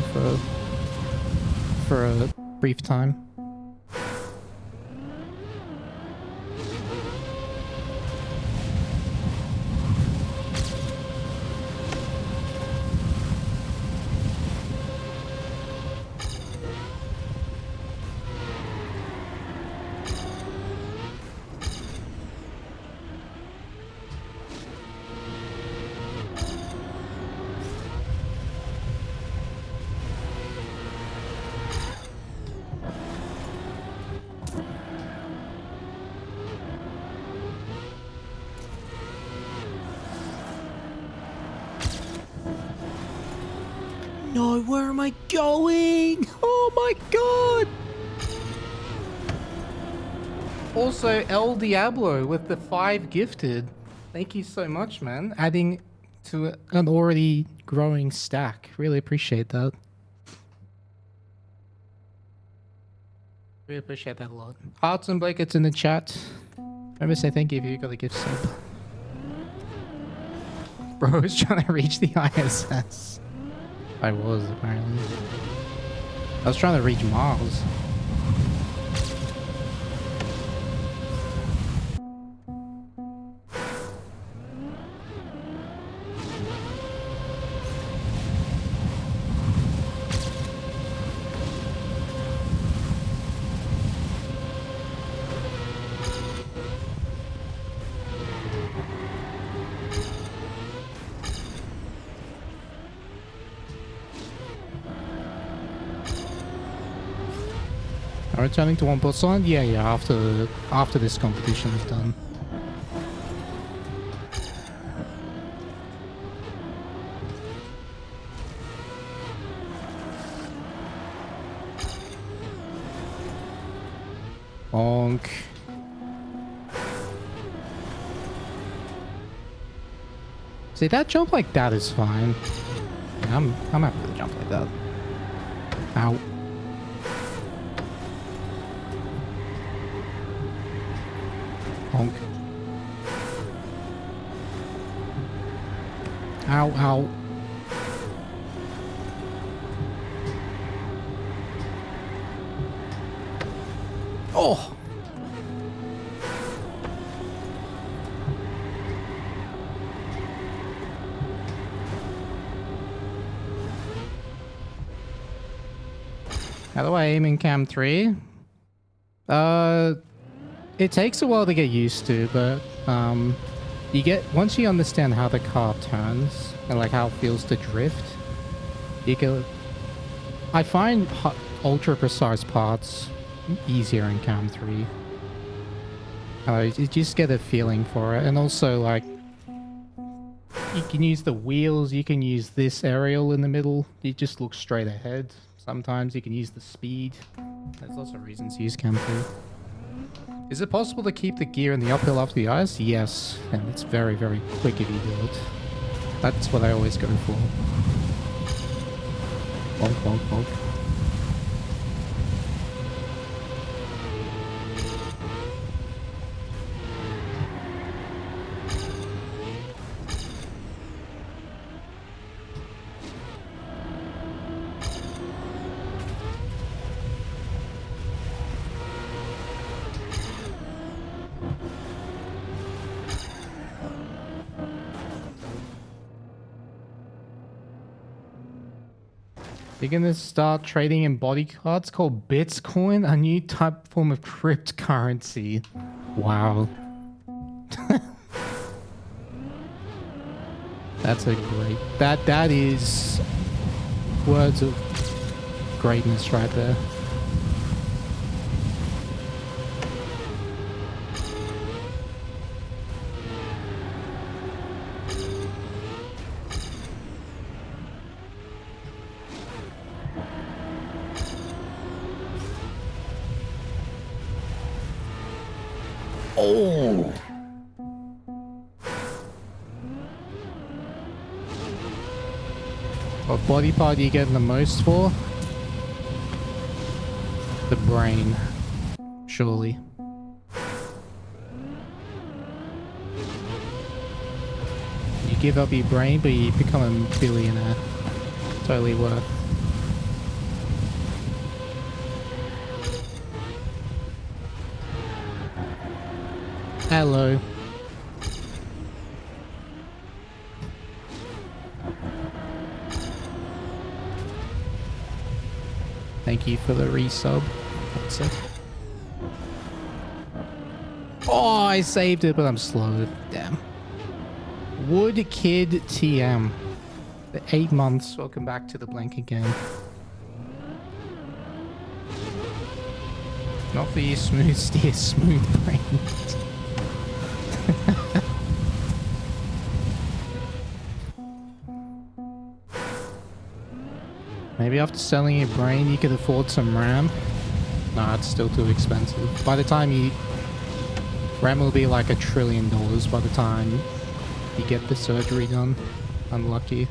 S2: for a brief time. No, where am I going? Oh my god! Also, El Diablo with the 5 gifted. Thank you so much, man. Adding to an already growing stack. Really appreciate that. Really appreciate that a lot. Hearts and blankets in the chat. Remember to say thank you if you got a gift sub. Bro is trying to reach the ISS. I was, apparently. I was trying to reach Mars. Are returning to 1%? Yeah, after this competition is done. Bonk. See, that jump like that is fine. Yeah, I'm happy with a jump like that. Ow. Bonk. Ow, ow. Oh! How do I aim in cam 3? It takes a while to get used to, but you get once you understand how the car turns and like how it feels to drift, you can. I find ultra precise parts easier in cam 3. You just get a feeling for it, and also like you can use the wheels, you can use this aerial in the middle. You just look straight ahead. Sometimes you can use the speed. There's lots of reasons to use cam 3. Is it possible to keep the gear in the uphill after the ice? Yes, and it's very, very quick if you do it. That's what I always go for. Bonk, bonk, bonk. You're gonna start trading in body cards called Bitcoin, a new form of cryptocurrency. Wow. That's a great... That is words of greatness right there. Oh! What body part are you getting the most for? The brain. Surely. You give up your brain, but you become a billionaire. Totally worth. Hello. Thank you for the resub. That's it. Oh, I saved it, but I'm slow. Damn. Wood Kid TM. The 8 months. Welcome back to the blank again. Not for you smooth steer, smooth brains. Maybe after selling your brain, you could afford some RAM. Nah, it's still too expensive. By the time you... RAM will be like $1 trillion by the time you get the surgery done. Unlucky.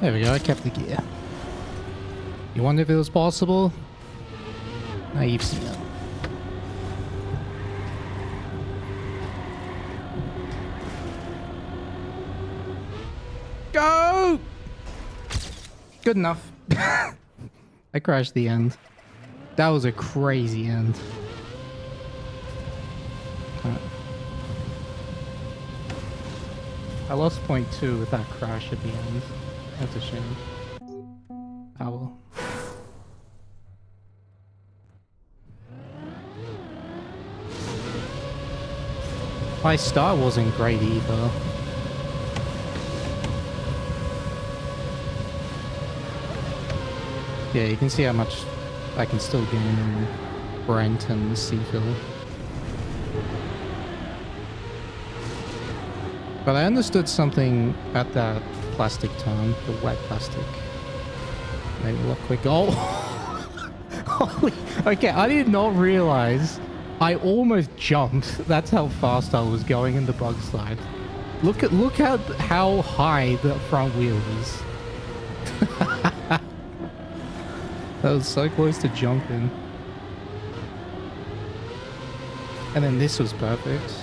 S2: There we go, I kept the gear. You wonder if it was possible? Now you've seen it. Go! Good enough. I crashed the end. That was a crazy end. I lost point 2 with that crash at the end. That's a shame. Oh well. My start wasn't great either. Yeah, you can see how much I can still gain in Brent and Seafield. But I understood something at that plastic turn, the wet plastic. Made me look quick. Oh! Holy... Okay, I did not realize I almost jumped. That's how fast I was going in the bug slide. Look at how high the front wheel is. That was so close to jumping. And then this was perfect.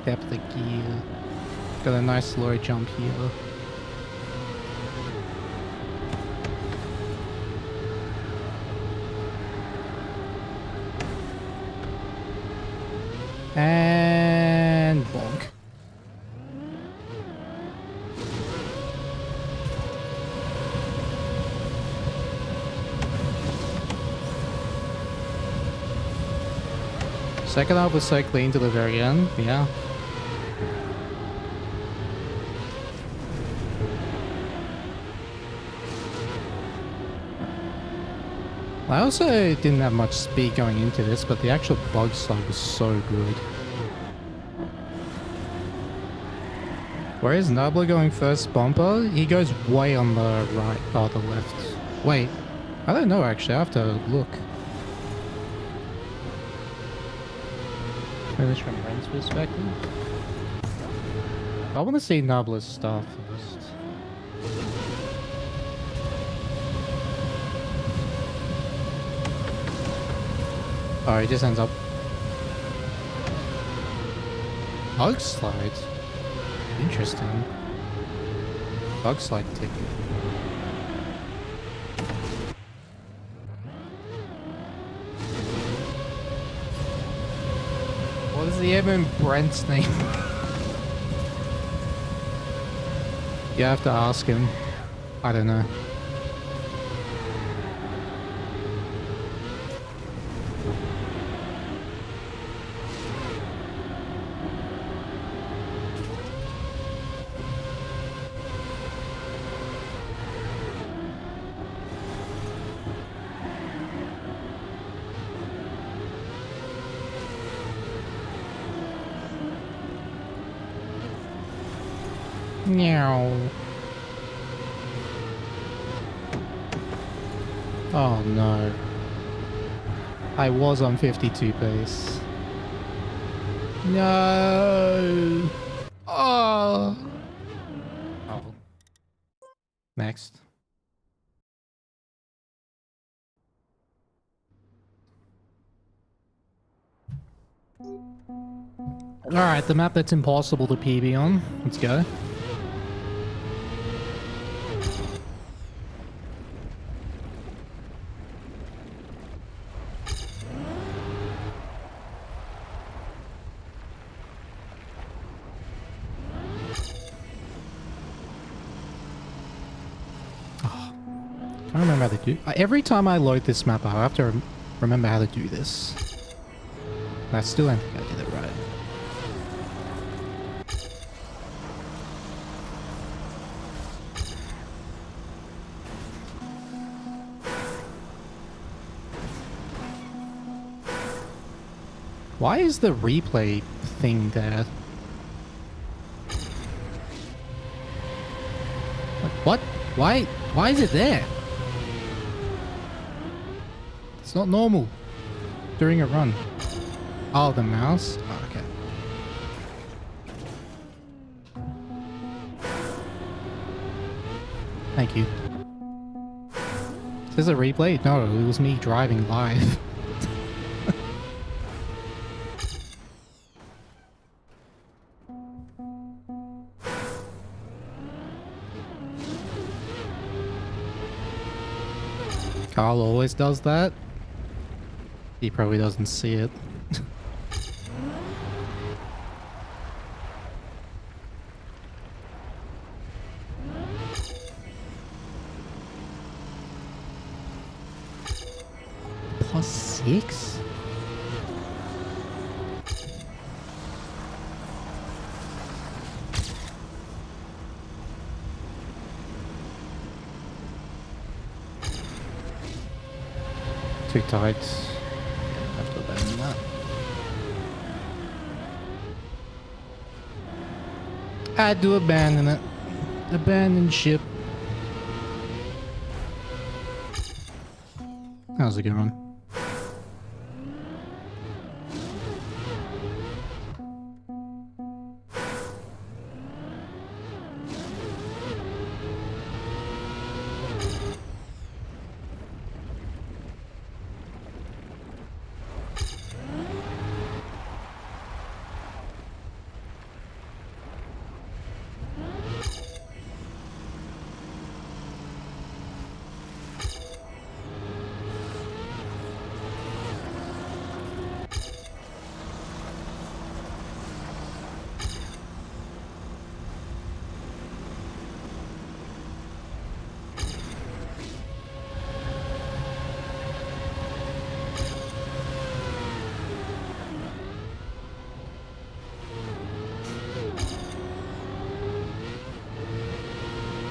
S2: Depth of gear. Got a nice slow jump here. And bonk. Second half was so clean to the very end, yeah. I also didn't have much speed going into this, but the actual bug slide was so good. Whereas Nabla going first bumper, he goes way on the right, or the left. Wait, I don't know actually, I have to look. Maybe it's from Brent's perspective. I want to see Nabla's start first. Oh, he just ends up... Bug slide? Interesting. Bug slide ticket. What is the M in Brent's name? You have to ask him. I don't know. Meow. Oh no. I was on 52 pace. No. Oh. Oh. Next. Alright, the map that's impossible to PB on. Let's go. I don't remember how to do... Every time I load this map, I have to remember how to do this. I still don't think I did it right. Why is the replay thing there? What? Why is it there? It's not normal during a run. Oh, the mouse? Oh, okay. Thank you. Is this a replay? No, it was me driving live. Carl always does that. He probably doesn't see it. 6? Too tight. Have to abandon that. I had to abandon it. Abandon ship. That was a good one.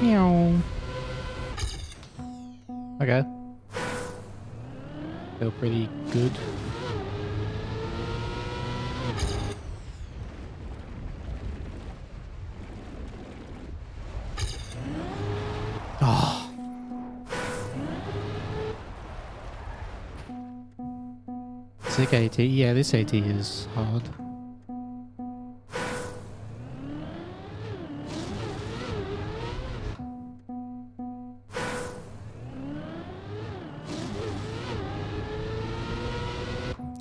S2: Meow. Okay. Feel pretty good. Oh. Sick AT. Yeah, this AT is hard.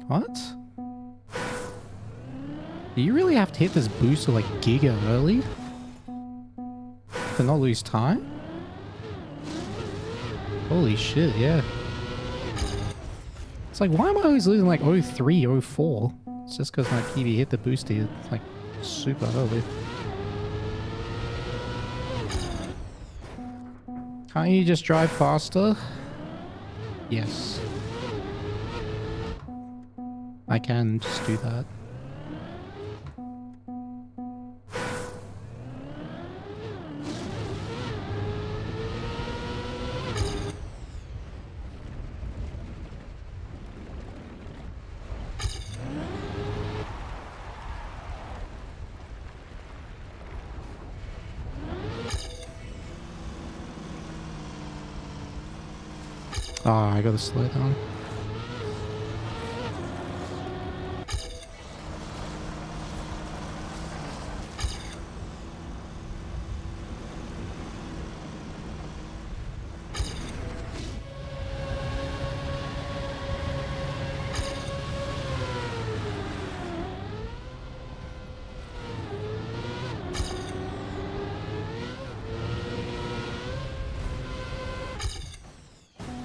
S2: What? Do you really have to hit this booster like giga early? To not lose time? Holy shit, yeah. It's like, why am I always losing like 03, 04? It's just because my PB hit the booster like super early. Can't you just drive faster? Yes. I can just do that. Oh, I gotta slow down.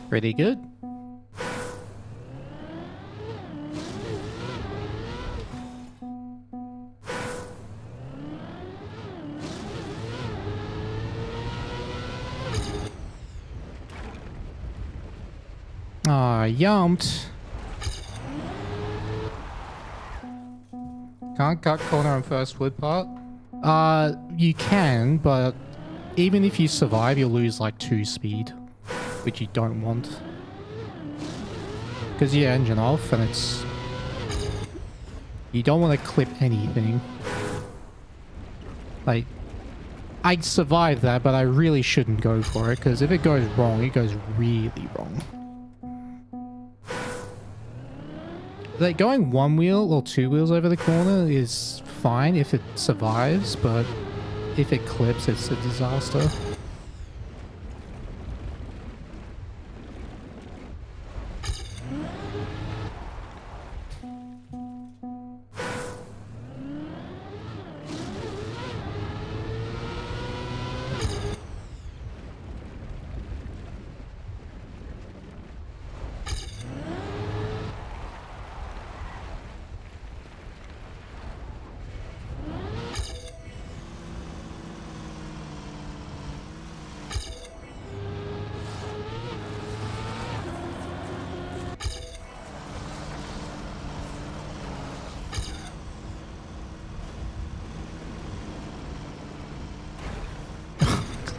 S2: Pretty good. Ah, yumped. Can't cut corner on first wood part. You can, but even if you survive, you'll lose like 2 speed, which you don't want. Because your engine off and it's... You don't want to clip anything. Like, I'd survive that, but I really shouldn't go for it, because if it goes wrong, it goes really wrong. Like, going 1 wheel or 2 wheels over the corner is fine if it survives, but if it clips, it's a disaster.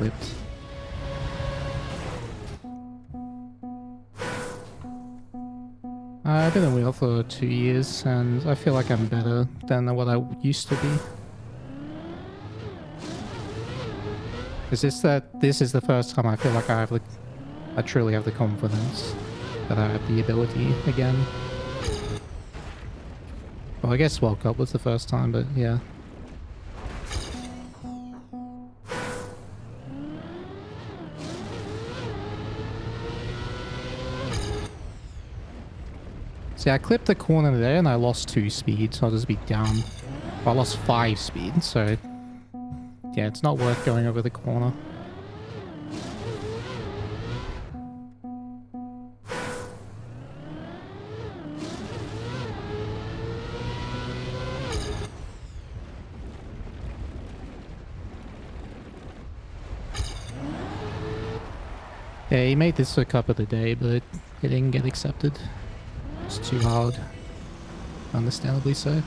S2: clipped. I've been a wheel for 2 years, and I feel like I'm better than what I used to be. It's just that this is the first time I feel like I truly have the confidence that I have the ability again. Well, I guess World Cup was the first time, but yeah. See, I clipped the corner there and I lost 2 speed, so I'll just be down. I lost 5 speed, so yeah, it's not worth going over the corner. Yeah, he made this a cup of the day, but it didn't get accepted. It's too hard. Understandably so.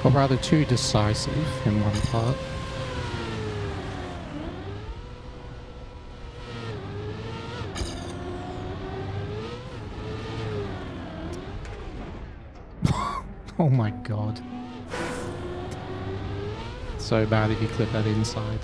S2: Or rather, too decisive in one part. Oh my god. So bad if you clip that inside.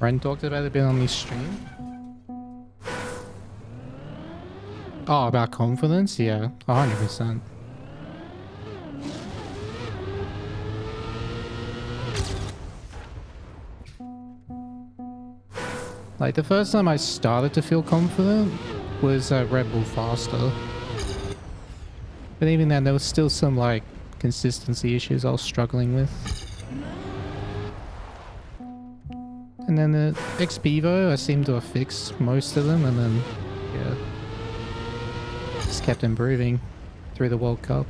S2: Ren talked about it being on this stream. Oh, about confidence? Yeah, 100%. Like, the first time I started to feel confident was Red Bull Faster. But even then, there was still some, like, consistency issues I was struggling with. And then the XPevo, I seem to have fixed most of them, and then, yeah, just kept improving through the World Cup.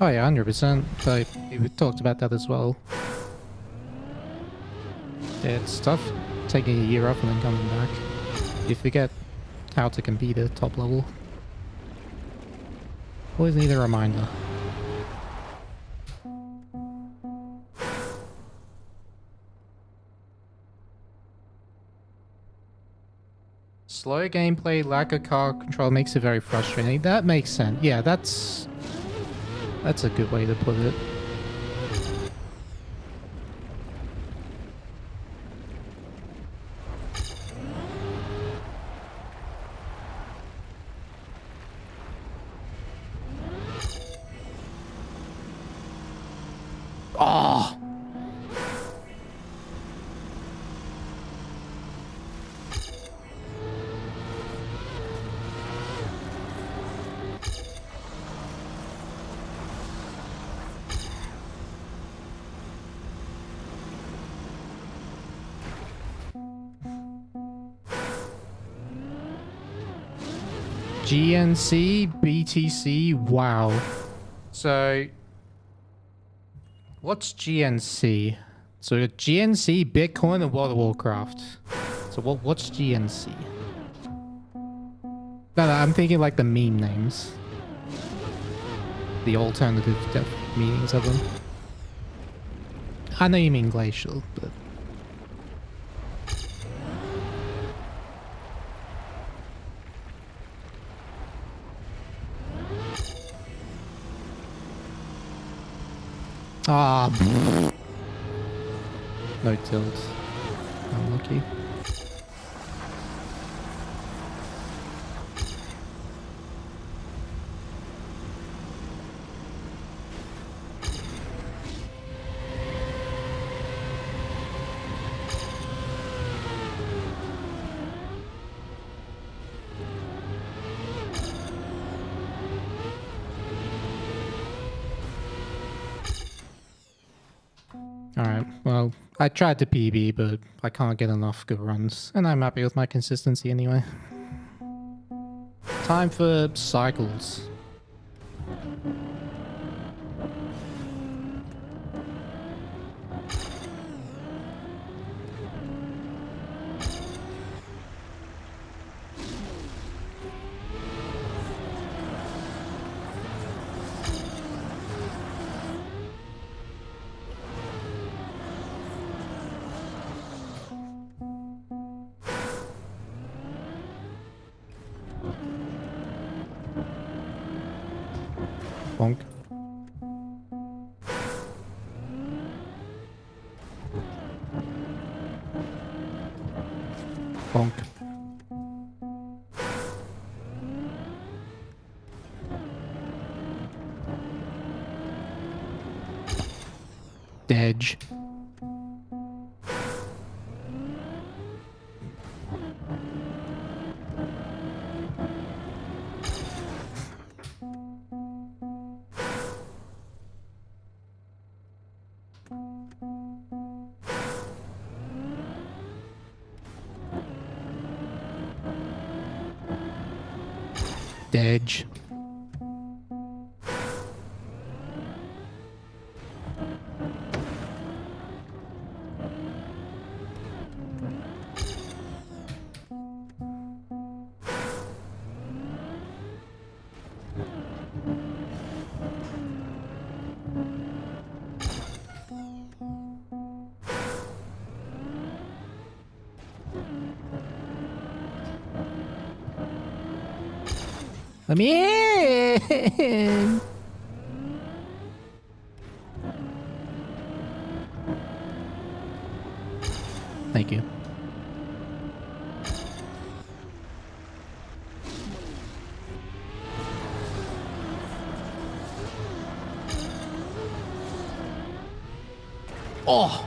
S2: Oh yeah, 100%. Like, we talked about that as well. Yeah, it's tough taking a year off and then coming back. You forget how to compete at top level. Always need a reminder. Slow gameplay, lack of car control makes it very frustrating. That makes sense. Yeah, that's a good way to put it. Oh! GNC, BTC, wow. So, what's GNC? So, GNC, Bitcoin, and World of Warcraft. So, what's GNC? No, I'm thinking like the meme names. The alternative meanings of them. I know you mean glacial, but... Ah, no tilt. Unlucky. Alright, well, I tried to PB, but I can't get enough good runs, and I'm happy with my consistency anyway. Time for cycles. Bonk. Bonk. Dedge. Dedge. Let me in. Thank you. Oh.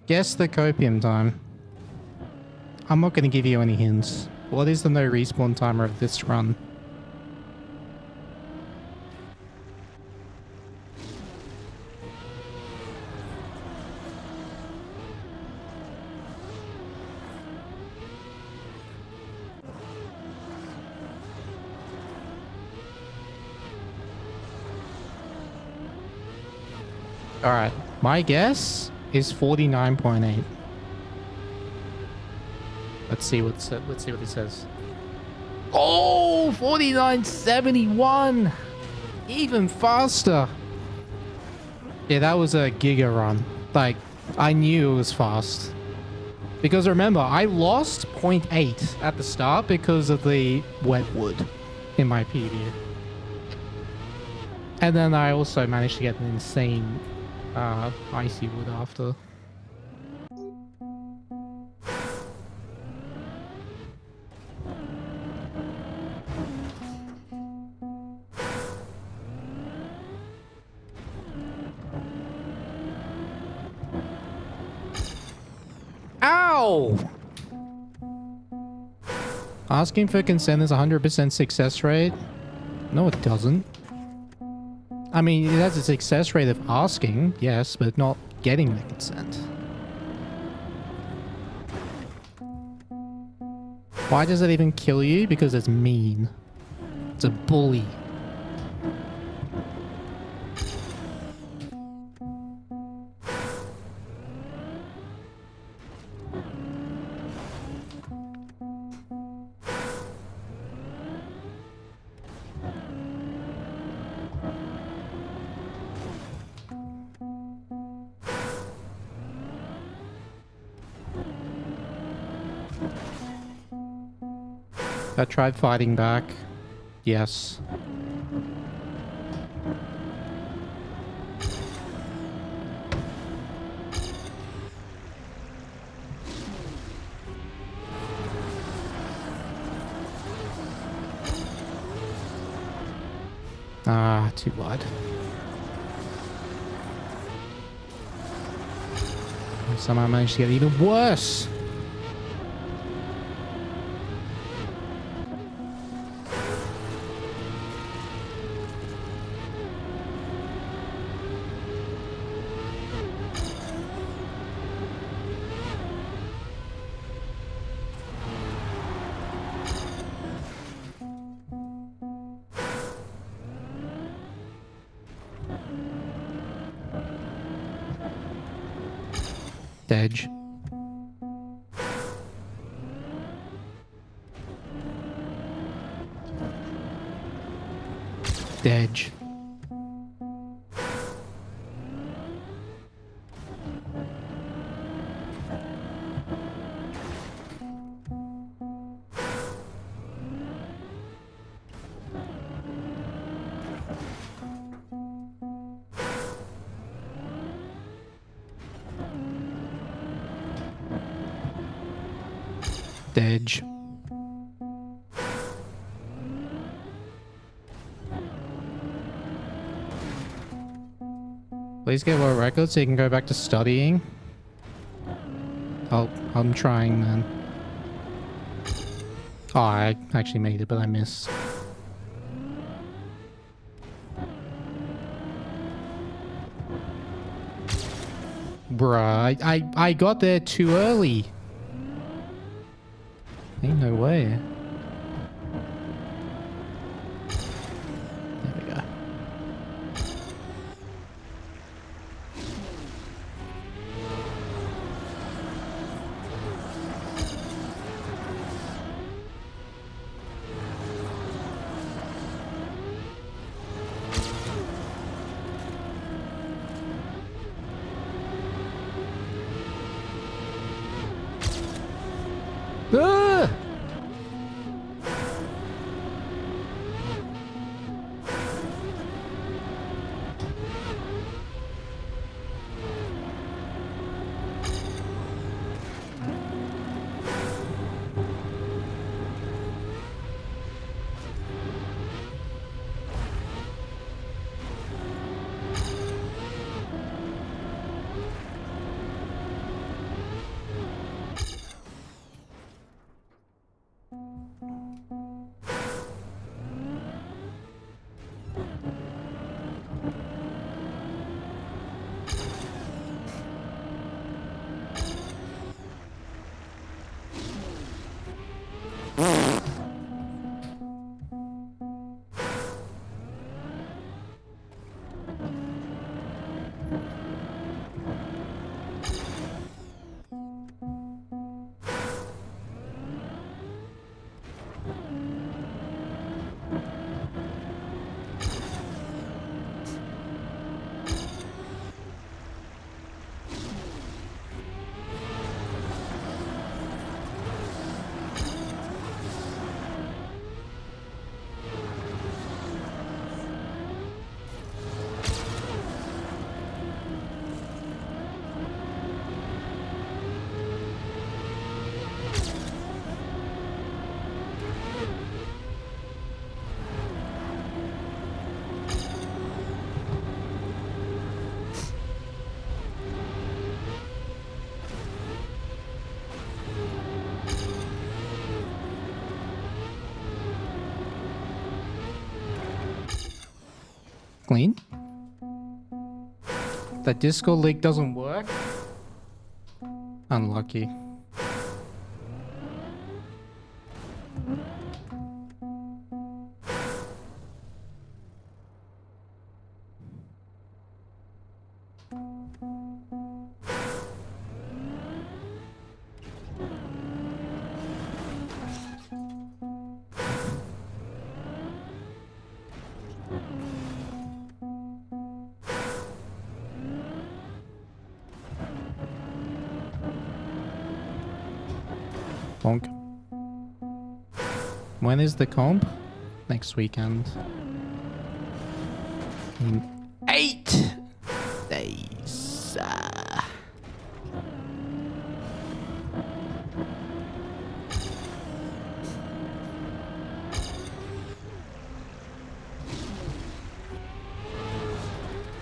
S2: Guess the copium time. I'm not going to give you any hints. What is the no respawn timer of this run? Alright, my guess is 49.8. Let's see what it says. Oh, 49.71! Even faster! Yeah, that was a giga run. Like, I knew it was fast. Because remember, I lost 0.8 at the start because of the wet wood in my PB. And then I also managed to get an insane icy wood after. Ow! Asking for consent is 100% success rate? No, it doesn't. I mean, it has a success rate of asking, yes, but not getting the consent. Why does it even kill you? Because it's mean. It's a bully. I tried fighting back. Yes. Ah, too wide. Somehow managed to get even worse. Edge. Edge. Edge. Please get world record so you can go back to studying. I'm trying, man. Oh, I actually made it, but I missed. Bruh, I got there too early. Ain't no way. There we go. Ah! Clean. The Discord link doesn't work. Unlucky. Bonk. When is the comp? Next weekend. In 8 days.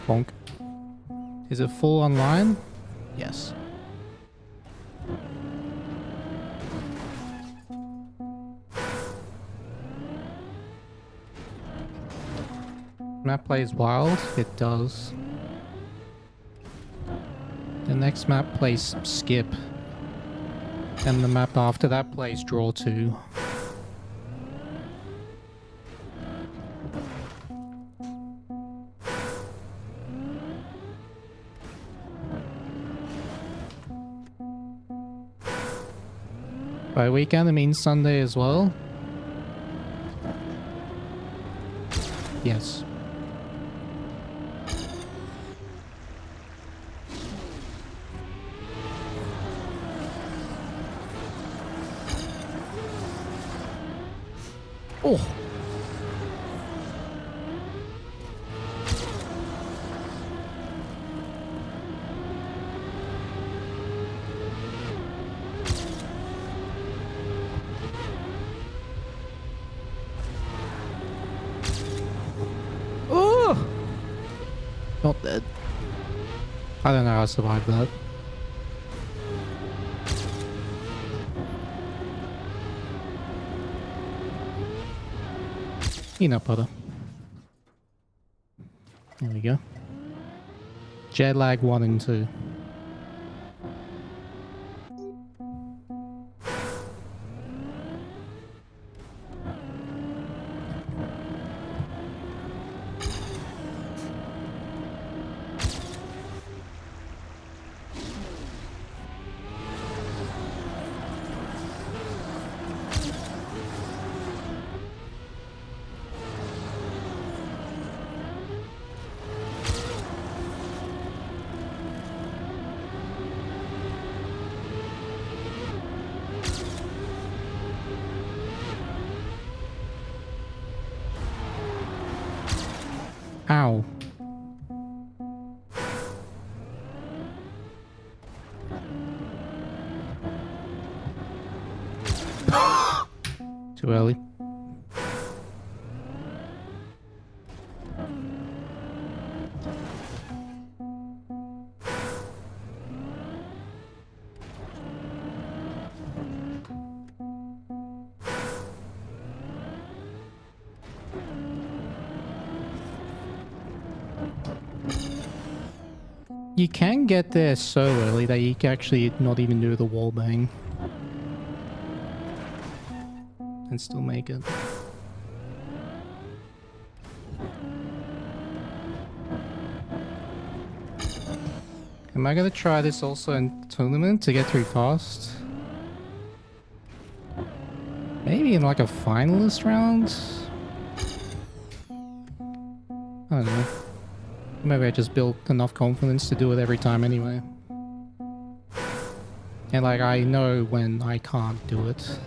S2: Bonk. Is it full online? Yes. Map plays wild? It does. The next map plays skip. And the map after that plays draw 2. By weekend, it means Sunday as well? Yes. Oh! Oh! Not dead. I don't know how I survived that. Peanut butter. There we go. Jet lag 1 and 2. Ow. Too early. You can get there so early that you can actually not even do the wall bang. And still make it. Am I gonna try this also in tournament to get through fast? Maybe in like a finalist round? I don't know. Maybe I just built enough confidence to do it every time anyway. And like I know when I can't do it.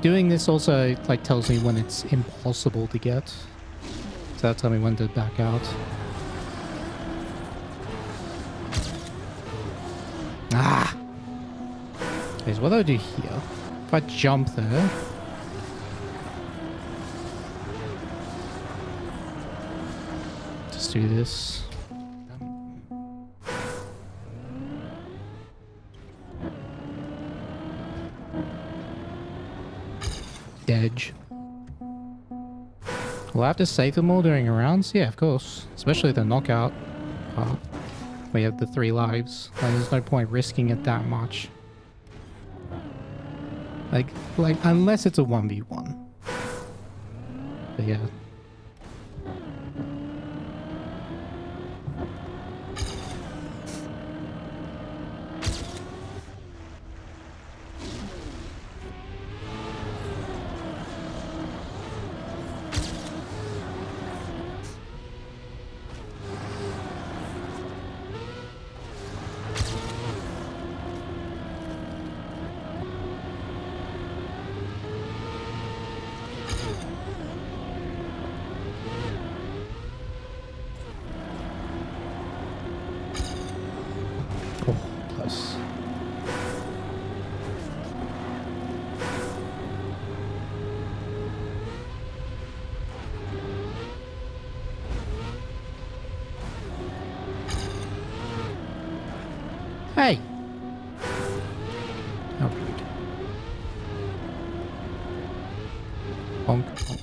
S2: Doing this also like tells me when it's impossible to get. So that'll tell me when to back out. Ah! Okay, so what do I do here? If I jump there... Just do this. Edge. Will I have to save them all during rounds? Yeah, of course. Especially the knockout part. We have the 3 lives. Like, there's no point risking it that much. Like unless it's a 1v1. But yeah. close. Hey! How rude. Honk, honk.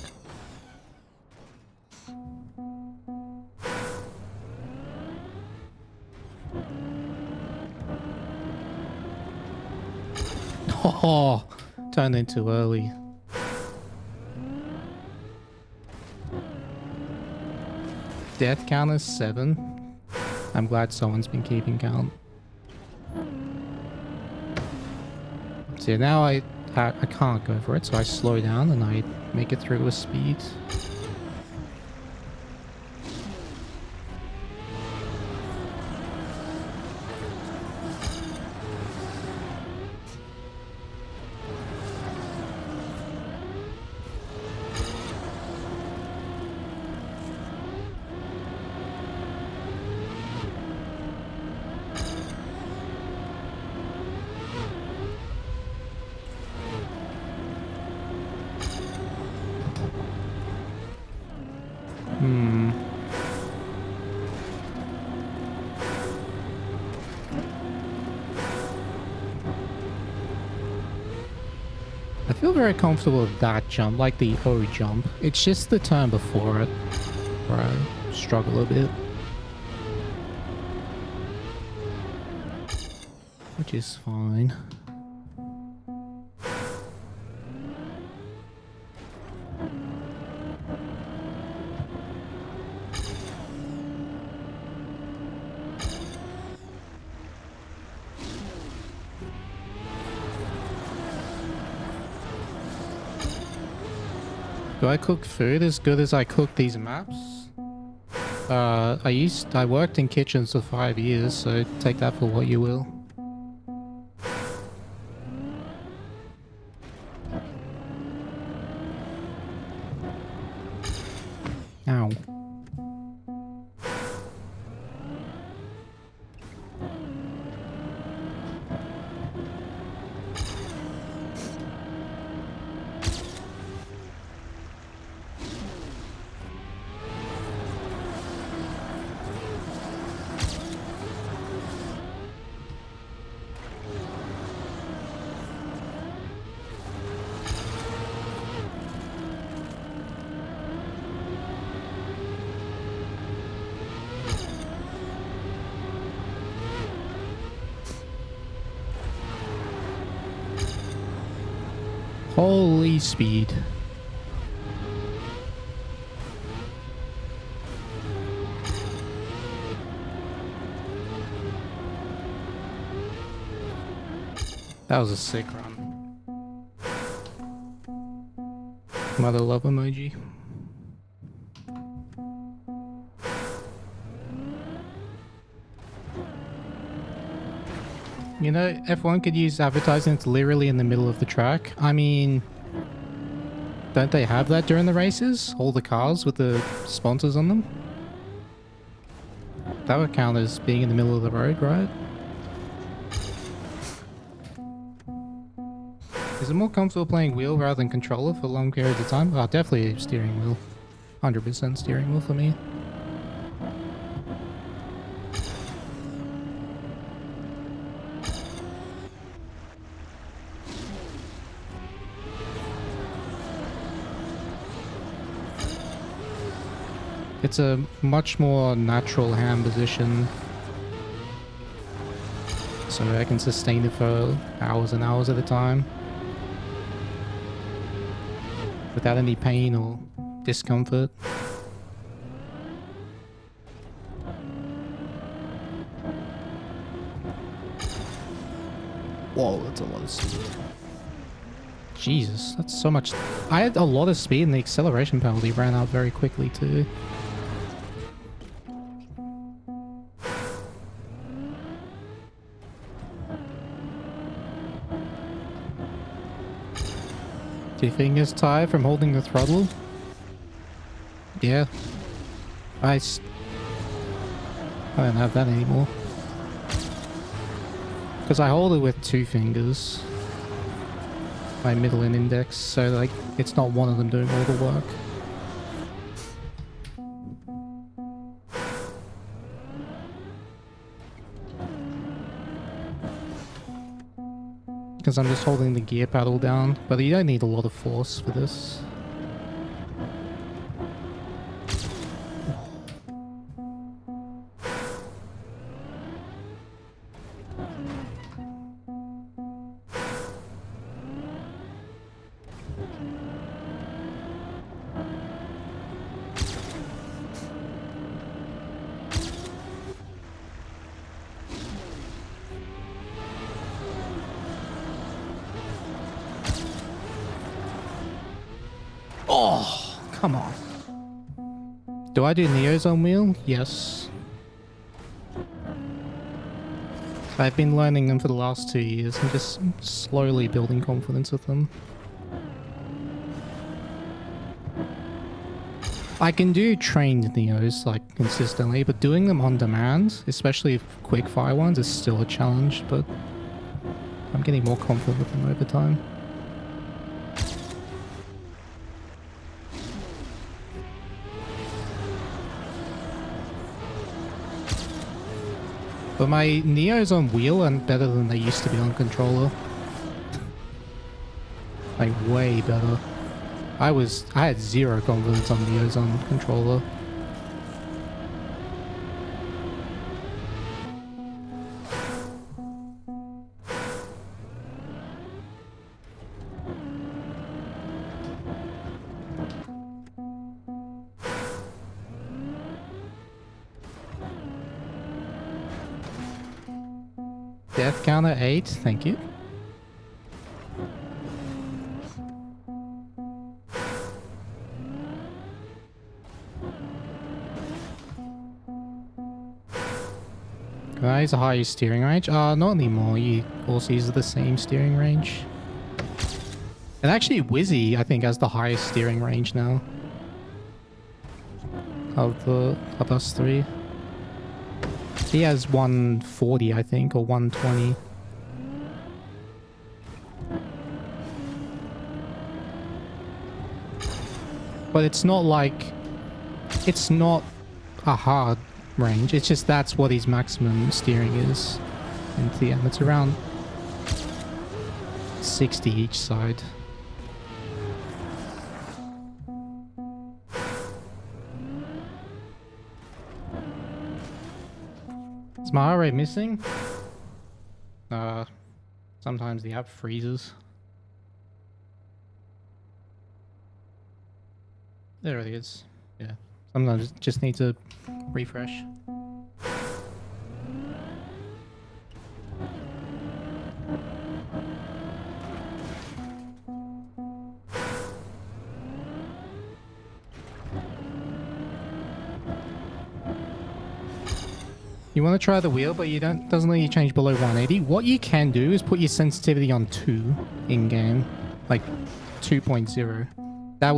S2: Oh, turned in too early. Death count is 7. I'm glad someone's been keeping count. So now I can't go for it, so I slow down and I make it through with speed. I feel very comfortable with that jump, like the O jump. It's just the turn before it where I struggle a bit. Which is fine. Do I cook food as good as I cook these maps? I worked in kitchens for 5 years, so take that for what you will. Ow. Holy speed. That was a sick run. Mother love emoji. You know, F1 could use advertising that's literally in the middle of the track. I mean, don't they have that during the races? All the cars with the sponsors on them? That would count as being in the middle of the road, right? Is it more comfortable playing wheel rather than controller for long periods of time? Oh, definitely steering wheel. 100% steering wheel for me. It's a much more natural hand position, so I can sustain it for hours and hours at a time without any pain or discomfort. Whoa, that's a lot of speed. Jesus, that's so much. I had a lot of speed and the acceleration penalty ran out very quickly too. Do your fingers tired from holding the throttle? Yeah. I don't have that anymore. Because I hold it with 2 fingers. My middle and index, so like it's not one of them doing all the work. Because I'm just holding the gear paddle down, but you don't need a lot of force for this. Oh, come on. Do I do Neos on wheel? Yes. I've been learning them for the last 2 years and just slowly building confidence with them. I can do trained Neos like consistently, but doing them on demand, especially quick fire ones, is still a challenge, but I'm getting more confident with them over time. But my Neos on wheel are better than they used to be on controller. Like, way better. I had 0 confidence on Neos on controller. Death counter 8, thank you. Guys, a higher steering range? Not anymore. You also use the same steering range. And actually, Wizzy, I think, has the highest steering range now. Of us 3. He has 140, I think, or 120. But it's not like... It's not a hard range. It's just that's what his maximum steering is in TM. It's around 60 each side. Is my heart rate missing? Sometimes the app freezes. There it is. Yeah. Sometimes it just needs to refresh. You want to try the wheel, but doesn't let you change below 180. What you can do is put your sensitivity on 2 in game, like 2.0. That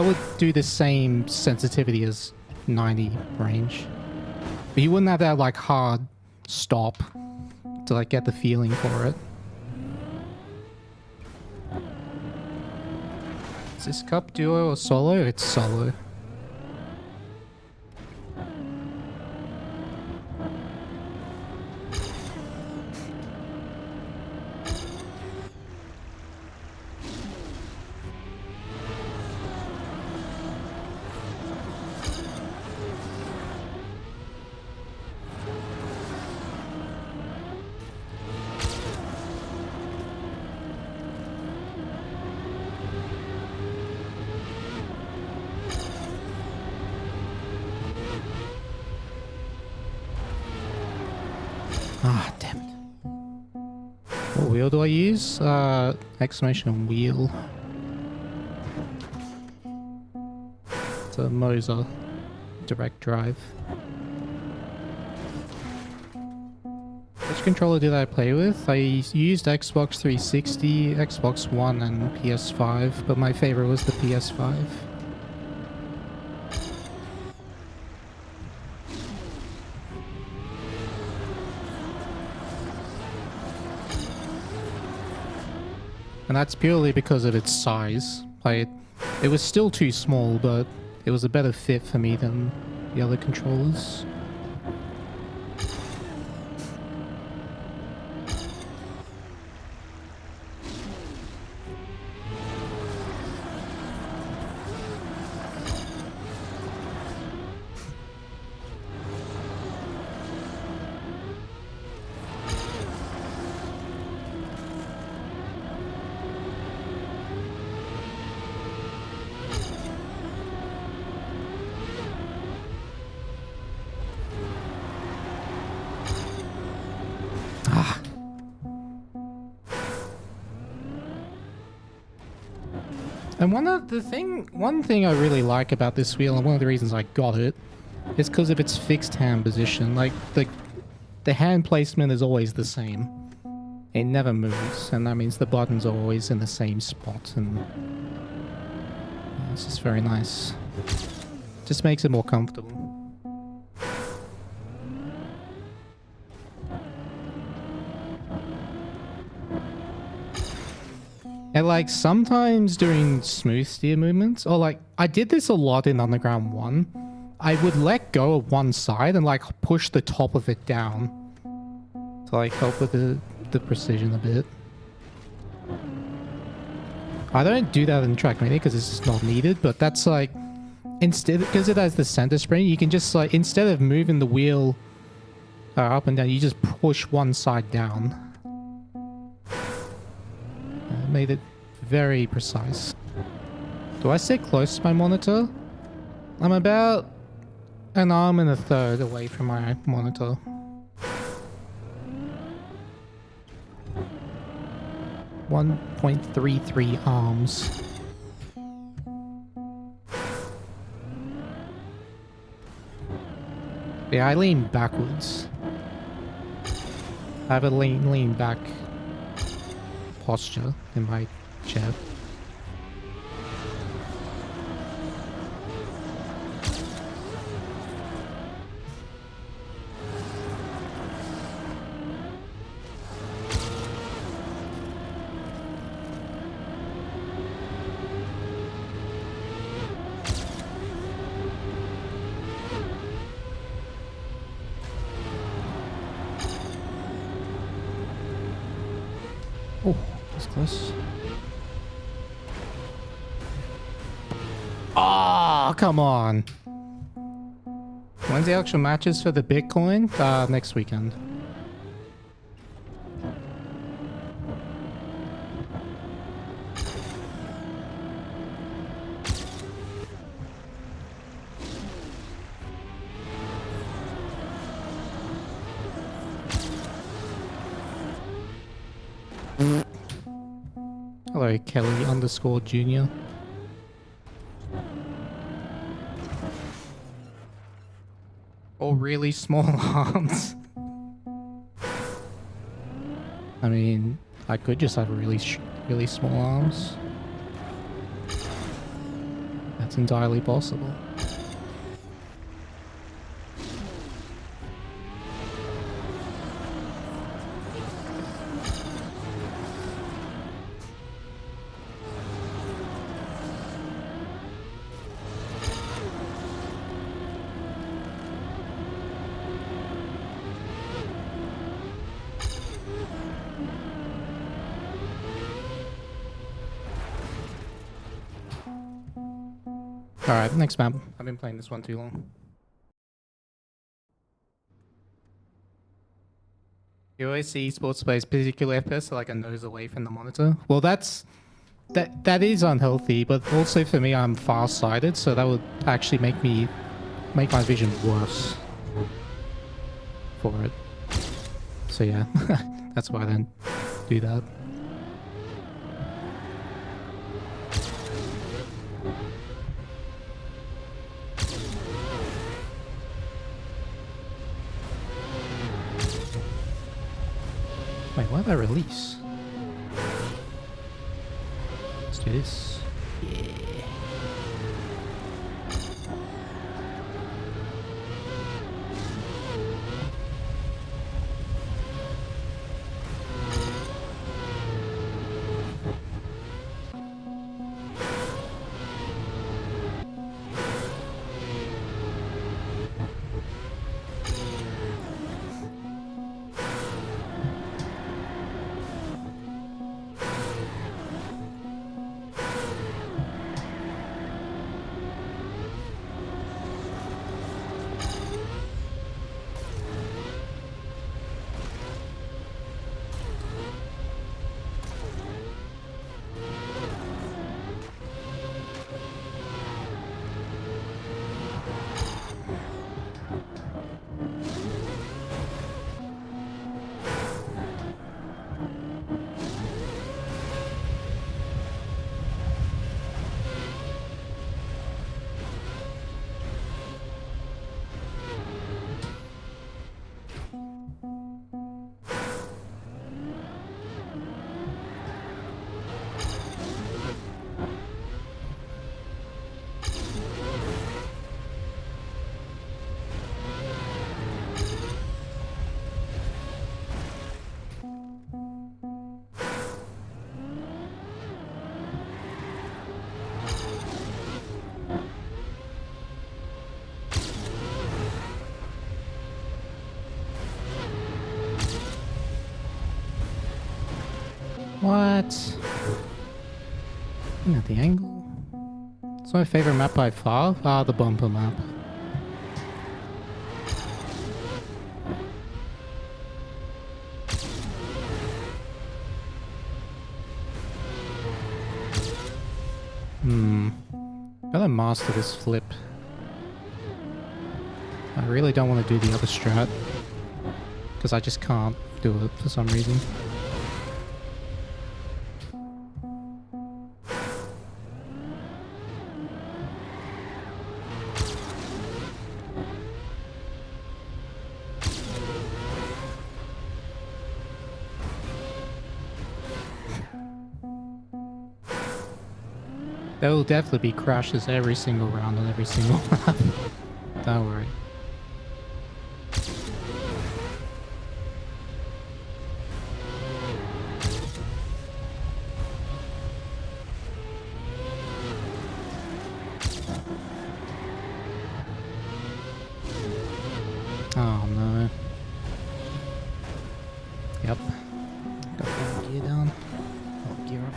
S2: would do the same sensitivity as 90 range. But you wouldn't have that like hard stop to like get the feeling for it. Is this cup duo or solo? It's solo. Ah, damn it. What wheel do I use? Exclamation wheel. It's a Moser direct drive. Which controller did I play with? I used Xbox 360, Xbox One, and PS5, but my favorite was the PS5. And that's purely because of its size. Like, it was still too small, but it was a better fit for me than the other controllers. And one thing I really like about this wheel, and one of the reasons I got it, is because of its fixed hand position. Like, the hand placement is always the same. It never moves, and that means the buttons are always in the same spot, and it's just very nice. Just makes it more comfortable. And like sometimes during smooth steer movements, or like I did this a lot in Underground 1, I would let go of one side and like push the top of it down to like help with the precision a bit. I don't do that in Trackmania because it's just not needed, but that's like, instead, because it has the center spring, you can just like, instead of moving the wheel up and down, you just push one side down. Made it very precise. Do I sit close to my monitor? I'm about an arm and a third away from my monitor. .33 arms. Yeah, I lean backwards. I have a lean back posture in my chair. Oh, that's close. Oh, come on. When's the actual matches for the Bitcoin? Next weekend. Hello, Kelly underscore Junior. Or really small arms. I mean, I could just have really small arms. That's entirely possible. Alright, next map. I've been playing this one too long. You always see sports players particular FPS like a nose away from the monitor. Well, that is unhealthy, but also for me, I'm far-sighted, so that would actually make my vision worse for it. So yeah, that's why I don't do that. Wait, why did I release? Let's do this. Yeah. What? Looking at the angle. It's my favorite map by far. Ah, the bumper map. Gotta master this flip. I really don't want to do the other strat. Because I just can't do it for some reason. There will definitely be crashes every single round on every single map. Don't worry. Oh no. Yep. Got the gear down. Oh, gear up.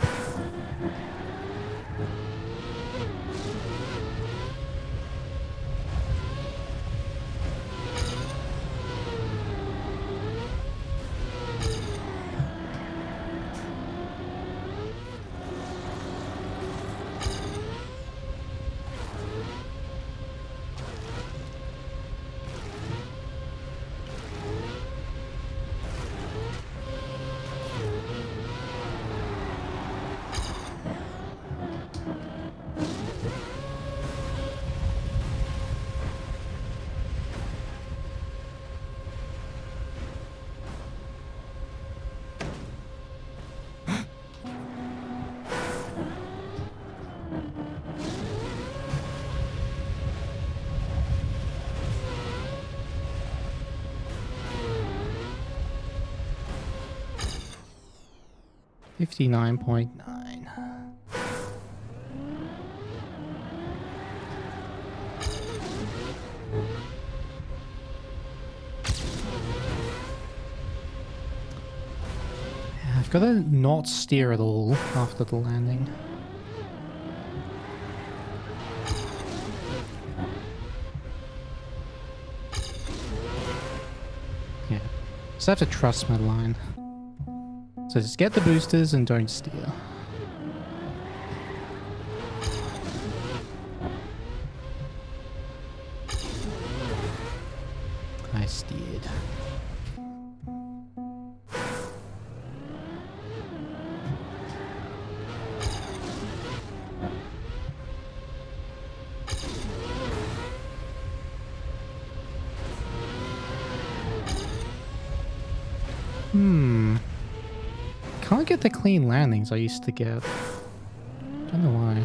S2: $59.9. I've got to not steer at all after the landing. Yeah, just have to trust my line. So just get the boosters and don't steer. I steered. Can't get the clean landings I used to get. Don't know why.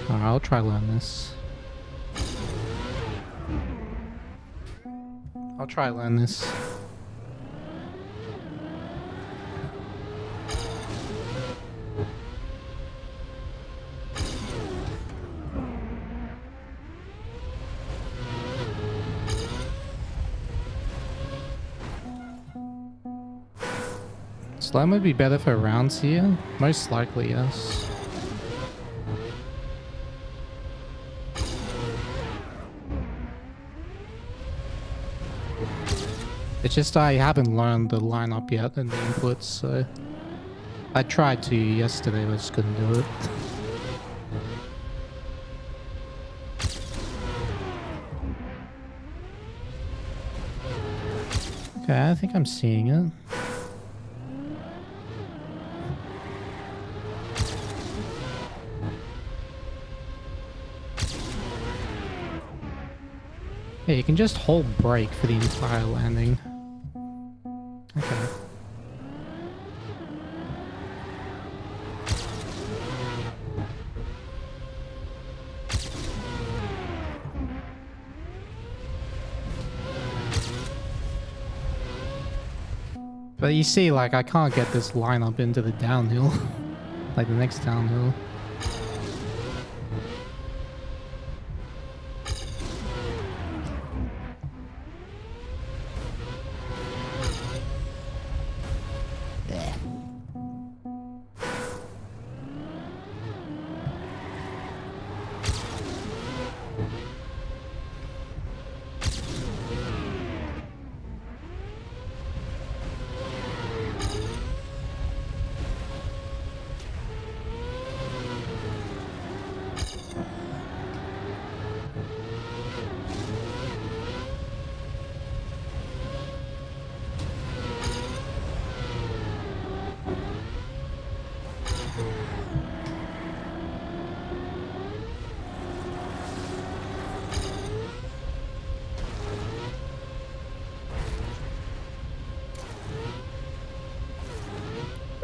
S2: Alright, I'll try learn this. I'll try learn this. Slime would be better for rounds here? Most likely, yes. It's just I haven't learned the lineup yet and the inputs, so... I tried to yesterday, but just couldn't do it. Okay, I think I'm seeing it. Yeah, you can just hold brake for the entire landing. Okay. But you see, like, I can't get this lineup into the downhill. Like the next downhill.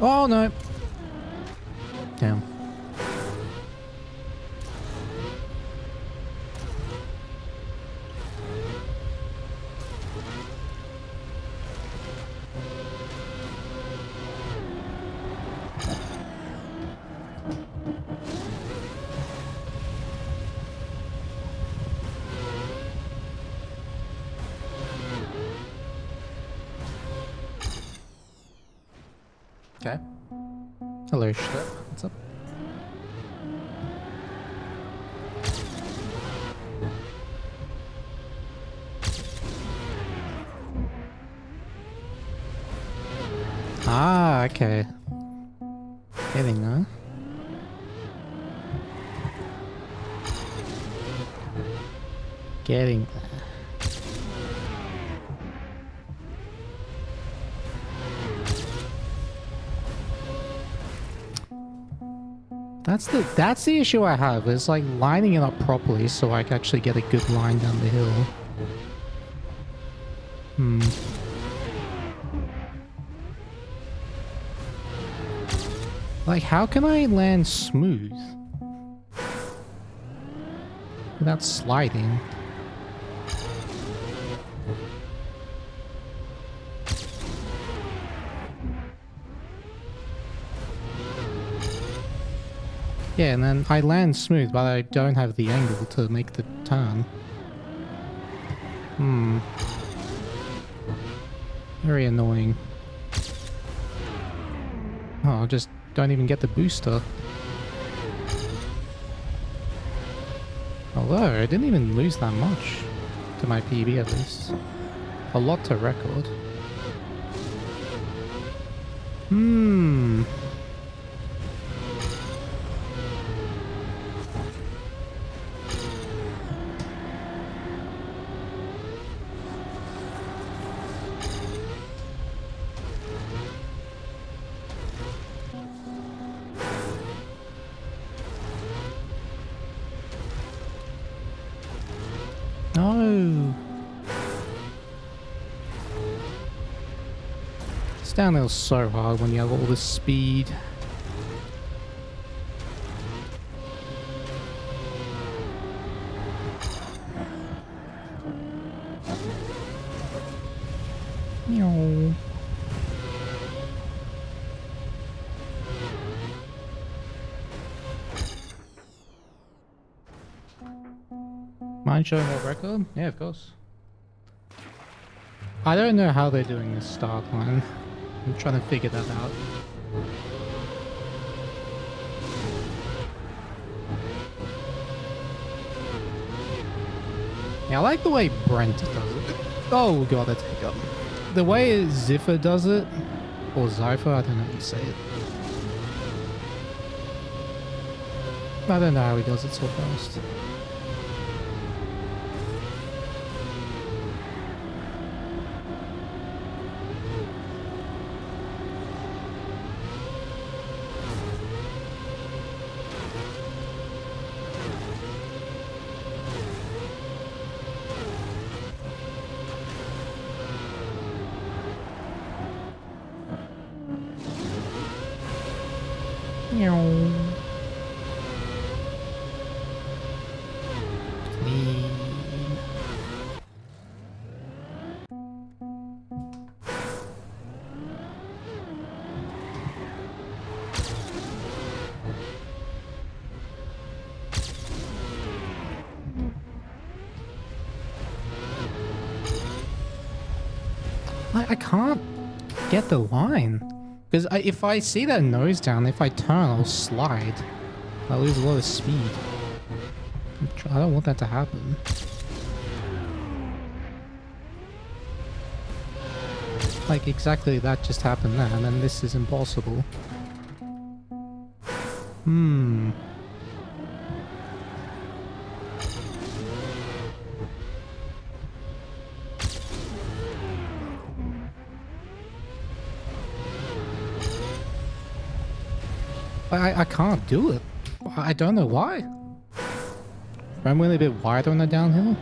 S2: Oh no. Damn. Okay. Hello, Step. What's up? Ah, okay. Getting there. Getting there. That's the issue I have. Is like lining it up properly so I can actually get a good line down the hill. Like, how can I land smooth without sliding? Yeah, and then I land smooth, but I don't have the angle to make the turn. Very annoying. Oh, I just don't even get the booster. Although, I didn't even lose that much. To my PB at least. A lot to record. No. This downhill's so hard when you have all this speed. Meow. Mind showing what record? Yeah, of course. I don't know how they're doing this start line. I'm trying to figure that out. Yeah, I like the way Brent does it. Oh god, that's hiccup. The way Ziffer does it, or Zypher, I don't know how you say it. I don't know how he does it so fast. I can't get the line. Because if I see that nose down, if I turn, I'll slide. I'll lose a lot of speed. I don't want that to happen. Like, exactly that just happened there, and then this is impossible. I can't do it. I don't know why. I'm really a bit wider on the downhill.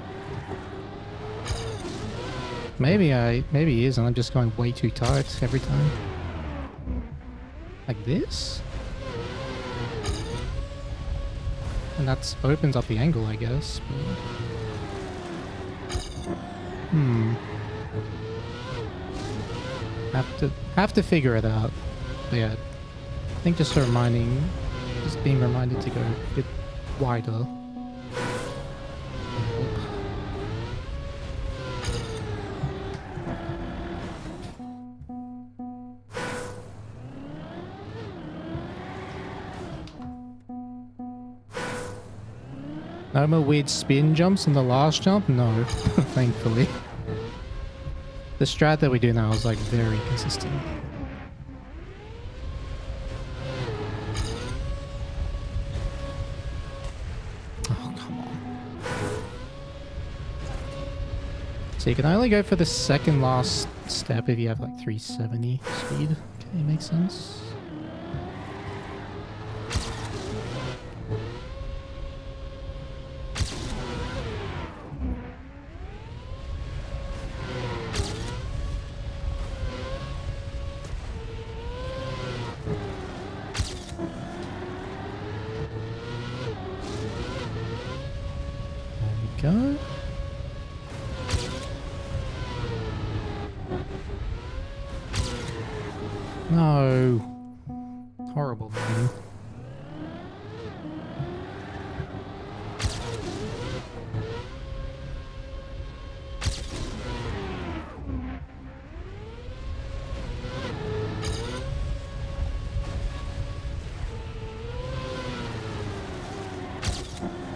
S2: Maybe he is, and I'm just going way too tight every time. Like this? And that opens up the angle, I guess. But... Have to figure it out. But yeah, I think just being reminded to go a bit wider. No more weird spin jumps in the last jump? No, thankfully. The strat that we do now is like very consistent. Oh, come on. So you can only go for the second last step if you have like 370 speed. Okay, makes sense. Go. No. Horrible thing.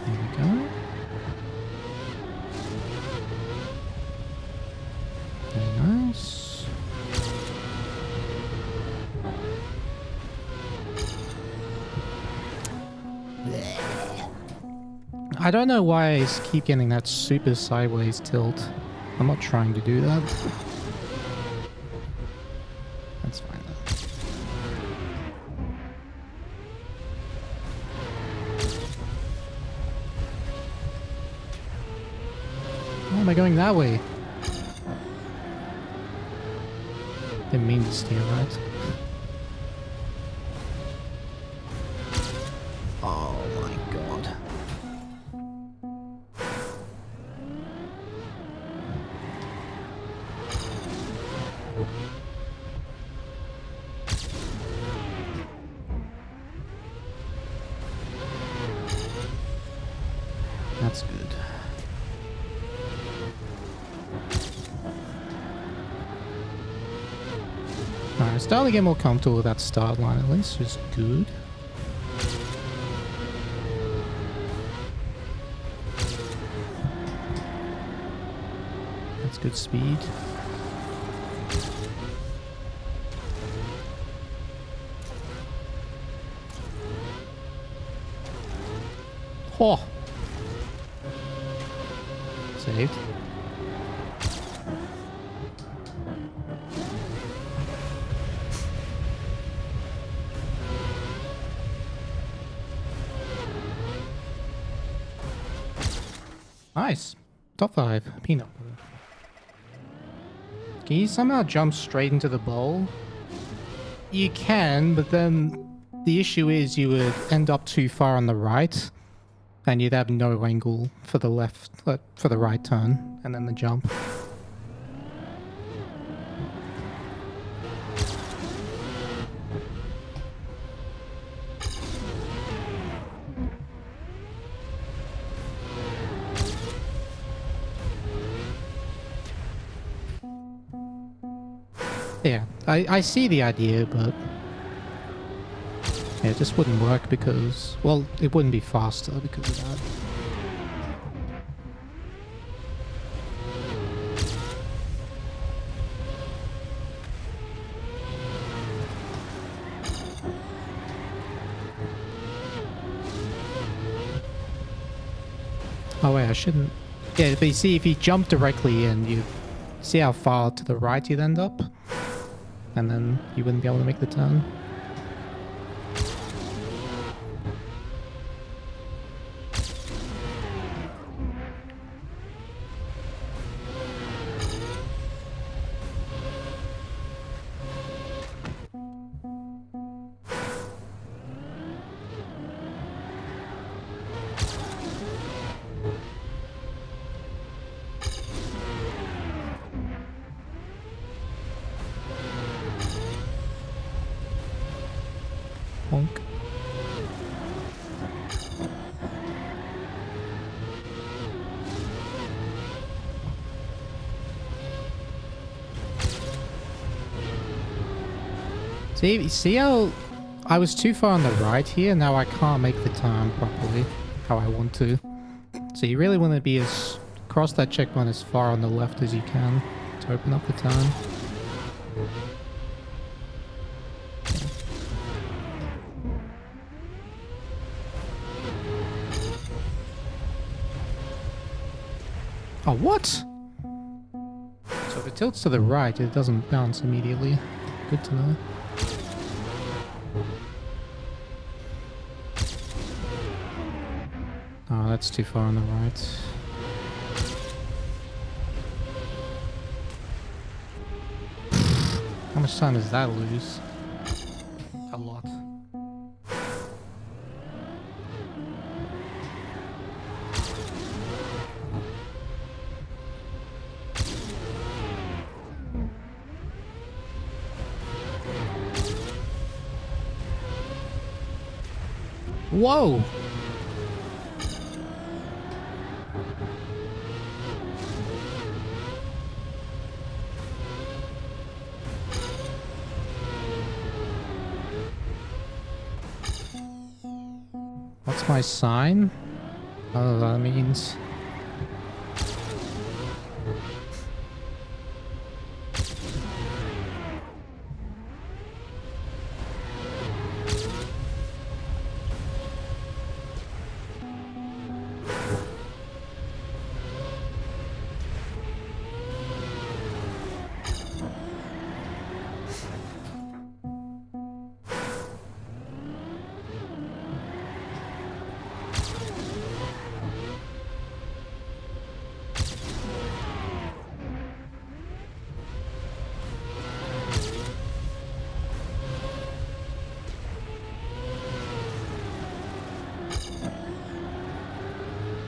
S2: There we go. Very nice. I don't know why I keep getting that super sideways tilt. I'm not trying to do that. That's fine though. Why am I going that way? Didn't mean to steer, right? Oh my god. That's good. Alright, starting to get more comfortable with that start line at least, which is good. That's good speed. Oh! Saved. Nice. Top 5. Peanut butter. Can you somehow jump straight into the bowl? You can, but then the issue is you would end up too far on the right, and you'd have no angle for the left, for the right turn, and then the jump. Yeah, I see the idea, but yeah, it just wouldn't work because, well, it wouldn't be faster because of that. Oh wait, I shouldn't. Yeah, but you see, if you jump directly in, you see how far to the right you'd end up? And then you wouldn't be able to make the turn. See how I was too far on the right here? Now I can't make the turn properly how I want to. So you really want to be as cross that checkpoint as far on the left as you can to open up the turn. Oh, what? So if it tilts to the right, it doesn't bounce immediately. Good to know. Oh, that's too far on the right. How much time does that lose? A lot. Whoa! What's my sign? I don't know what that means.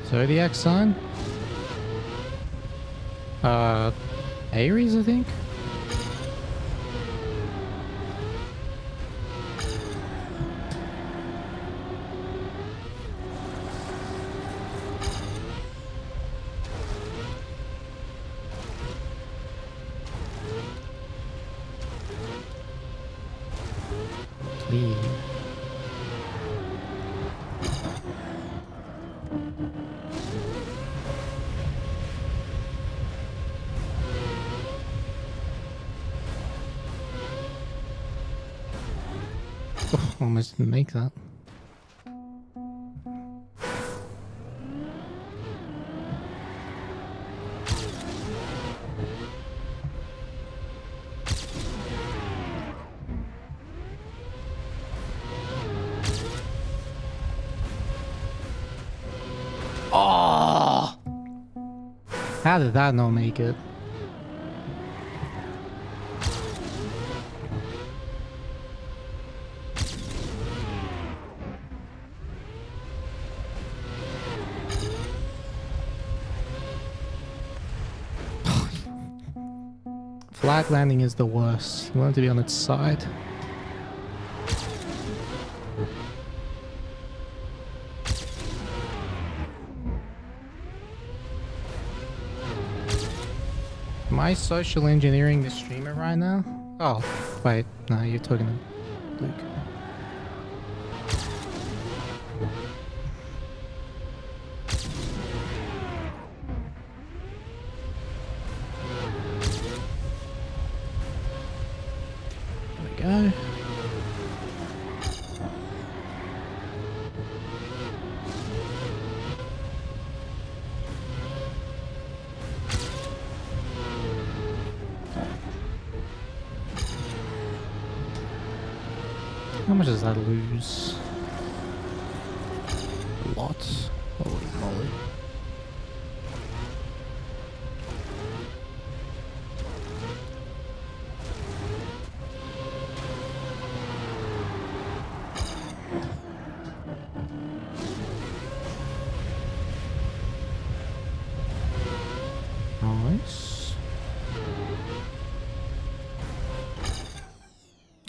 S2: Zodiac sign? Aries, I think? Clean. Almost didn't make that. Oh! How did that not make it? Flat landing is the worst. You want it to be on its side. Am I social engineering the streamer right now? Oh, wait. No, you're talking to Luke. Go. How much does that lose? A lot. Holy moly. Nice.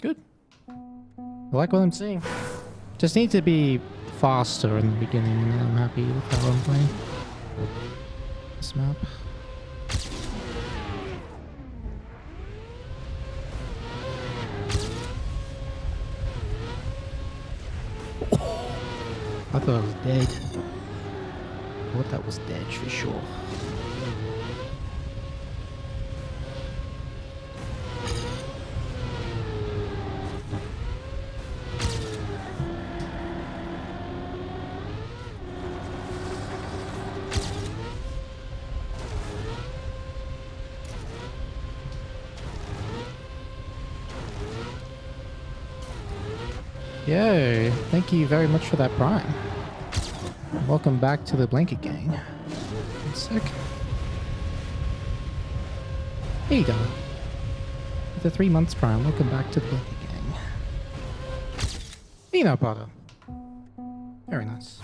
S2: Good. I like what I'm seeing. Just need to be faster in the beginning and then I'm happy with how I'm playing this map. thought I was dead. Thought that was dead for sure. Yo, thank you very much for that prime. Welcome back to the Blanket Gang. One sec. Here you go. With the 3 months prime, welcome back to the Blanket Gang. Peanut butter. Very nice.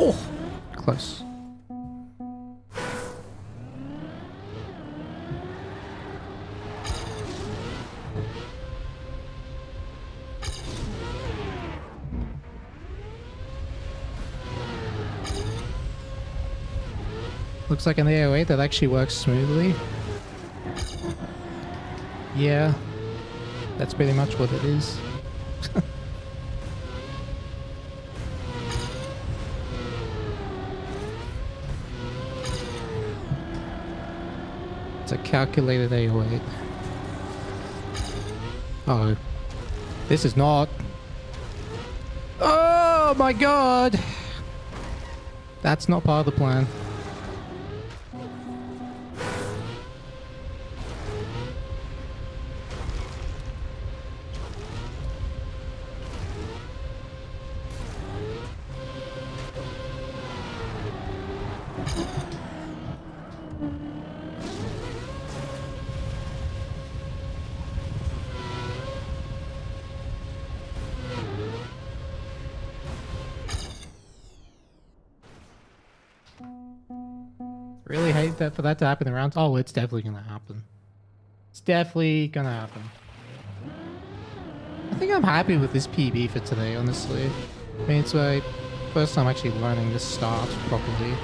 S2: Oh, close. Looks like an AOA that actually works smoothly. Yeah, that's pretty much what it is. It's a calculated AOA. Oh, this is not. Oh my god! That's not part of the plan. Really hate that for that to happen in rounds. Oh, it's definitely gonna happen. It's definitely gonna happen. I think I'm happy with this PB for today, honestly. I mean, it's my first time actually learning this start properly.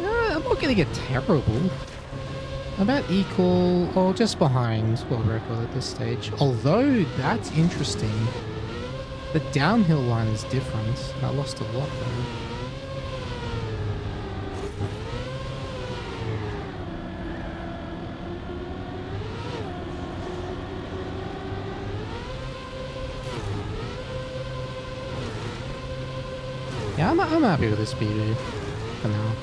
S2: I'm not getting it terrible. I'm about equal or just behind world record at this stage. Although, that's interesting. The downhill line is different. I lost a lot though. Yeah, I'm happy with this speed for now.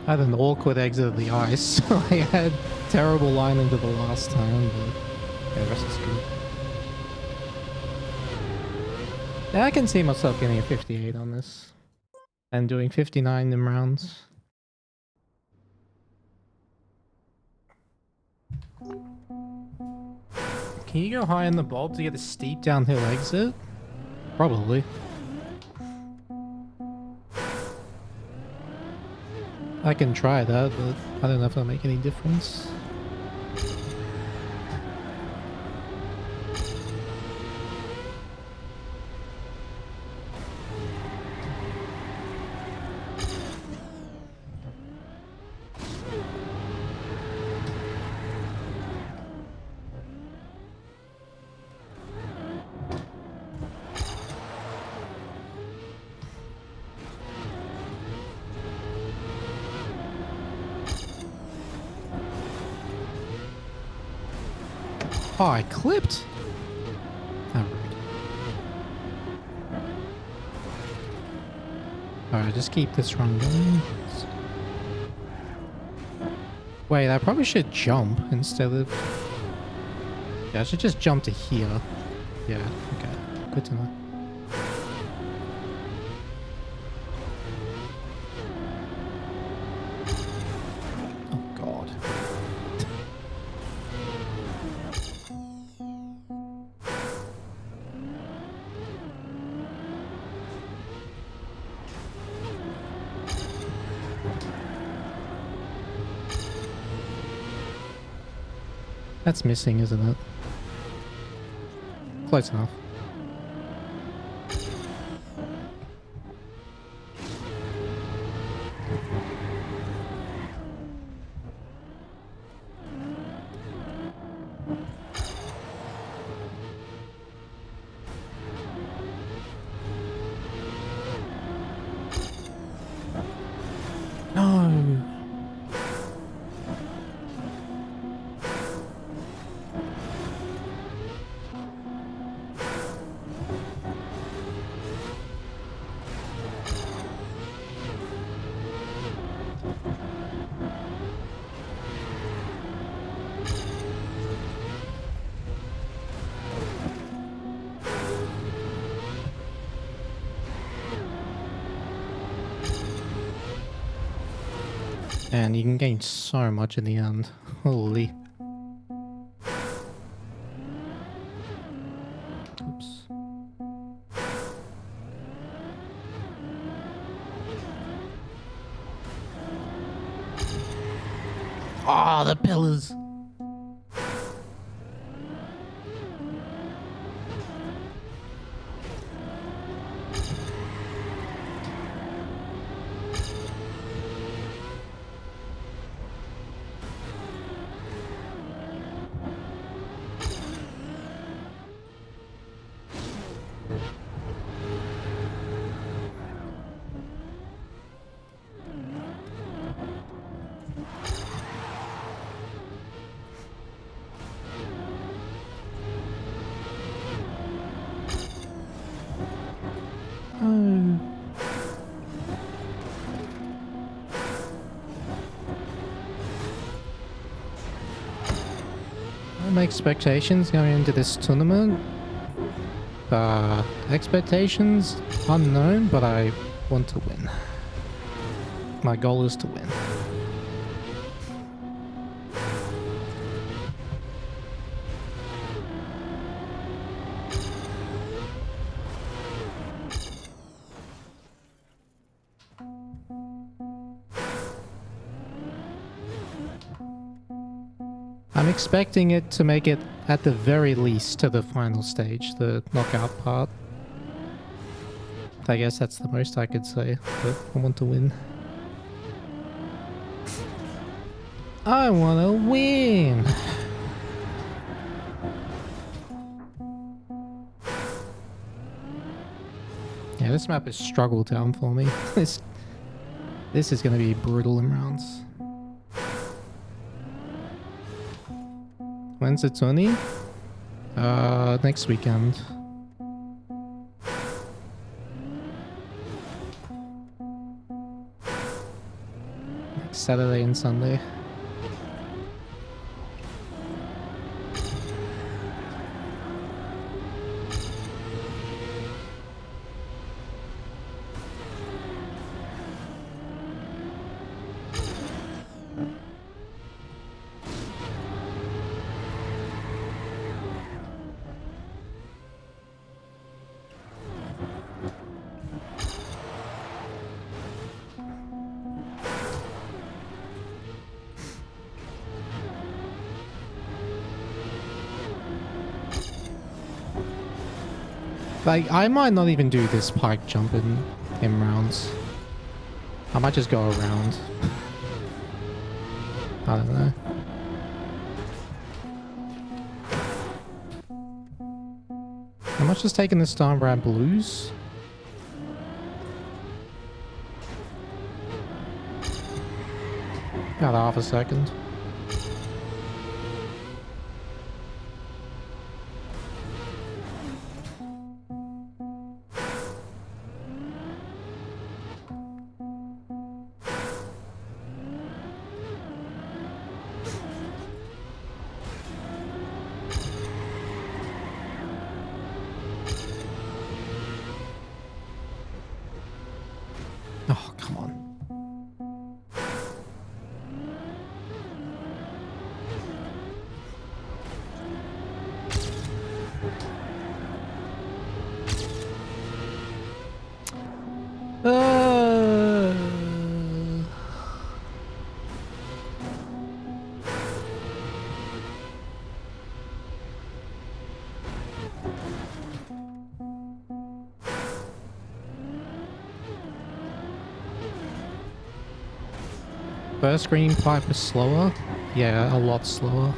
S2: I had an awkward exit of the ice, so I had terrible line into the last time, but yeah, the rest is good. Yeah, I can see myself getting a 58 on this and doing 59 in rounds. Can you go high in the bolt to get a steep downhill exit? Probably. I can try that, but I don't know if it'll make any difference. Oh, I clipped? How rude. Alright, just keep this run going. Wait, I probably should jump instead of... Yeah, I should just jump to here. Yeah, okay. Good to know. Oh god. That's missing, isn't it? Close enough. No. And you can gain so much in the end. Holy. Oops. Oh, the pillars. Oh. My expectations going into this tournament. Expectations unknown, but I want to win. My goal is to win. I'm expecting it to make it at the very least to the final stage, the knockout part. I guess that's the most I could say, but I want to win. I want to win! Yeah, this map is struggle town for me. This is going to be brutal in rounds. When's the tourney? Next weekend. Next Saturday and Sunday. Like, I might not even do this pike jump in rounds. I might just go around. I don't know. How much is taking this time around blues? About half a second. Oh, come on. First green pipe is slower. Yeah, a lot slower.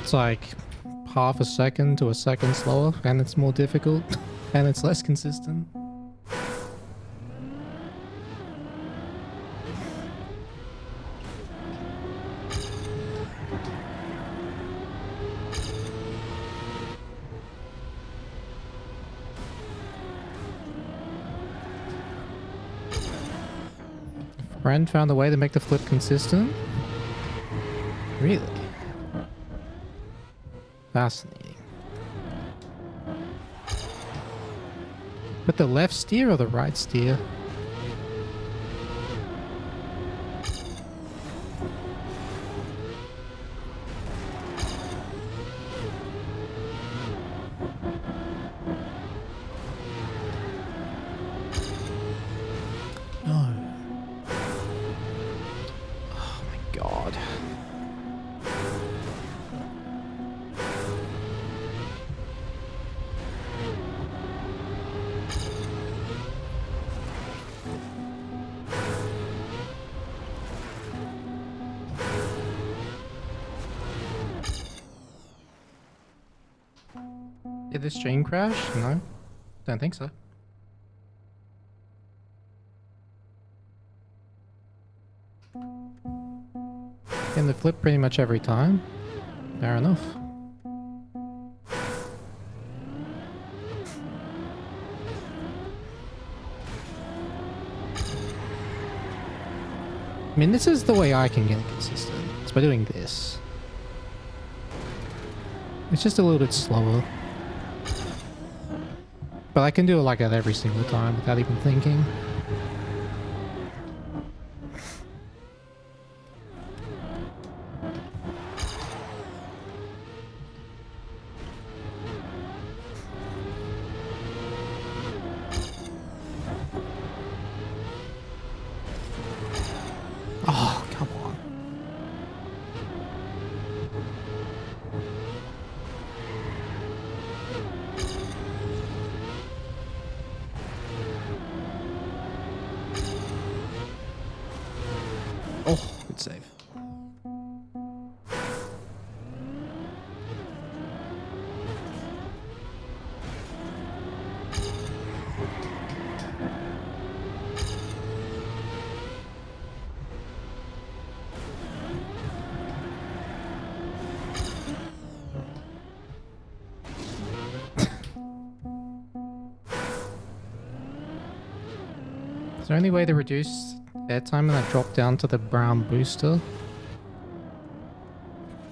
S2: It's like half a second to a second slower, and it's more difficult, and it's less consistent. Friend found a way to make the flip consistent? Really? Fascinating. But the left steer or the right steer? No. Oh my god. Did the stream crash? No. Don't think so. Can the flip pretty much every time? Fair enough. I mean, this is the way I can get it consistent. It's by doing this. It's just a little bit slower. But I can do it like that every single time without even thinking. Oh, come on. Oh, good save. Is there any way to reduce airtime and I drop down to the brown booster?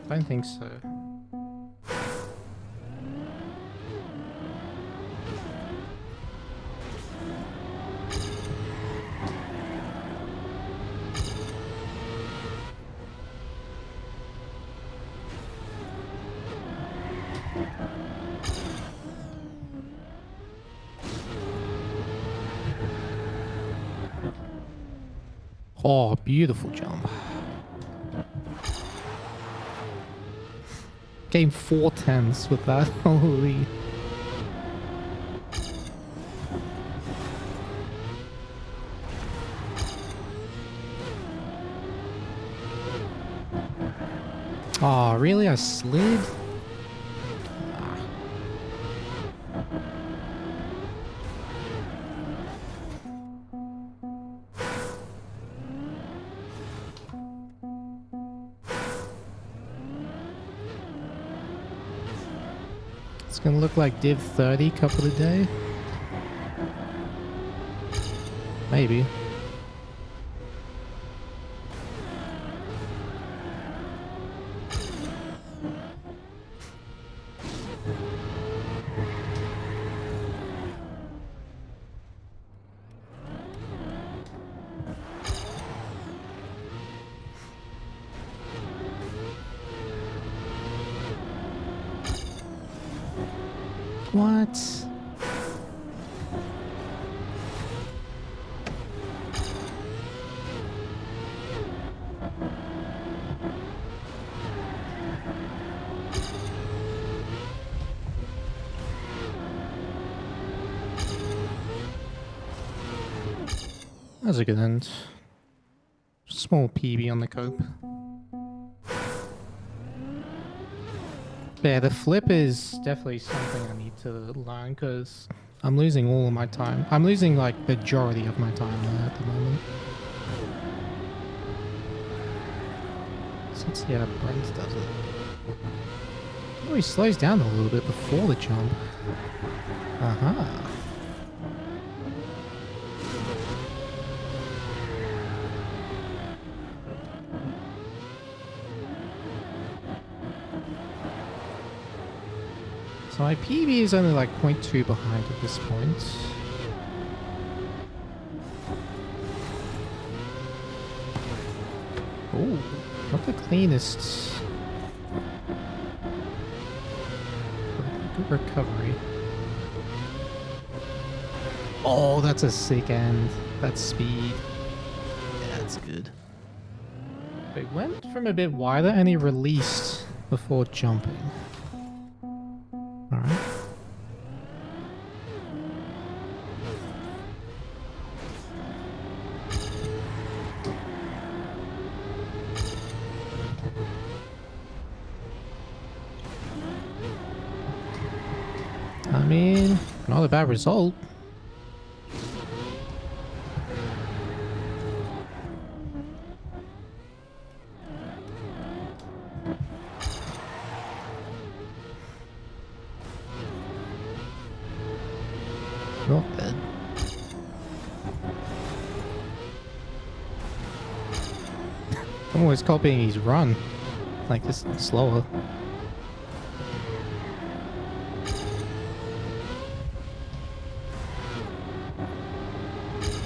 S2: I don't think so. Oh, beautiful jump. Game 4/10s with that. Holy. Oh, really? I slid? It's gonna look like Div 30 couple of day. Maybe. What? That's a good end. Small PB on the cope. But yeah, the flip is definitely something I need to learn because I'm losing all of my time. I'm losing like majority of my time there at the moment. So let's see how Brent does it. Oh, he slows down a little bit before the jump. Aha. So my PB is only like 0.2 behind at this point. Oh, not the cleanest. Good recovery. Oh, that's a sick end. That's speed. Yeah, that's good. It went from a bit wider and he released before jumping. Alright. I mean, not a bad result. Not bad. I'm always copying his run. Like this slower.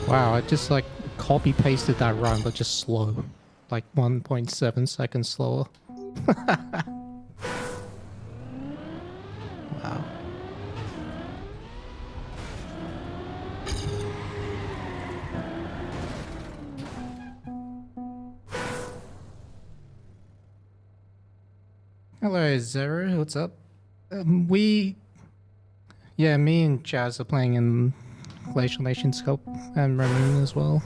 S2: Wow, I just like copy pasted that run but just slow. Like 1.7 seconds slower. Wow. Hello, Zero. What's up? Yeah, me and Jazz are playing in Glacial Nations Cup and Ramon as well.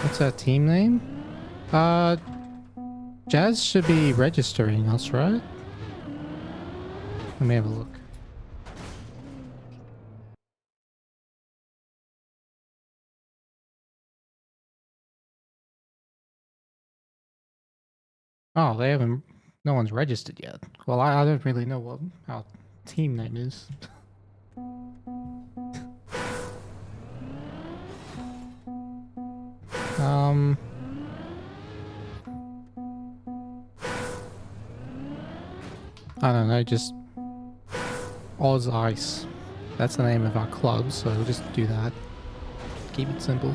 S2: What's our team name? Jazz should be registering us, right? Let me have a look. Oh, they haven't... No one's registered yet. Well, I don't really know what our team name is. I don't know, just Oz Ice. That's the name of our club, so we'll just do that. Keep it simple.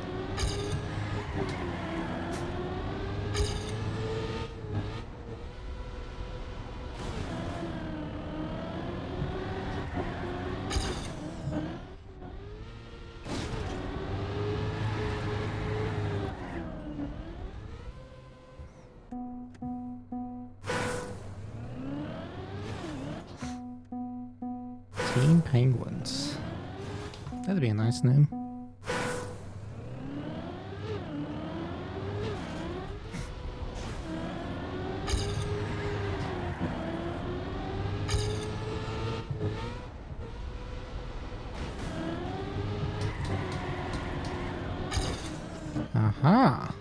S2: Team Penguins. That'd be a nice name. Aha.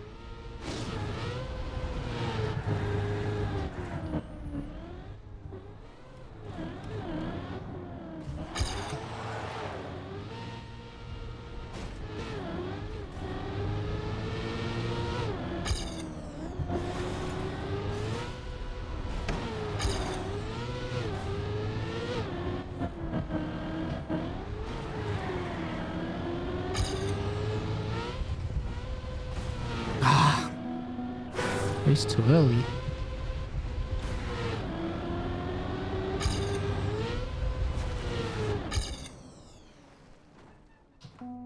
S2: was too early.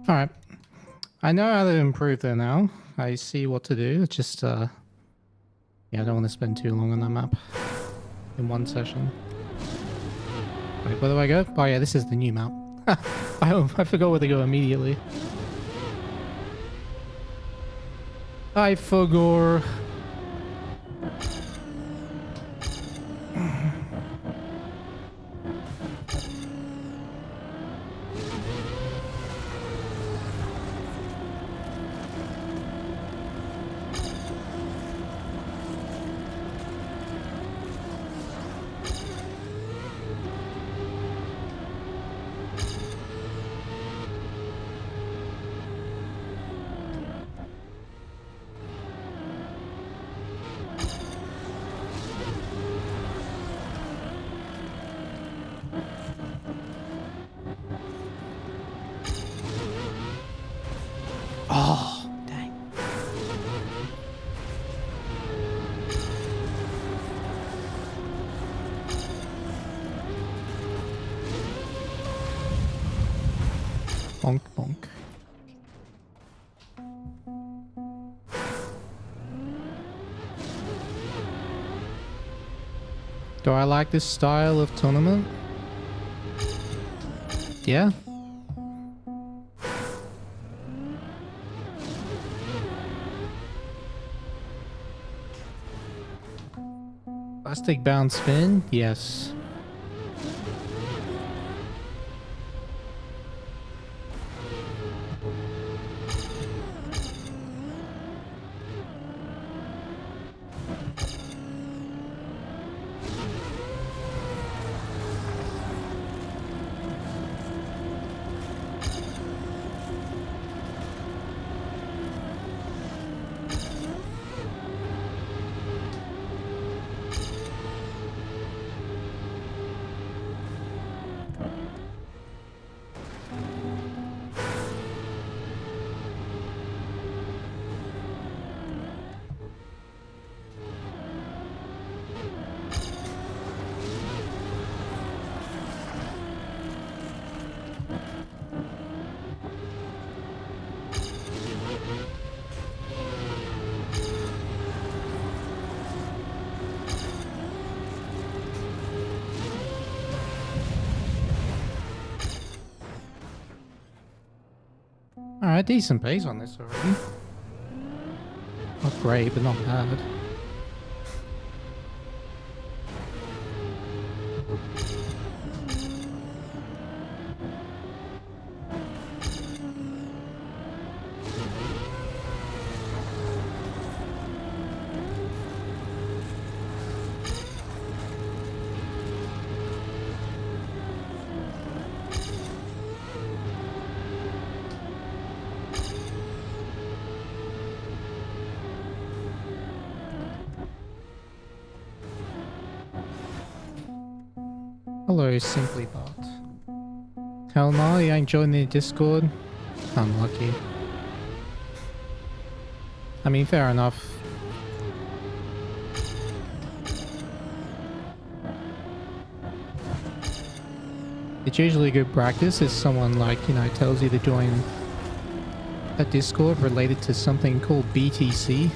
S2: Alright. I know how to improve there now. I see what to do. It's just, yeah, I don't want to spend too long on that map in one session. Wait, where do I go? Oh yeah, this is the new map. I forgot where to go immediately. I forgot. Oh, dang. Bonk, bonk. Do I like this style of tournament? Yeah. Plastic bound spin? Yes. Alright, decent pace on this already. Not great, but not bad. Hello, Simply Bot. Hell no, you ain't joined the Discord? Unlucky. I mean, fair enough. It's usually good practice if someone, like, you know, tells you to join a Discord related to something called BTC.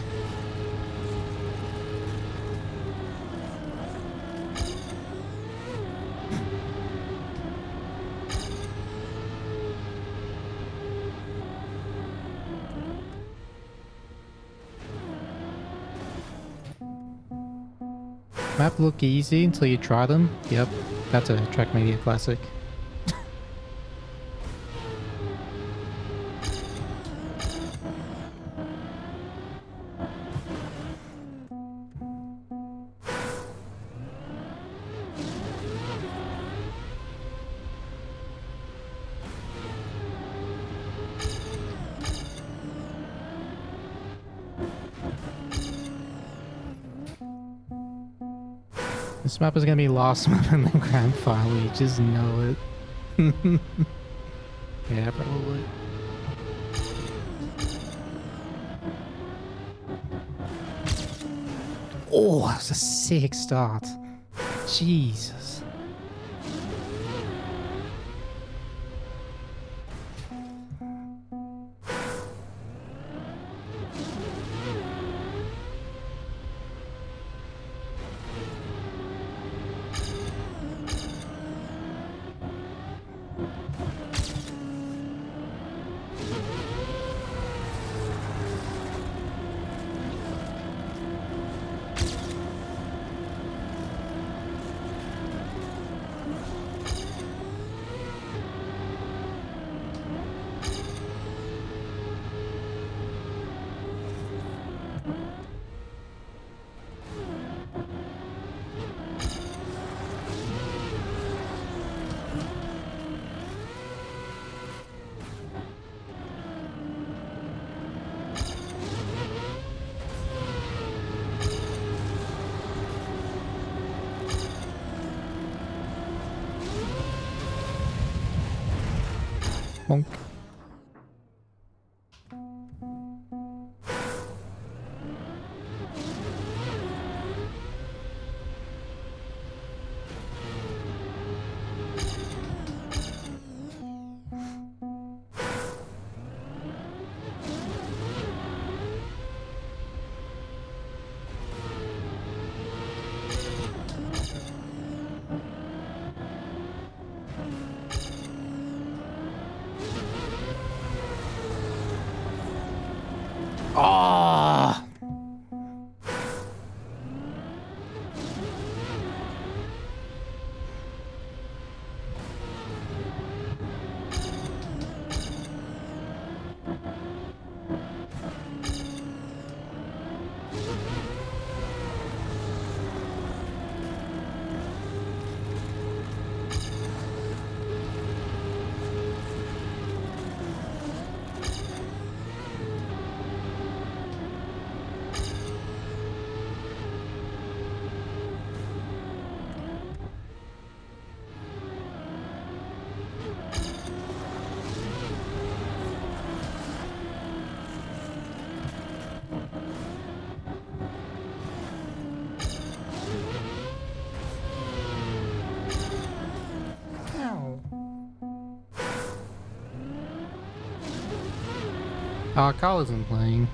S2: Map look easy until you try them. Yep, that's a Trackmania classic. This map is gonna be last map in the grand final, you just know it. Yeah, probably. Oh, that's a sick start. Jesus. Bonk. Ah. Carl isn't playing.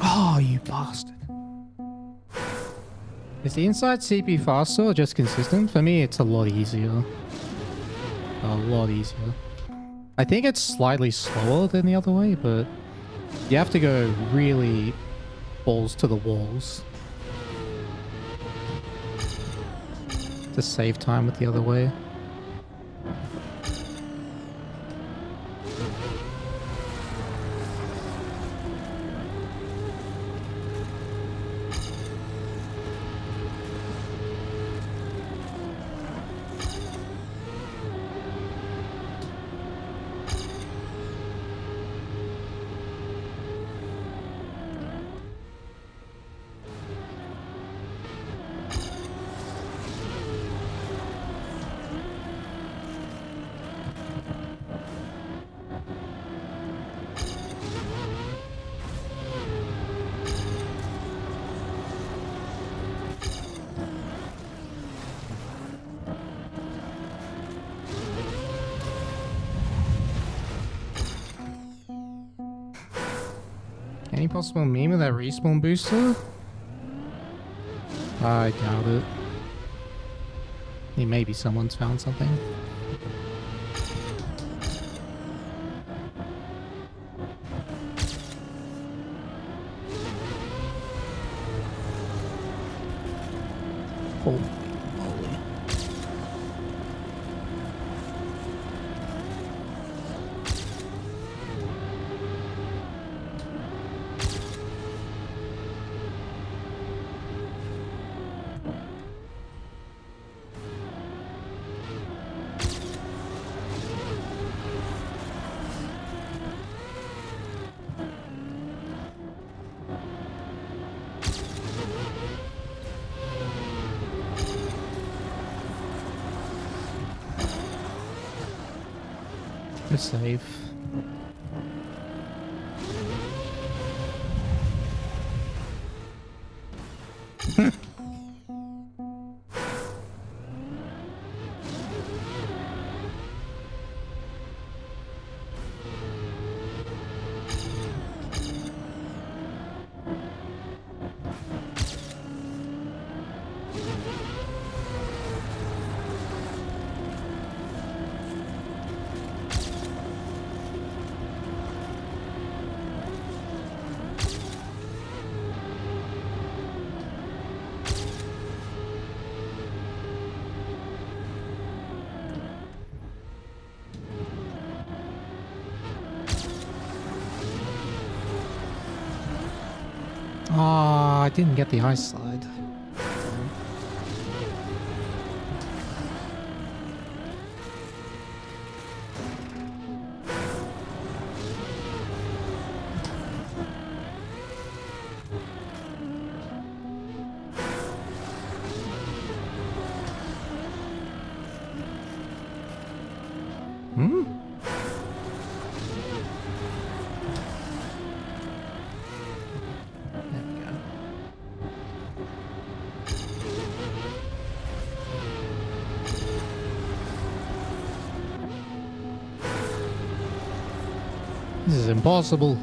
S2: Oh, you bastard. Is the inside CP faster or just consistent? For me, it's a lot easier. A lot easier. I think it's slightly slower than the other way, but you have to go really balls to the walls to save time with the other way. Any possible meme with that respawn booster? I doubt it. Maybe someone's found something. Holy moly. Good save. Oh, I didn't get the ice slide. Hmm? There we go. This is impossible.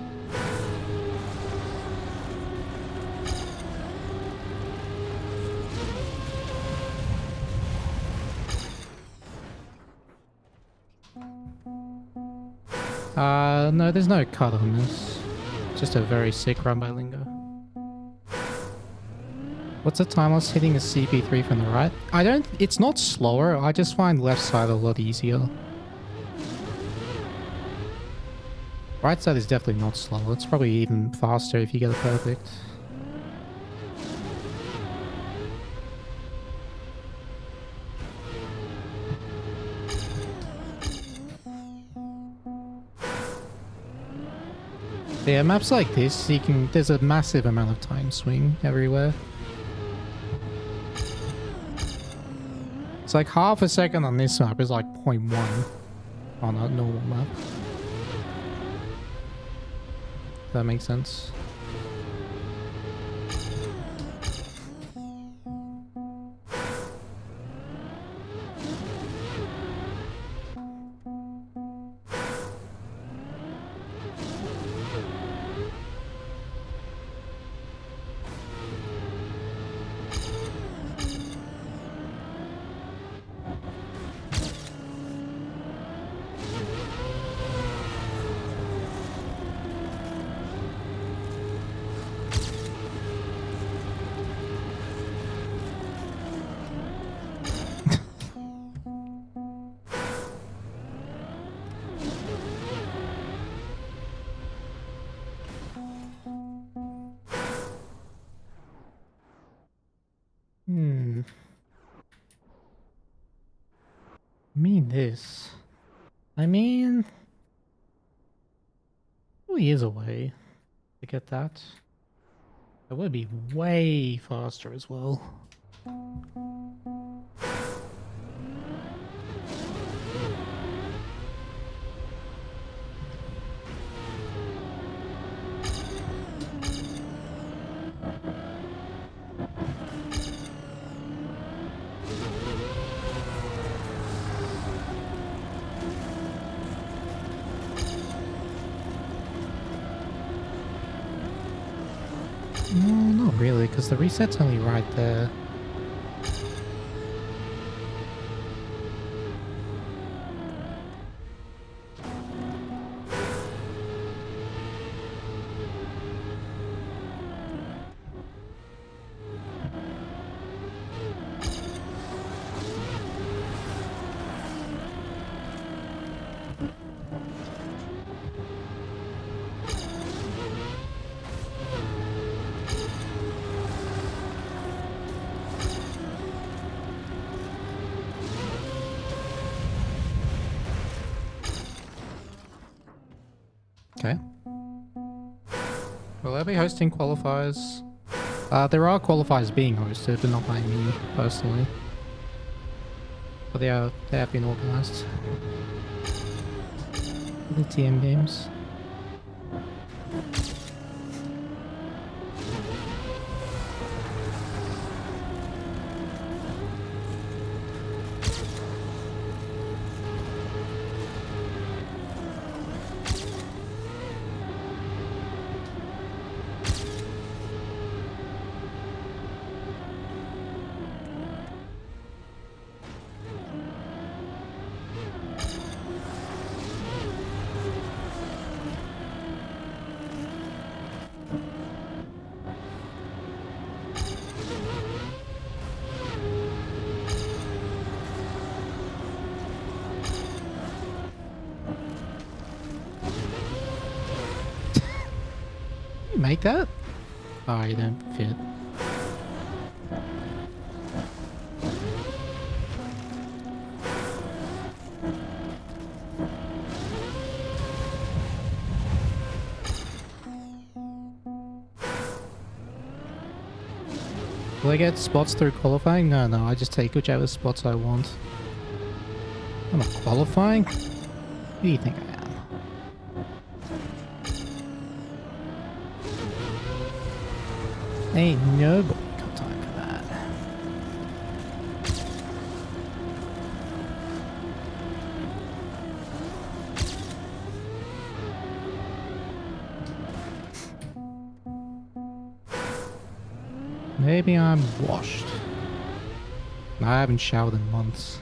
S2: No, there's no cut on this. Just a very sick run by Lingo. What's the time loss hitting a CP3 from the right? It's not slower, I just find left side a lot easier. Right side is definitely not slow, it's probably even faster if you get it perfect. Yeah, maps like this, there's a massive amount of time swing everywhere. It's like half a second on this map is like 0.1 on a normal map. If that makes sense. This. I mean, really is a way to get that. It would be way faster as well. No, not really, because the reset's only right there. Okay. Will I be hosting qualifiers? There are qualifiers being hosted, but not by me personally. But they have been organised. The TM games. Make that? Oh, you don't fit. Will I get spots through qualifying? No, I just take whichever spots I want. I'm not qualifying? Who do you think I am? Ain't nobody got time for that. Maybe I'm washed. I haven't showered in months.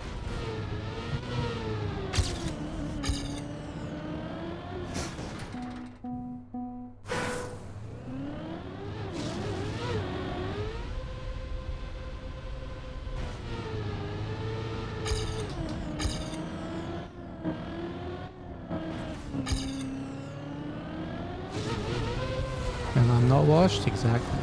S2: And I'm not washed? Exactly.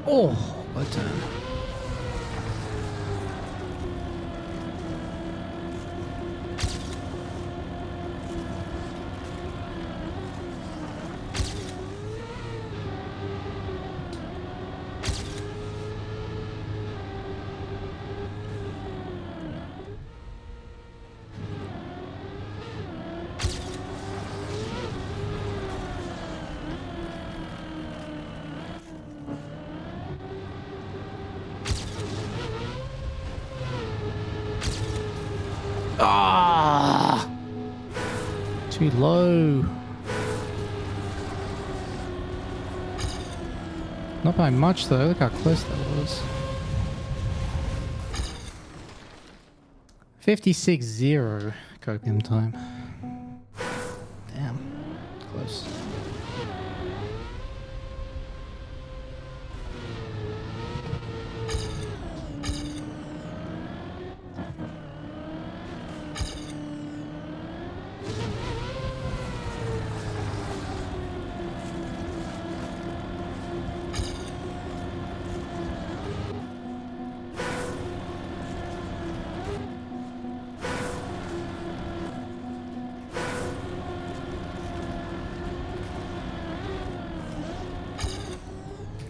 S2: Oh, what a... Ah! Too low. Not by much though, look how close that was. 56-0 copium time. Damn, close.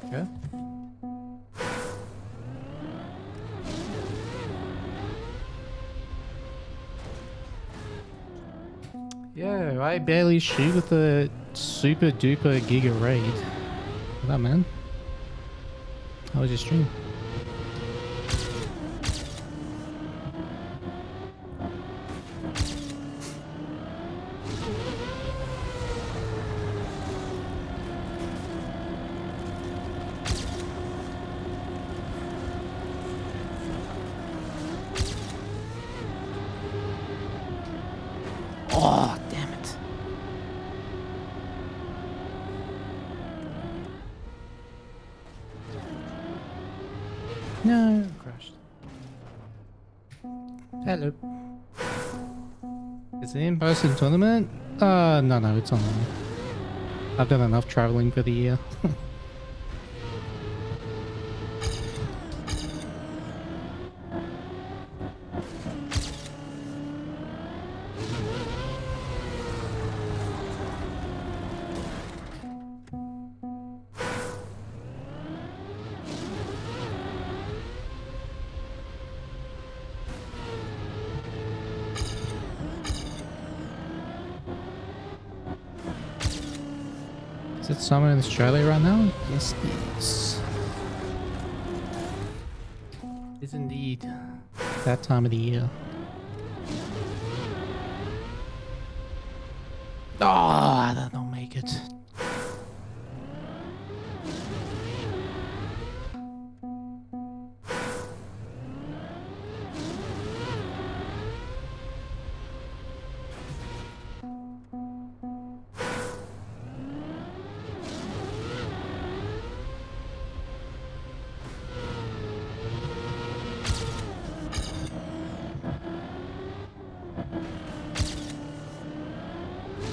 S2: Okay. Yeah, I barely shoot with a super duper giga raid. What up, man? How was your stream? Oh, damn it. No, crashed. Hello. Is it in-person tournament? No, it's online. I've done enough traveling for the year. Is it summer in Australia right now? Yes, it is. It is indeed that time of the year. Oh, that don't make it.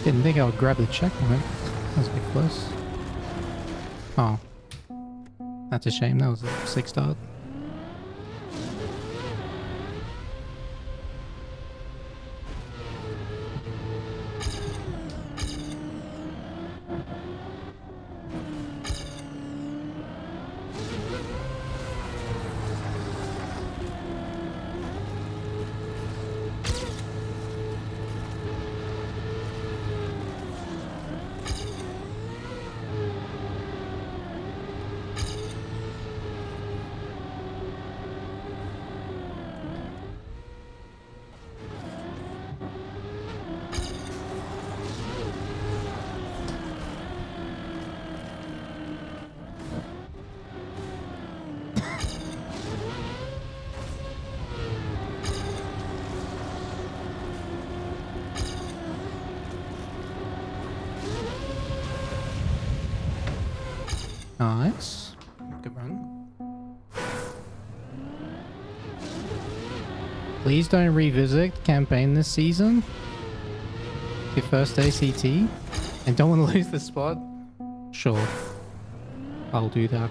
S2: Didn't think I would grab the checkpoint. That was a bit close. Oh. That's a shame. That was a sick start. Nice. Good run. Please don't revisit campaign this season. Your first ACT. And don't want to lose the spot? Sure. I'll do that.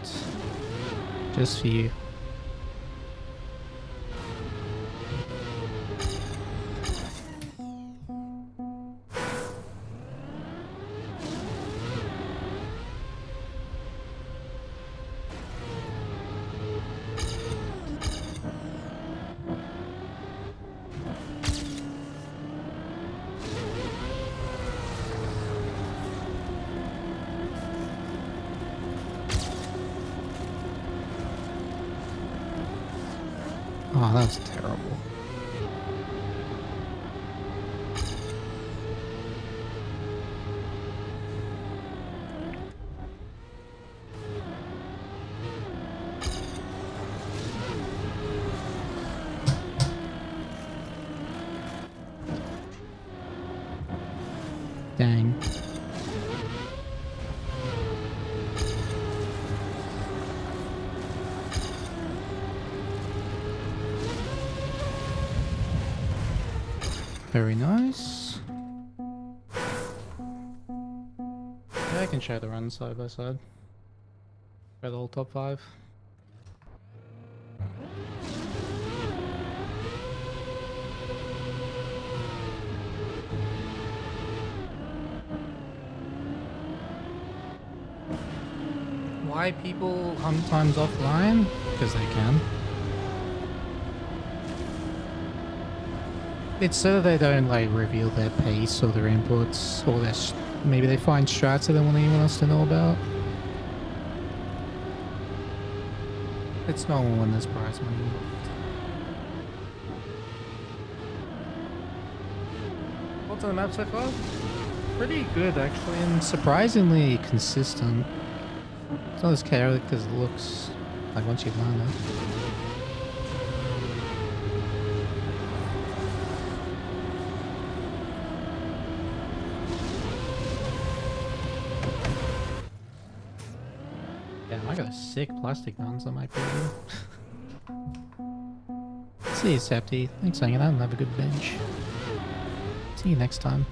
S2: Just for you. Oh, that's terrible. Dang. Very nice. Yeah, I can share the run side by side. Share the whole top 5. Why people sometimes offline? Because they can. It's so they don't like reveal their pace or their inputs or their maybe they find strats that they want anyone else to know about. It's normal when there's prize money involved. What's on the map so far? Pretty good actually, and surprisingly consistent. It's not as chaotic as it looks like once you've learned it. I got a sick plastic guns on my preview. See you, Septi. Thanks for hanging out and have a good bench. See you next time.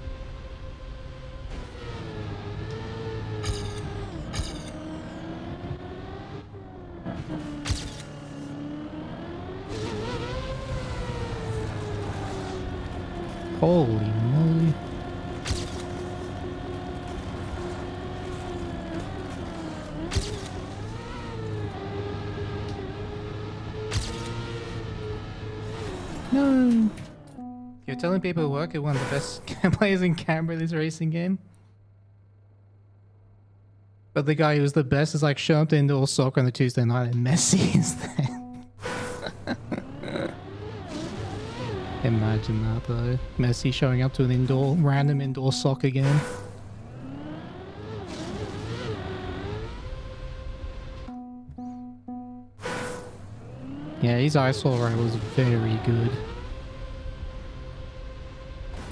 S2: Holy moly. No. You're telling people at work you're one of the best players in Canberra this racing game? But the guy who was the best is like showing up to indoor soccer on the Tuesday night and Messi is there. Imagine that though. Messi showing up to an random indoor soccer game. Yeah, his ISO rate was very good.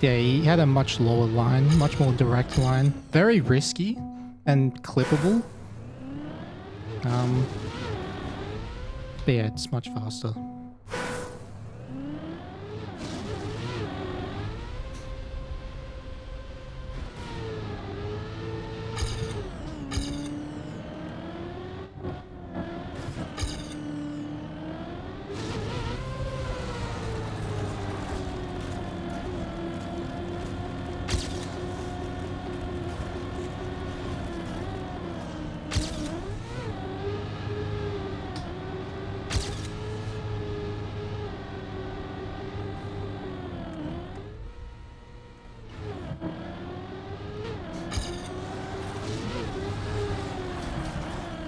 S2: Yeah, he had a much lower line, much more direct line. Very risky and clippable. But yeah, it's much faster.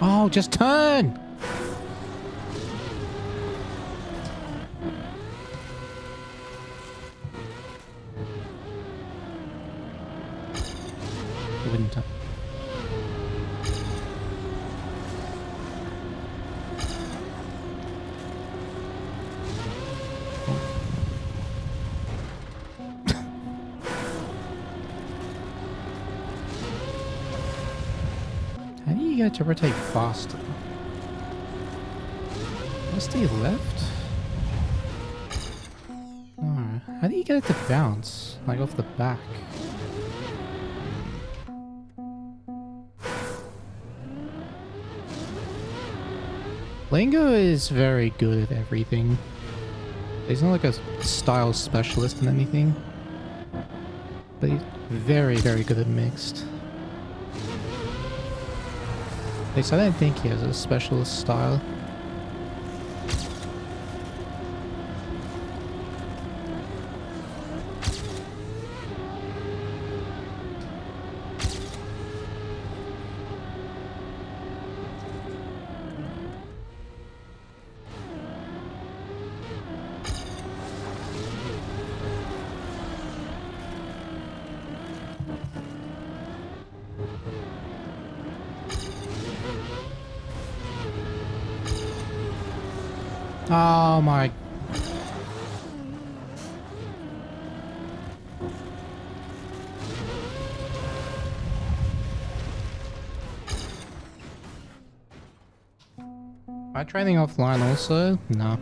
S2: Oh, just turn! I wouldn't turn. How do you get to rotate faster? What's the left? No. How do you get it to bounce? Like off the back? Lingo is very good at everything. He's not like a style specialist in anything. But he's very, very good at mixed. At least I don't think he has a specialist style. Oh my. Am I training offline also? No.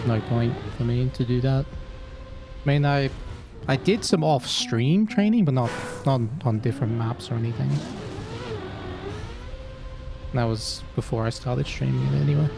S2: No point for me to do that. I mean, I did some off-stream training, but not on different maps or anything. That was before I started streaming it anyway.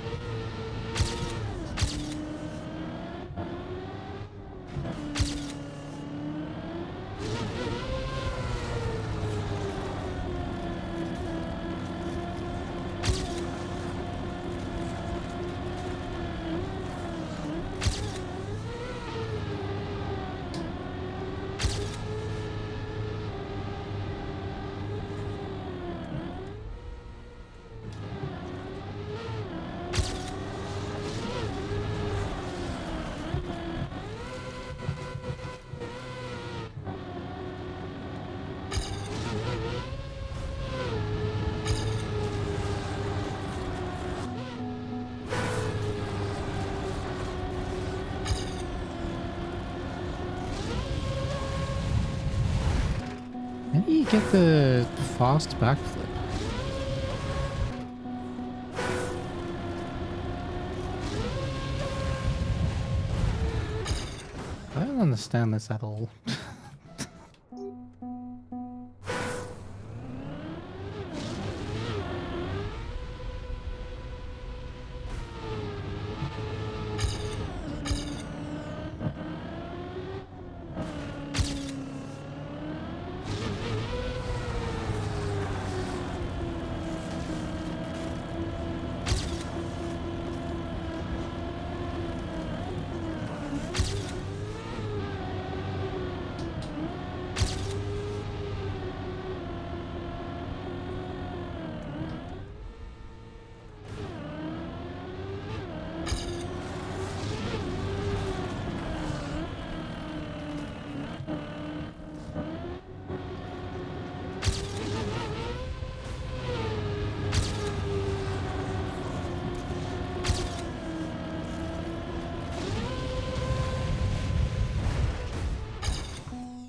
S2: How do you get the fast backflip? I don't don't understand this at all.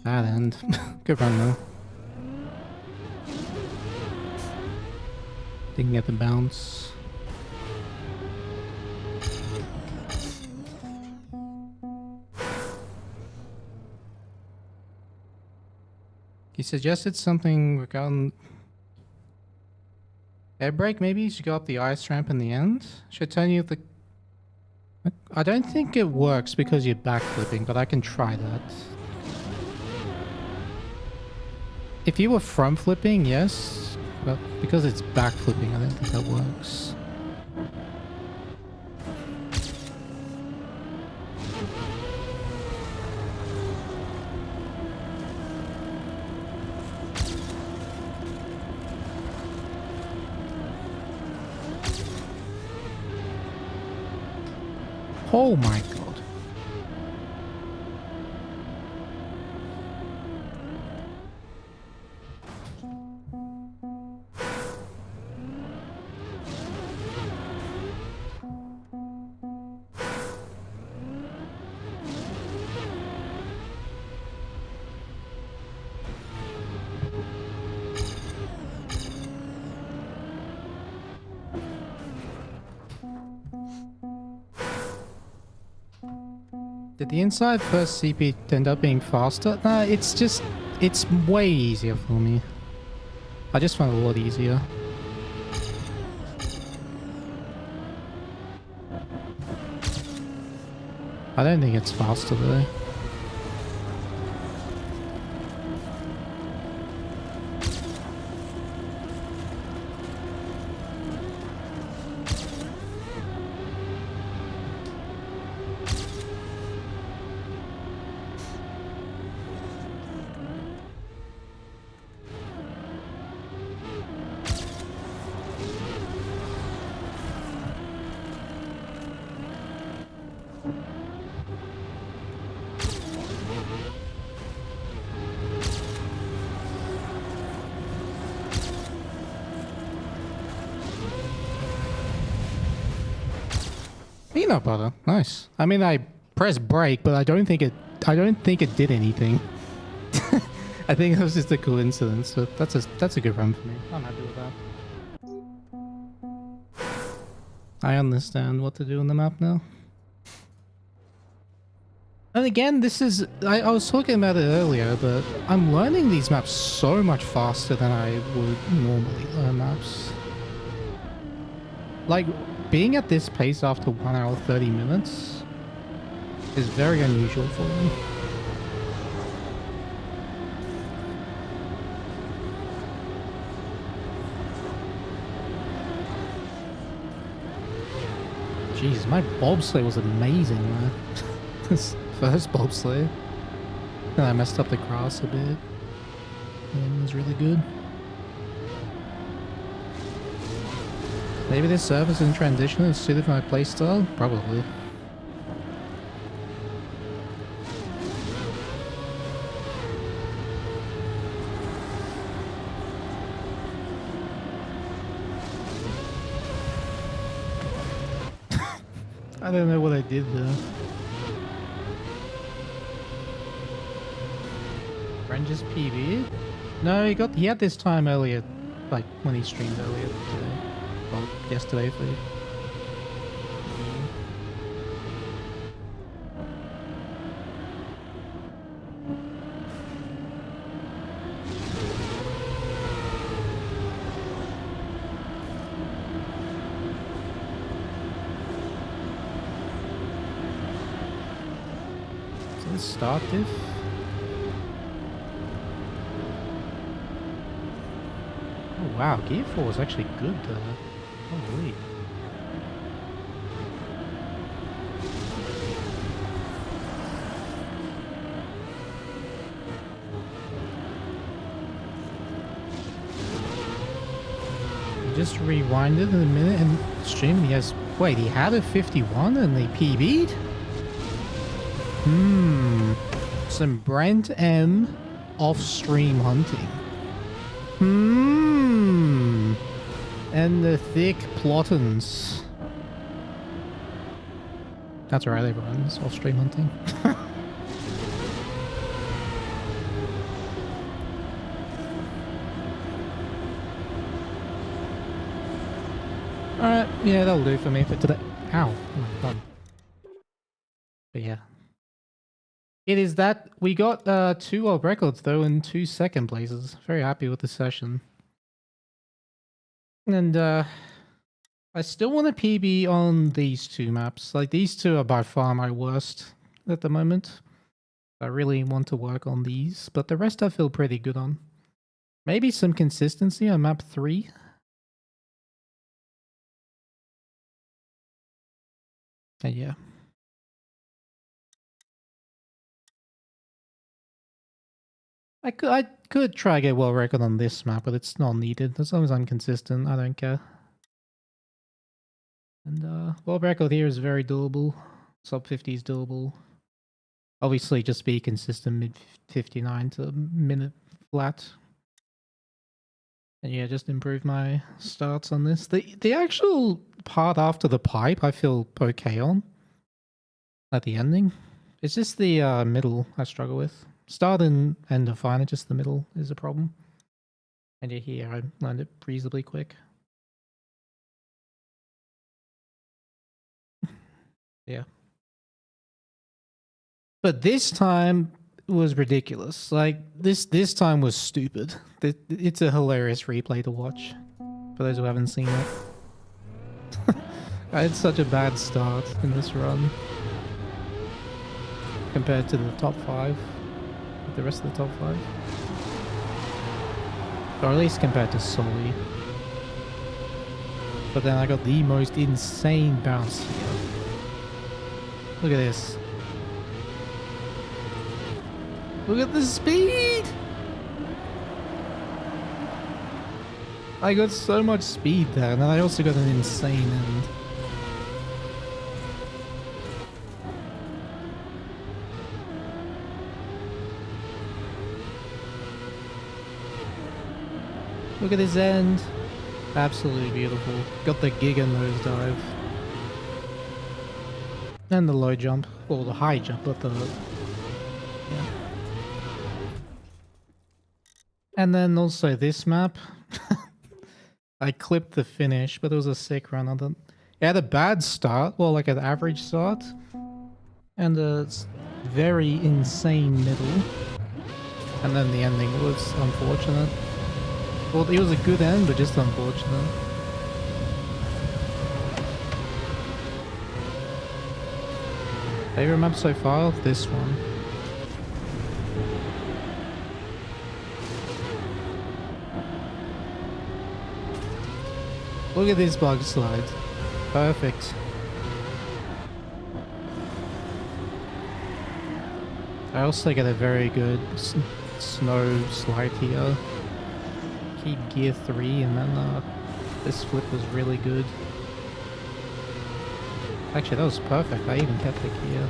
S2: Bad end. Good run though. Didn't get the bounce. He suggested something regarding air brake. Maybe you should go up the ice ramp in the end. Should tell you the. I don't think it works because you're backflipping, but I can try that. If you were front flipping, yes, but because it's back flipping, I don't think that works. Oh my god. Did the inside first CP end up being faster? Nah, it's just, it's way easier for me. I just found it a lot easier. I don't think it's faster though. Peanut butter, nice. I mean, I pressed brake, but I don't think it did anything. I think it was just a coincidence. So that's a good run for me. I'm happy with that. I understand what to do on the map now. And again, this is I was talking about it earlier, but I'm learning these maps so much faster than I would normally learn maps. Like, being at this pace after 1 hour 30 minutes is very unusual for me. Jeez, my bobsleigh was amazing, man. This first bobsleigh. And I messed up the grass a bit. And it was really good. Maybe this surface in transition is suited for my playstyle? Probably. I don't know what I did there. Ren just PV'd? No, he had this time earlier, like when he streamed earlier today. Well, yesterday for you. the start diff? Oh wow, gear 4 is actually good though. Holy. Just rewinded in a minute and streamed. He has, wait, he had a 51 and they PB'd? Some Brent M off-stream hunting. And the thick plottons. That's right, everyone's off-stream hunting. Alright, yeah, that'll do for me for today. Ow, oh my god. But yeah. It is that. We got 2 world records though and 2 second places. Very happy with the session. And I still want a PB on these 2 maps. Like, these 2 are by far my worst at the moment. I really want to work on these, but the rest I feel pretty good on. Maybe some consistency on map 3. And yeah. I could try to get world record on this map, but it's not needed. As long as I'm consistent, I don't care. And world record here is very doable. Sub 50 is doable. Obviously, just be consistent mid 59 to minute flat. And yeah, just improve my starts on this. The actual part after the pipe, I feel okay on. At the ending. It's just the middle I struggle with. Start and end are fine, it's just the middle is a problem. And yeah, here I learned it reasonably quick. Yeah. But this time was ridiculous. Like, this time was stupid. It's a hilarious replay to watch. For those who haven't seen it. I had such a bad start in this run. Compared to the top 5. With the rest of the top 5. Or at least compared to Soli. But then I got the most insane bounce here. Look at this. Look at the speed! I got so much speed there, and then I also got an insane end. Look at his end. Absolutely beautiful. Got the giga nosedive. And the low jump. Or the high jump, but the... yeah. And then also this map. I clipped the finish, but it was a sick run. It had a bad start. Well, like an average start. And a very insane middle. And then the ending was unfortunate. Well, it was a good end, but just unfortunate. Favorite map so far? This one. Look at this bug slide. Perfect. I also get a very good snow slide here. Keep gear 3 and then this flip was really good. Actually, that was perfect. I even kept the gear.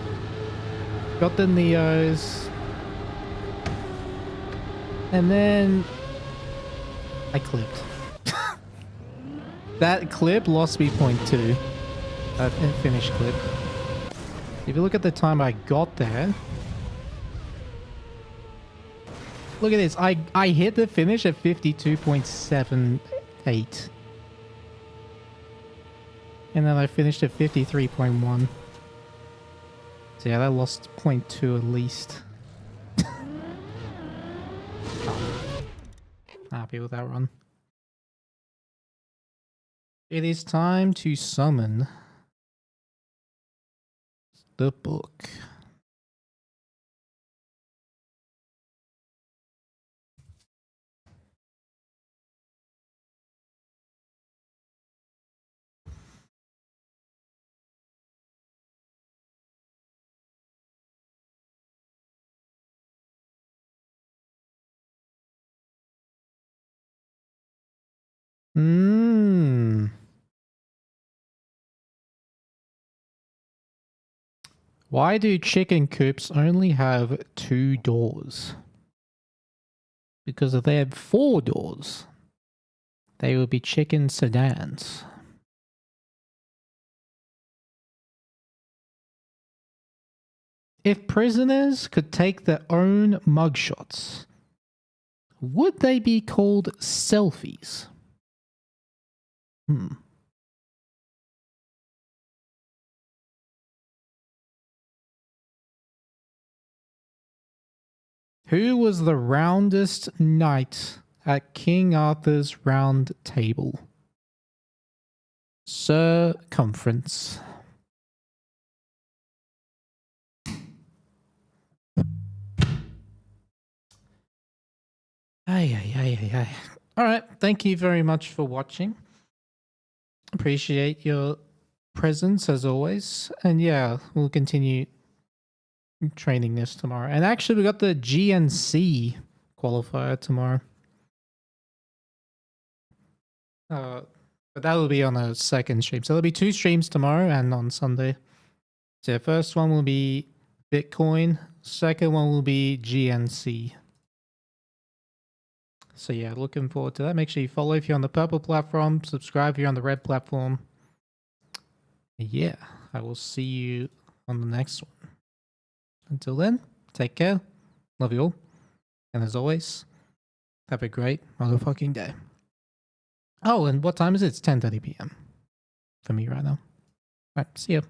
S2: Got the Neos. And then I clipped. That clip lost me 0.2. That finish clip. If you look at the time I got there. Look at this. I hit the finish at 52.78. And then I finished at 53.1. So yeah, that lost 0.2 at least. Happy with that run. It is time to summon the book. Hmm. Why do chicken coops only have 2 doors? Because if they had 4 doors, they would be chicken sedans. If prisoners could take their own mugshots, would they be called selfies? Who was the roundest knight at King Arthur's round table? Circumference. Ay. All right. Thank you very much for watching. Appreciate your presence as always. And yeah, we'll continue training this tomorrow. And actually, we got the GNC qualifier tomorrow. But that will be on a second stream. So there'll be 2 streams tomorrow and on Sunday. So the first one will be Bitcoin. Second one will be GNC. So yeah, looking forward to that. Make sure you follow if you're on the purple platform. Subscribe if you're on the red platform. Yeah, I will see you on the next one. Until then, take care. Love you all. And as always, have a great motherfucking day. Oh, and what time is it? It's 10:30 p.m. for me right now. All right, see ya.